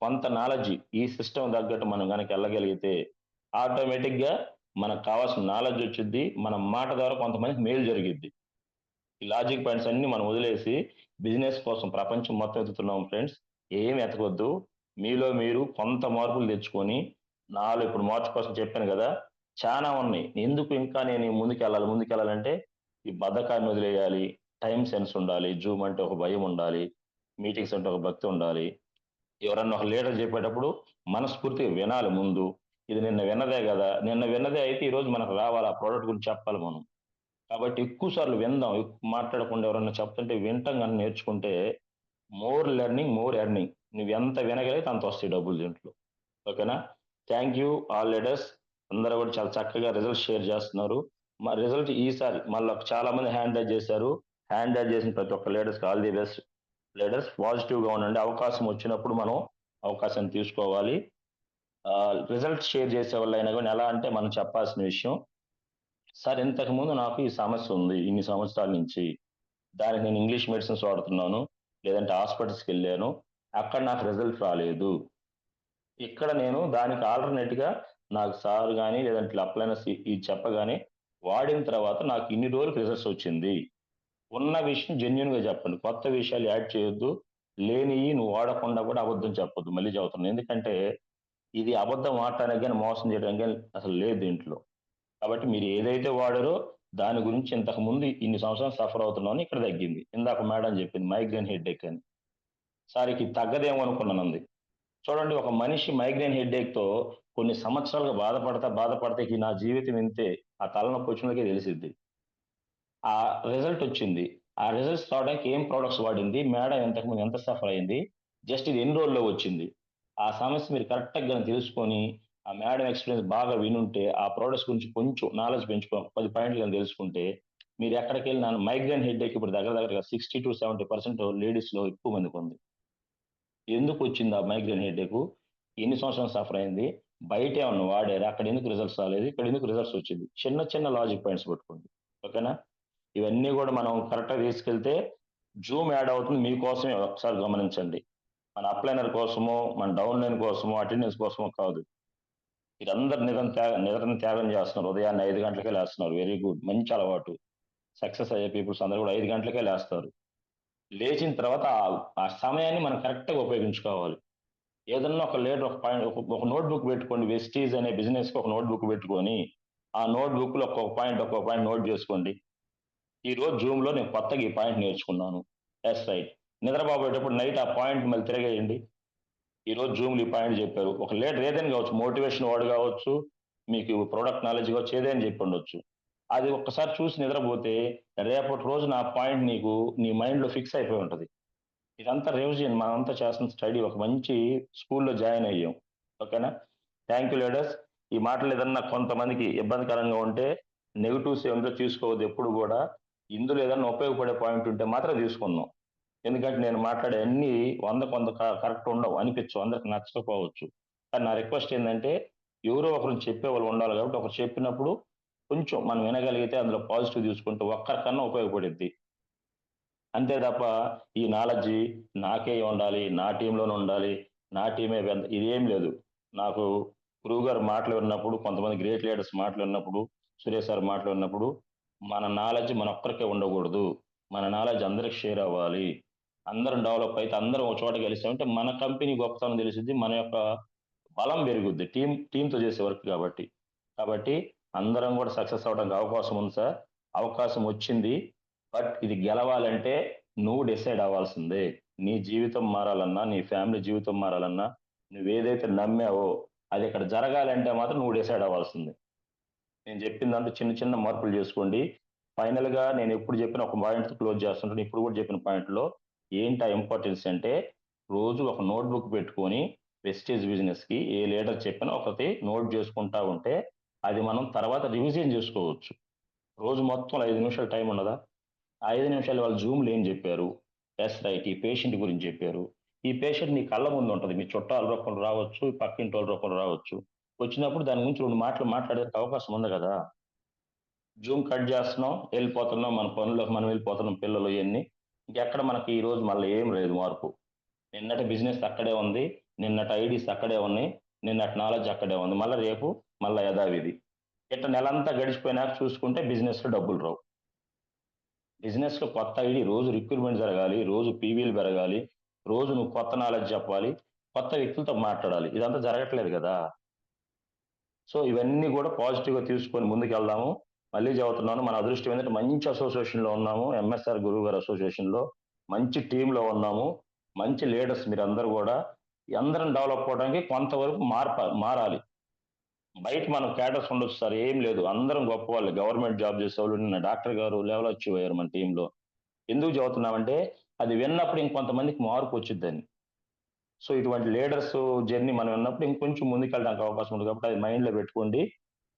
కొంత నాలెడ్జ్ ఈ సిస్టమ్ తగ్గట్టు మనం కనుక వెళ్ళగలిగితే ఆటోమేటిక్గా మనకు కావాల్సిన నాలెడ్జ్ వచ్చింది. మన మాట ద్వారా కొంతమందికి మేలు జరిగిద్ది. ఈ లాజిక్ పాయింట్స్ అన్ని మనం వదిలేసి బిజినెస్ కోసం ప్రపంచం మొత్తం ఎత్తుతున్నాం ఫ్రెండ్స్. ఏం ఎతకొద్దు. మీలో మీరు కొంత మార్పులు తెచ్చుకొని, నాలో ఇప్పుడు మార్పు కోసం చెప్పాను కదా, చాలా ఉన్నాయి. ఎందుకు ఇంకా నేను ముందుకెళ్ళాలంటే ఈ బద్ధకాన్ని వదిలేయాలి, టైం సెన్స్ ఉండాలి, జూమ్ అంటే ఒక భయం ఉండాలి, మీటింగ్స్ అంటే ఒక భక్తి ఉండాలి. ఎవరన్నా ఒక లీడర్ చెప్పేటప్పుడు మనస్ఫూర్తిగా వినాలి ముందు. ఇది నిన్న విన్నదే కదా, నిన్న విన్నదే అయితే ఈరోజు మనకు రావాలి, ఆ ప్రోడక్ట్ గురించి చెప్పాలి మనం. కాబట్టి ఎక్కువ సార్లు విందాం, ఎక్కువ మాట్లాడకుండా ఎవరన్నా చెప్తుంటే వింటాం కానీ నేర్చుకుంటే మోర్ లెర్నింగ్, మోర్ ఎర్నింగ్. నువ్వు ఎంత వినగలిగితే అంత వస్తాయి డబ్బులు దీంట్లో. ఓకేనా? Thank you all leaders. అందరూ కూడా చాలా చక్కగా రిజల్ట్ షేర్ చేస్తున్నారు. మా రిజల్ట్ ఈసారి మళ్ళీ చాలా మంది హ్యాండ్ రైజ్ చేశారు. హ్యాండ్ రైజ్ చేసిన ప్రతి ఒక్క లీడర్స్కి ఆల్ ది బెస్ట్. లీడర్స్ పాజిటివ్గా ఉండండి. అవకాశం వచ్చినప్పుడు మనం అవకాశాన్ని తీసుకోవాలి. రిజల్ట్ షేర్ చేసే వాళ్ళు అయినా కానీ ఎలా అంటే మనం చెప్పాల్సిన విషయం, సార్ ఇంతకుముందు నాకు ఈ సమస్య ఉంది ఇన్ని సంవత్సరాల నుంచి, దానికి నేను ఇంగ్లీష్ మెడిసిన్స్ వాడుతున్నాను, లేదంటే హాస్పిటల్స్కి వెళ్ళాను, అక్కడ నాకు రిజల్ట్ రాలేదు. ఇక్కడ నేను దానికి ఆల్టర్నేట్గా నాకు సార్ కానీ లేదంటే అప్లైనర్స్ ఇది చెప్పగానే వాడిన తర్వాత నాకు ఇన్ని రోజులకు రిజల్ట్స్ వచ్చింది. ఉన్న విషయం జెన్యున్గా చెప్పండి, కొత్త విషయాలు యాడ్ చేయొద్దు. లేనివి నువ్వు వాడకుండా కూడా అబద్ధం చెప్పొద్దు. మళ్ళీ చెబుతున్నాను, ఎందుకంటే ఇది అబద్ధం ఆడటానికి కానీ మోసం చేయడానికి కానీ అసలు లేదు దీంట్లో. కాబట్టి మీరు ఏదైతే వాడారో దాని గురించి ఇంతకు ముందు ఇన్ని సంవత్సరాలు సఫర్ అవుతున్నాను, ఇక్కడ తగ్గింది. ఇందాక మేడం చెప్పింది మైగ్రేన్ హెడ్ఏక్ అని. సార్ ఇది తగ్గదేమో అనుకున్నాను. చూడండి, ఒక మనిషి మైగ్రేన్ హెడ్ఏక్తో కొన్ని సంవత్సరాలుగా బాధపడితే ఈ నా జీవితం ఇంతే, ఆ తలనొప్పి వచ్చినకే తెలిసిద్ది. ఆ రిజల్ట్ వచ్చింది. ఆ రిజల్ట్స్ రావడానికి ఏం ప్రొడక్ట్స్ వాడింది, మేడం ఇంతకుముందు ఎంత సఫర్ అయింది, జస్ట్ ఇది ఎన్ని రోజుల్లో వచ్చింది, ఆ సమస్య మీరు కరెక్ట్గా తెలుసుకొని ఆ మేడం ఎక్స్పీరియన్స్ బాగా వినుంటే ఆ ప్రోడక్ట్స్ గురించి కొంచెం నాలెడ్జ్ పెంచుకో 10 పాయింట్లు కానీ తెలుసుకుంటే మీరు ఎక్కడికి వెళ్ళినా మైగ్రేన్ హెడ్ఏక్ ఇప్పుడు దగ్గర 60 to 70% లేడీస్లో ఎక్కువ మందికి ఉంది. ఎందుకు వచ్చింది ఆ మైగ్రేన్ హెడ్ఏక్, ఎన్ని సంవత్సరాలు సఫర్ అయింది, బయట ఏమన్నా వాడారు, అక్కడ ఎందుకు రిజల్ట్స్ రాలేదు, ఇక్కడ ఎందుకు రిజల్ట్స్ వచ్చింది, చిన్న చిన్న లాజిక్ పాయింట్స్ పెట్టుకోండి. ఓకేనా? ఇవన్నీ కూడా మనం కరెక్ట్గా తీసుకెళ్తే జూమ్ యాడ్ అవుతుంది మీకోసమే. ఒకసారి గమనించండి, మన అప్లైనర్ కోసమో మన డౌన్ లైన్ కోసమో అటెండెన్స్ కోసమో కాదు. మీరందరు నిద్రను త్యాగం చేస్తున్నారు. ఉదయాన్నే 5 గంటలకే లేస్తున్నారు. వెరీ గుడ్, మంచి అలవాటు. సక్సెస్ అయ్యే పీపుల్స్ అందరూ కూడా 5 గంటలకే లేస్తారు. లేచిన తర్వాత ఆ సమయాన్ని మనం కరెక్ట్గా ఉపయోగించుకోవాలి. ఏదన్నా ఒక లీడర్ ఒక నోట్బుక్ పెట్టుకోండి. వెస్టీజ్ అనే బిజినెస్కి ఒక నోట్బుక్ పెట్టుకొని ఆ నోట్బుక్లో ఒక్కొక్క పాయింట్ నోట్ చేసుకోండి. ఈ రోజు జూమ్లో నేను కొత్తగా ఈ పాయింట్ నేర్చుకున్నాను. Yes right. నిద్రపోయేటప్పుడు నైట్ ఆ పాయింట్ మళ్ళీ తిరగేయండి. ఈ రోజు జూమ్లో ఈ పాయింట్ చెప్పారు. ఒక లీడర్ ఏదైనా కావచ్చు, మోటివేషన్ వర్డ్ కావచ్చు, మీకు ప్రొడక్ట్ నాలెడ్జ్ కావచ్చు, ఏదైనా చెప్పి ఉండొచ్చు. అది ఒక్కసారి చూసి నిద్రపోతే రేపటి రోజు నా పాయింట్ నీకు నీ మైండ్లో ఫిక్స్ అయిపోయి ఉంటుంది. ఇదంతా రివిజన్ మనంతా చేస్తున్న స్టడీ, ఒక మంచి స్కూల్లో జాయిన్ అయ్యాం. ఓకేనా? Thank you leaders. ఈ మాటలు ఏదన్నా కొంతమందికి ఇబ్బందికరంగా ఉంటే నెగిటివ్స్ ఏమిటో తీసుకోవద్దు. ఎప్పుడు కూడా ఇందులో ఏదన్నా ఉపయోగపడే పాయింట్ ఉంటే మాత్రం తీసుకుందాం. ఎందుకంటే నేను మాట్లాడే అన్ని 100 కరెక్ట్ ఉండవు, అనిపించవు, అందరికి నచ్చకపోవచ్చు. కానీ నా రిక్వెస్ట్ ఏంటంటే ఎవరో ఒకరు చెప్పే వాళ్ళు ఉండాలి. కాబట్టి ఒకరు చెప్పినప్పుడు కొంచెం మనం వినగలిగితే అందులో పాజిటివ్ తీసుకుంటే ఒక్కరికన్నా ఉపయోగపడుద్ది. అంతే తప్ప ఈ నాలెడ్జ్ నాకే ఉండాలి, నా టీంలోనే ఉండాలి, నా టీమే ఇదేం లేదు. నాకు గురువు గారు మాటలు విన్నప్పుడు, కొంతమంది గ్రేట్ లీడర్స్ మాటలు విన్నప్పుడు, సురేష్ సార్ మాటలు విన్నప్పుడు మన నాలెడ్జ్ మన ఒక్కరికే ఉండకూడదు, మన నాలెడ్జ్ అందరికి షేర్ అవ్వాలి, అందరం డెవలప్ అయితే అందరం ఒక చోట కలిసామంటే మన కంపెనీ గొప్పతనం తెలిసింది, మన యొక్క బలం పెరుగుద్ది టీంతో చేసే వర్క్ కాబట్టి. కాబట్టి అందరం కూడా సక్సెస్ అవడానికి అవకాశం ఉంది సార్. అవకాశం వచ్చింది, బట్ ఇది గెలవాలంటే నువ్వు డిసైడ్ అవ్వాల్సిందే. నీ జీవితం మారాలన్నా, నీ ఫ్యామిలీ జీవితం మారాలన్నా, నువ్వు ఏదైతే నమ్మావో అది ఇక్కడ జరగాలంటే మాత్రం నువ్వు డిసైడ్ అవ్వాల్సిందే. నేను చెప్పిందంటే చిన్న చిన్న మార్పులు చేసుకోండి. ఫైనల్ గా నేను ఎప్పుడు చెప్పిన ఒక పాయింట్ క్లోజ్ చేస్తుంటాను. ఇప్పుడు కూడా చెప్పిన పాయింట్లో ఏంటి ఆ ఇంపార్టెన్స్ అంటే, రోజు ఒక నోట్బుక్ పెట్టుకొని వెస్టేజ్ బిజినెస్ కి ఏ లీడర్ చెప్పినా ఒకటి నోట్ చేసుకుంటా ఉంటే అది మనం తర్వాత రివిజన్ చేసుకోవచ్చు. రోజు మొత్తం 5 నిమిషాలు టైం ఉండదా? 5 నిమిషాలు వాళ్ళు జూమ్లో ఏం చెప్పారు, ఎస్ రైట్, ఈ పేషెంట్ గురించి చెప్పారు. ఈ పేషెంట్ నీ కళ్ళ ముందు ఉంటుంది, మీ చుట్టాల రూపంలో రావచ్చు, పక్కింటి వాళ్ళ రూపంలో రావచ్చు. వచ్చినప్పుడు దాని గురించి 2 మాటలు మాట్లాడేందుకు అవకాశం ఉంది కదా. జూమ్ కట్ చేస్తున్నాం, వెళ్ళిపోతున్నాం, మన పనులకు మనం వెళ్ళిపోతున్నాం, పిల్లలు ఇవన్నీ. ఇంకెక్కడ మనకి ఈ రోజు మళ్ళీ ఏం లేదు మార్పు. నిన్నటి బిజినెస్ అక్కడే ఉంది, నిన్నటి ఐడీస్ అక్కడే ఉన్నాయి, నిన్నటి నాలెడ్జ్ అక్కడే ఉంది. మళ్ళీ రేపు మళ్ళీ యథావిధి. ఇట్లా నెలంతా గడిచిపోయినాక చూసుకుంటే బిజినెస్లో డబ్బులు రావు. బిజినెస్లో కొత్త ఐడి, రోజు రిక్రూట్మెంట్ జరగాలి, రోజు పీవీలు పెరగాలి, రోజు నువ్వు కొత్త నాలెడ్జ్ చెప్పాలి, కొత్త వ్యక్తులతో మాట్లాడాలి. ఇదంతా జరగట్లేదు కదా. సో ఇవన్నీ కూడా పాజిటివ్గా తీసుకొని ముందుకు వెళ్దాము. మళ్ళీ చెబుతున్నాను, మన అదృష్టం ఏంటంటే మంచి అసోసియేషన్లో ఉన్నాము, ఎంఎస్ఆర్ గురువు గారు అసోసియేషన్లో మంచి టీంలో ఉన్నాము, మంచి లీడర్స్ మీరు అందరూ కూడా. అందరం డెవలప్ అవడానికి కొంతవరకు మారాలి. బయట మనం క్యాడర్స్ ఉండొచ్చు సార్, ఏం లేదు, అందరం గొప్ప వాళ్ళు, గవర్నమెంట్ జాబ్ చేసేవాళ్ళు. నిన్న డాక్టర్ గారు లెవెల్ అచీవ్ అయ్యారు మన టీంలో. ఎందుకు చదువుతున్నామంటే అది విన్నప్పుడు ఇంకొంతమందికి మార్పు వచ్చిద్దని. సో ఇటువంటి లీడర్స్ జర్నీ మనం విన్నప్పుడు ఇంకొంచెం ముందుకు వెళ్ళడానికి అవకాశం ఉంది కాబట్టి అది మైండ్లో పెట్టుకోండి.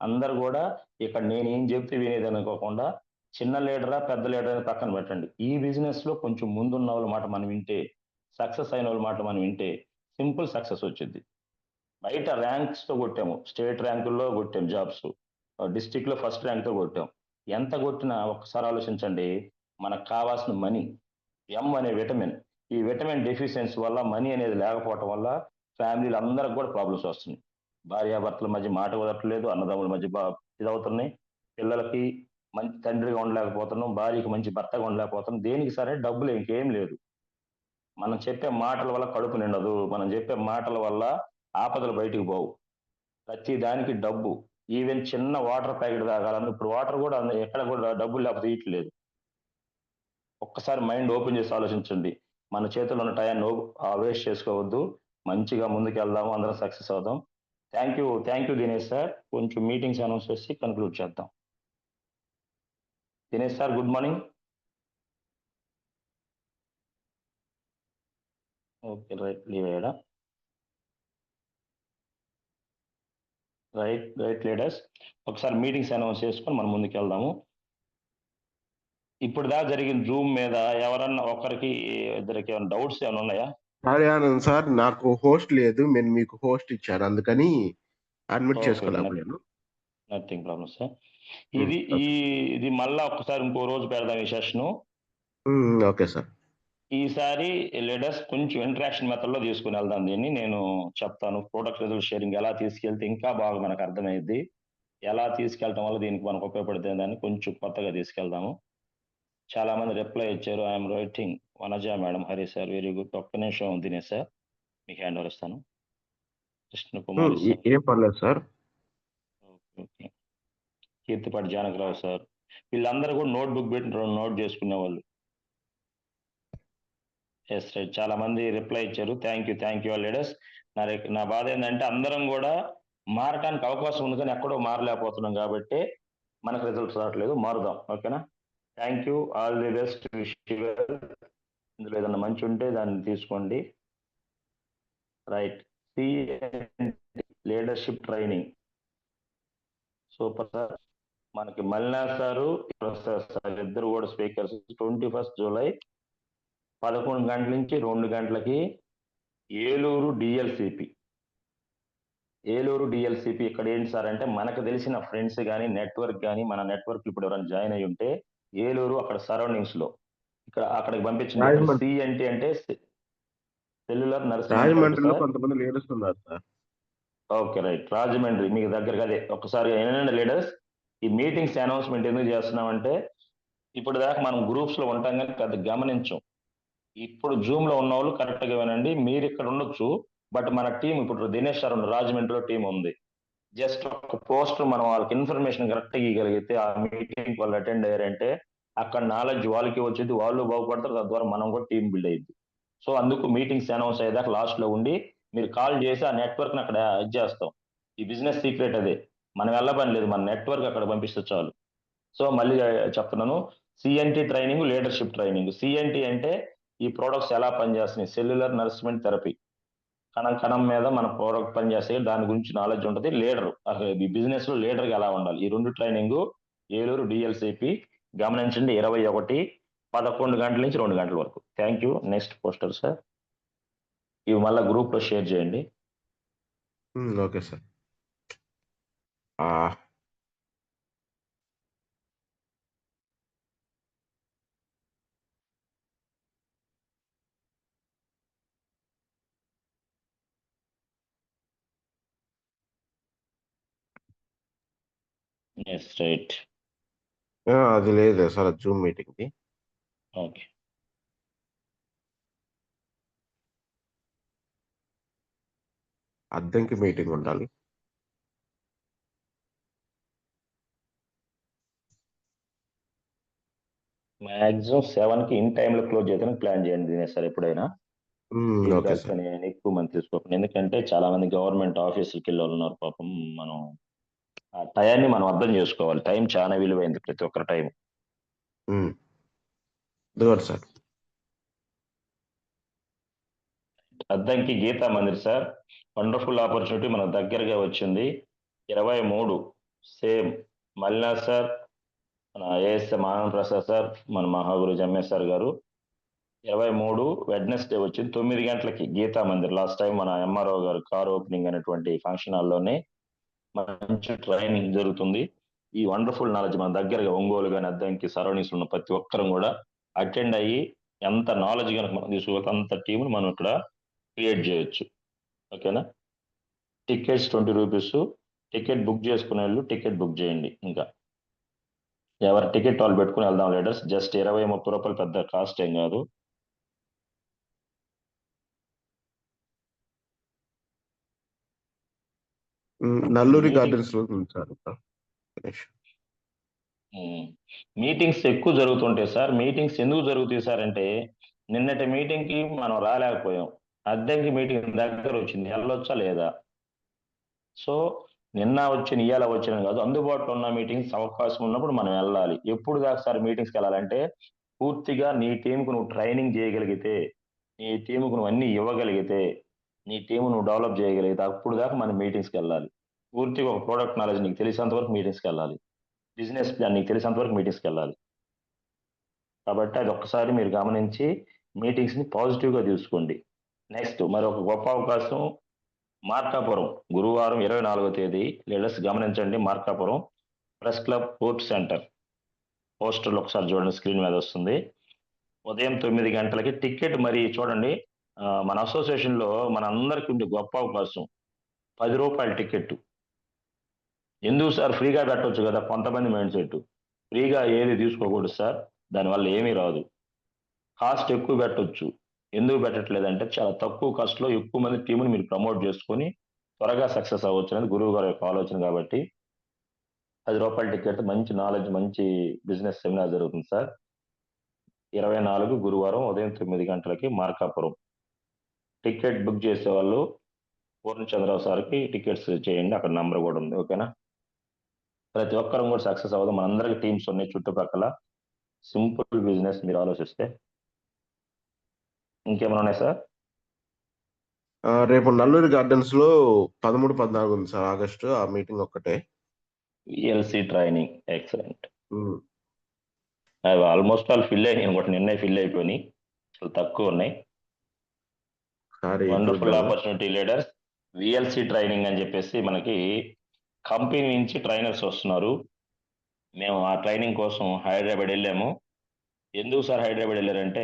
అందరు కూడా ఇక్కడ నేను ఏం చెప్తే వినేది అనుకోకుండా చిన్న లీడరా పెద్ద లీడర్ అని పక్కన పెట్టండి. ఈ బిజినెస్ లో కొంచెం ముందున్న వాళ్ళ మాట మనం వింటే, సక్సెస్ అయిన వాళ్ళ మాట మనం వింటే సింపుల్ సక్సెస్ వచ్చింది. బయట ర్యాంక్స్ తో కొట్టాము, స్టేట్ ర్యాంకుల్లో కొట్టాం జాబ్స్, డిస్టిక్ లో ఫస్ట్ ర్యాంక్ తో కొట్టాం. ఎంత కొట్టినా ఒక్కసారి ఆలోచించండి, మనకు కావాల్సిన మనీ, ఎం అనే విటమిన్, ఈ విటమిన్ డెఫిషియన్సీ వల్ల, మనీ అనేది లేకపోవటం వల్ల ఫ్యామిలీలు అందరికి కూడా ప్రాబ్లమ్స్ వస్తున్నాయి. భార్యాభర్తల మధ్య మాట కుదరట్లేదు, అన్నదమ్ముల మధ్య ఇదవుతున్నాయి, పిల్లలకి మంచి తండ్రిగా ఉండలేకపోతున్నాం, భార్యకి మంచి భర్తగా ఉండలేకపోతున్నాం. దేనికి సరే డబ్బులు, ఇంకేం లేదు. మనం చెప్పే మాటల వల్ల కడుపు నిండదు, మనం చెప్పే మాటల వల్ల ఆపదలు బయటికి పోవు. ప్రతి దానికి డబ్బు. ఈవెన్ చిన్న వాటర్ ప్యాకెట్ తాగాలన్నా ఇప్పుడు వాటర్ కూడా ఎక్కడ కూడా డబ్బులు లేకపోతే తీయట్లేదు. ఒక్కసారి మైండ్ ఓపెన్ చేసి ఆలోచించండి. మన చేతుల్లో ఉన్న టైంను వేస్ట్ చేసుకోవద్దు, మంచిగా ముందుకు వెళ్దాము, అందరం సక్సెస్ అవుదాం. Thank you Dinesh sir. కొంచెం మీటింగ్స్ అనౌన్స్ చేసి కన్క్లూడ్ చేద్దాం. Dinesh sir, good morning. Okay, right, leave అయ్యాడా? రైట్ లీడర్స్, ఒకసారి మీటింగ్స్ అనౌన్స్ చేసుకొని మనం ముందుకు వెళ్దాము. ఇప్పుడు దాకా జరిగిన జూమ్ మీద ఎవరన్నా ఒకరికి ఇద్దరికి ఏమైనా డౌట్స్ ఏమైనా ఉన్నాయా? ఆనంద్ సార్, నాకు హోస్ట్ లేదు, నేను మీకు హోస్ట్ ఇచ్చాను, అందుకని అడ్మిట్ చేసుకోలేకపోయాను. Nothing problem sir. ఇది మళ్ళా ఒకసారి ఇంకో రోజు పెడదాం ఈ సెషన్. Okay sir. ఈసారి లీడర్స్ కొంచెం ఇంటరాక్షన్ మెథడ్ లో తీసుకుని వెళ్దాం దీన్ని. నేను చెప్తాను ప్రొడక్ట్ రిజల్ట్ షేరింగ్ ఎలా తీసుకెళ్తే ఇంకా బాగా మనకు అర్థమైంది, ఎలా తీసుకెళ్ళటం వల్ల దీనికి మనకు ఉపయోగపడుతుంది అని కొంచెం కొత్తగా తీసుకెళ్దాము. చాలా మంది రిప్లై ఇచ్చారు, I'm writing. Vanaja madam, Hari sir, very good. ఒక్క నిమిషం దినేష్ సార్, మీకు హ్యాండ్ ఓవర్ ఇస్తాను. కృష్ణ కుమార్ సార్, ఏం పర్లేదు sir. Okay. Keerthipati Janakarao sir, వీళ్ళందరూ కూడా నోట్బుక్ పెట్టి నోట్ చేసుకునే వాళ్ళు. ఎస్ రైట్, చాలా మంది రిప్లై ఇచ్చారు. Thank you leaders. నా బాధ ఏంటంటే అందరం కూడా మారటానికి అవకాశం ఉంది కానీ ఎక్కడో మారలేకపోతున్నాం కాబట్టి మనకు రిజల్ట్స్ రావట్లేదు. మారుదాం, ఓకేనా? Thank you, all the best. ఇందులో ఏదన్నా మంచి ఉంటే దాన్ని తీసుకోండి. Right, leadership training super sir. మనకి మల్నాథ్ సారు, ప్రొఫెసర్ సార్ ఇద్దరు కూడా స్పీకర్స్. 21 జూలై 11 గంటల నుంచి 2 గంటలకి ఏలూరు డిఎల్సిపి. ఇక్కడ ఏంటి సార్ అంటే, మనకు తెలిసిన ఫ్రెండ్స్ కానీ నెట్వర్క్ కానీ, మన నెట్వర్క్ ఇప్పుడు ఎవరైనా జాయిన్ అయ్యి ఉంటే ఏలూరు అక్కడ సరౌండింగ్స్ లో అక్కడికి పంపించండి. సిఎన్టీ అంటే సెల్యులర్ నర్సింగ్. కొంతమంది లీడర్స్ ఉన్నారు సార్. ఓకే రైట్, రాజమండ్రి మీకు దగ్గరగా. అదే ఒకసారి ఏంటంటే లీడర్స్, ఈ మీటింగ్స్ అనౌన్స్మెంట్ ఎందుకు చేస్తున్నామంటే ఇప్పుడు దాకా మనం గ్రూప్స్ లో ఉంటాం కానీ పెద్ద గమనించం. ఇప్పుడు జూమ్ లో ఉన్న వాళ్ళు కరెక్ట్ గా వినండి. మీరు ఇక్కడ ఉండొచ్చు, బట్ మన టీం ఇప్పుడు దినేష్ సార్ రాజమండ్రిలో టీం ఉంది. జస్ట్ ఒక పోస్ట్ మనం వాళ్ళకి ఇన్ఫర్మేషన్ కరెక్ట్ గా ఇవ్వగలిగితే ఆ మీటింగ్ వాళ్ళు అటెండ్ అయ్యారంటే అక్కడ నాలెడ్జ్ వాళ్ళకి వచ్చేది, వాళ్ళు బాగుపడతారు, తద్వారా మనం కూడా టీం బిల్డ్ అయ్యింది. సో అందుకు మీటింగ్స్ అనౌన్స్ అయ్యేదాకా లాస్ట్ లో ఉండి మీరు కాల్ చేసి ఆ నెట్వర్క్ ని అక్కడ యాడ్ చేస్తాం. ఈ బిజినెస్ సీక్రెట్ అదే, మనం వెళ్ళబని లేదు, మన నెట్వర్క్ అక్కడ పంపిస్తే చాలు. సో మళ్ళీ చెప్తున్నాను, CNT training, leadership training. CNT అంటే ఈ ప్రోడక్ట్స్ ఎలా పనిచేస్తున్నాయి, సెల్యులర్ నరిస్మెంట్ థెరపీ, కణం కణం మీద మన ప్రోడక్ట్ పనిచేస్తాయి, దాని గురించి నాలెడ్జ్ ఉంటుంది. లీడర్, అసలు ఈ బిజినెస్ లో లీడర్ గా ఎలా ఉండాలి, ఈ 2 ట్రైనింగ్ ఏలూరు డిఎల్సిపి. గమనించండి, 21 గంటల నుంచి 2 గంటల వరకు. Thank you. Next poster sir, ఇవి మళ్ళీ గ్రూప్ లో షేర్ చేయండి. Okay sir. రైట్. అది లేదు సార్ జూమ్ మీటింగ్ కి. ఓకే. అద్దంకి మీటింగ్ ఉండాలి. మాక్సిమం 7 కి ఇన్ టైమ్ లో క్లోజ్ చేయడానికి ప్లాన్ చేయండి దినేష్ సార్. ఎప్పుడైనా ఓకే సార్. నేను ఎక్కువ మంది తీసుకోకండి, ఎందుకంటే చాలా మంది గవర్నమెంట్ ఆఫీసులకి వెళ్ళి ఉన్నారు పాపం. మనం ఆ టయాన్ని మనం అర్థం చేసుకోవాలి. టైం చాలా విలువైంది, ప్రతి ఒక్కరి time. Sir Addanki Geeta Mandir sir, wonderful opportunity మన దగ్గరగా వచ్చింది. 23 సేమ్ మల్నా సార్, మన ఏఎస్ఎం ఆనంద్ ప్రసాద్ సార్, మన మహాగురు ఎంఎస్ సార్ గారు. 23 వెడ్నెస్డే వచ్చింది 9 గంటలకి గీతా మందిర్. లాస్ట్ టైం మన ఎంఆర్ఓ గారు కార్ ఓపెనింగ్ అనేటువంటి ఫంక్షన్ హాల్లోనే మంచి ట్రైనింగ్ జరుగుతుంది. ఈ వండర్ఫుల్ నాలెడ్జ్ మన దగ్గరగా ఒంగోలు కానీ అద్దంకి సరౌండింగ్స్ ఉన్న ప్రతి ఒక్కరం కూడా అటెండ్ అయ్యి ఎంత నాలెడ్జ్ కనుక మనం తీసుకోవచ్చు అంత టీంని మనం ఇక్కడ క్రియేట్ చేయొచ్చు. ఓకేనా? Tickets 20 rupees. టికెట్ బుక్ చేసుకునే వాళ్ళు టికెట్ బుక్ చేయండి. ఇంకా ఎవరి టికెట్ వాళ్ళు పెట్టుకుని వెళ్దాం లీడర్స్. జస్ట్ 20-30 రూపాయలు, పెద్ద కాస్ట్ ఏం కాదు. నల్లూరి గార్డెన్స్ లో సార్. మీటింగ్స్ ఎక్కువ జరుగుతుంటాయి సార్. మీటింగ్స్ ఎందుకు జరుగుతాయి సార్ అంటే, నిన్నటి మీటింగ్ కి మనం రాలేకపోయాం, అద్దెకి మీటింగ్ దగ్గర వచ్చింది, వెళ్ళొచ్చా లేదా? సో నిన్న వచ్చిన ఇవాళ వచ్చిన కాదు, అందుబాటులో ఉన్న మీటింగ్స్ అవకాశం ఉన్నప్పుడు మనం వెళ్ళాలి. ఎప్పుడు దాకా సార్ మీటింగ్స్కి వెళ్ళాలంటే, పూర్తిగా నీ టీంకు నువ్వు ట్రైనింగ్ చేయగలిగితే, నీ టీంకు నువ్వు అన్ని ఇవ్వగలిగితే, నీ టీం నువ్వు డెవలప్ చేయగలిగితే అప్పుడు దాకా మనం మీటింగ్స్కి వెళ్ళాలి. పూర్తిగా ఒక ప్రోడక్ట్ నాలెడ్జ్ నీకు తెలిసేంత వరకు మీటింగ్స్కి వెళ్ళాలి. బిజినెస్ ప్లాన్ నీకు తెలిసేంత వరకు మీటింగ్స్కి వెళ్ళాలి. కాబట్టి అది ఒక్కసారి మీరు గమనించి మీటింగ్స్ని పాజిటివ్గా తీసుకోండి. నెక్స్ట్ మరొక గొప్ప అవకాశం, మార్కాపురం గురువారం 24వ తేదీ. లీడర్స్ గమనించండి, Markapuram press club court centre. పోస్టర్లు ఒకసారి చూడండి, స్క్రీన్ మీద వస్తుంది. ఉదయం 9 గంటలకి. టికెట్ మరి చూడండి, మన అసోసియేషన్లో మన అందరికీ ఉండే గొప్ప అవకాశం, 10 రూపాయల టికెట్. ఎందుకు సార్, ఫ్రీగా పెట్టవచ్చు కదా? కొంతమంది మైండ్ సెట్, ఫ్రీగా ఏది తీసుకోకూడదు సార్, దానివల్ల ఏమీ రాదు. కాస్ట్ ఎక్కువ పెట్టవచ్చు. ఎందుకు పెట్టట్లేదంటే, చాలా తక్కువ కాస్ట్లో ఎక్కువ మంది టీంని మీరు ప్రమోట్ చేసుకొని త్వరగా సక్సెస్ అవ్వచ్చు అనేది గురువు గారి యొక్క ఆలోచన. కాబట్టి 10 రూపాయల టికెట్, మంచి నాలెడ్జ్, మంచి బిజినెస్ సెమినార్ జరుగుతుంది సార్. 24 గురువారం ఉదయం 9 గంటలకి మార్కాపురం. టికెట్ బుక్ చేసే వాళ్ళు పూర్ణచంద్రరావు సార్కి టికెట్స్ చేయండి, అక్కడ నంబర్ కూడా ఉంది. ఓకేనా? ప్రతి ఒక్కరం కూడా సక్సెస్ అవ్వదు. మనందరికి టీమ్స్ ఉన్నాయి చుట్టుపక్కల. సింపుల్ బిజినెస్ మీరు ఆలోచిస్తే. ఇంకేమైనా ఉన్నాయి సార్? రేపు నల్లూరి గార్డెన్స్ లో 13-14 ఉంది సార్ ఆగస్టు. ఆ మీటింగ్ ఒక్కటే. VLC training. ఎక్సలెంట్. అవి ఆల్మోస్ట్ ఆల్ ఫిల్ అయినాయి అనుకోండి, నిన్నే ఫిల్ అయిపోయినాయి, చాలా తక్కువ ఉన్నాయి. Wonderful opportunity leaders. VLC training అని చెప్పేసి మనకి కంపెనీ నుంచి ట్రైనర్స్ వస్తున్నారు. మేము ఆ ట్రైనింగ్ కోసం హైదరాబాద్ వెళ్ళాము. ఎందుకు సార్ హైదరాబాద్ వెళ్ళారంటే,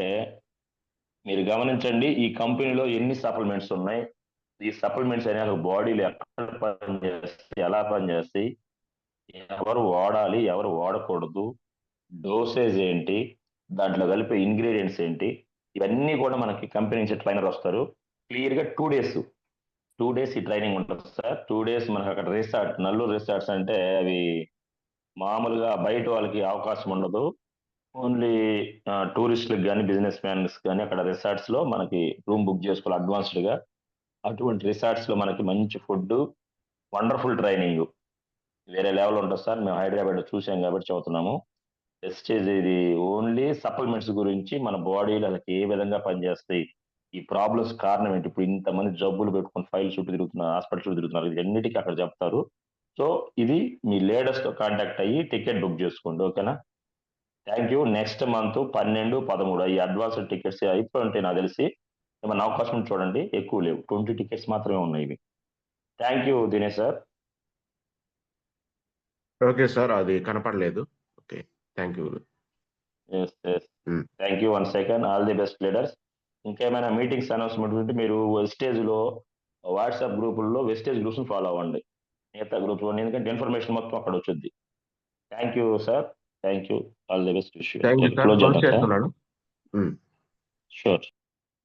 మీరు గమనించండి, ఈ కంపెనీలో ఎన్ని సప్లిమెంట్స్ ఉన్నాయి, ఈ సప్లిమెంట్స్ అనేవి బాడీలో ఎక్కడ పనిచేస్తాయి, ఎలా పనిచేస్తాయి, ఎవరు వాడాలి, ఎవరు వాడకూడదు, డోసేజ్ ఏంటి, దాంట్లో కలిపే ఇంగ్రీడియంట్స్ ఏంటి, ఇవన్నీ కూడా మనకి కంపెనీ నుంచి ట్రైనర్ వస్తారు. క్లియర్గా 2 డేస్ ఈ ట్రైనింగ్ ఉంటుంది సార్. 2 డేస్ మనకు అక్కడ రిసార్ట్, నల్లూరు రిసార్ట్స్ అంటే అవి మామూలుగా బయట వాళ్ళకి అవకాశం ఉండదు. ఓన్లీ టూరిస్టులకు కానీ బిజినెస్ మ్యాన్స్ కానీ అక్కడ రిసార్ట్స్ లో మనకి రూమ్ బుక్ చేసుకోవాలి అడ్వాన్స్డ్ గా. అటువంటి రిసార్ట్స్ లో మనకి మంచి ఫుడ్, వండర్ఫుల్ ట్రైనింగ్ వేరే లెవెల్ ఉంటుంది సార్. మేము హైదరాబాద్ చూసాం కాబట్టి చెబుతున్నాము. వెస్టేజ్ ఇది ఓన్లీ సప్లిమెంట్స్ గురించి, మన బాడీలో అసలు ఏ విధంగా పనిచేస్తాయి, ఈ ప్రాబ్లమ్స్ కారణం ఏంటి, ఇప్పుడు ఇంతమంది జబ్బులు పెట్టుకుని ఫైల్ చుట్టూ తిరుగుతున్నారు, హాస్పిటల్ చుట్టూ తిరుగుతున్నారు, ఇది అన్నిటికీ అక్కడ చెప్తారు. సో ఇది మీ లీడర్స్ తో కాంటాక్ట్ అయ్యి టికెట్ బుక్ చేసుకోండి, ఓకేనా? Thank you. నెక్స్ట్ మంత్ 12, 13 ఈ అడ్వాన్స్ టికెట్స్ అయిపోయి నాకు తెలిసి. ఏమన్నా అవకాశం చూడండి, ఎక్కువ లేవు, 20 టికెట్స్ మాత్రమే ఉన్నాయి ఇవి. Thank you Dinesh sir. Okay sir, అది కనపడలేదు. Okay, thank you. Thank you one second. All the best leaders. ఇంకేమైనా మీటింగ్స్ అనౌన్స్మెంట్ ఉంటే మీరు వెస్టేజ్ లో వాట్సాప్ గ్రూపుల్లో వెస్టేజ్ గ్రూప్స్ ఫాలో అవ్వండి, మిగతా గ్రూప్స్, ఎందుకంటే ఇన్ఫర్మేషన్ మొత్తం అక్కడ వచ్చింది. Thank you sir, thank you, all the best. Thank you sir, close close చేద్దాం సార్. చేస్తున్నాను. షూర్.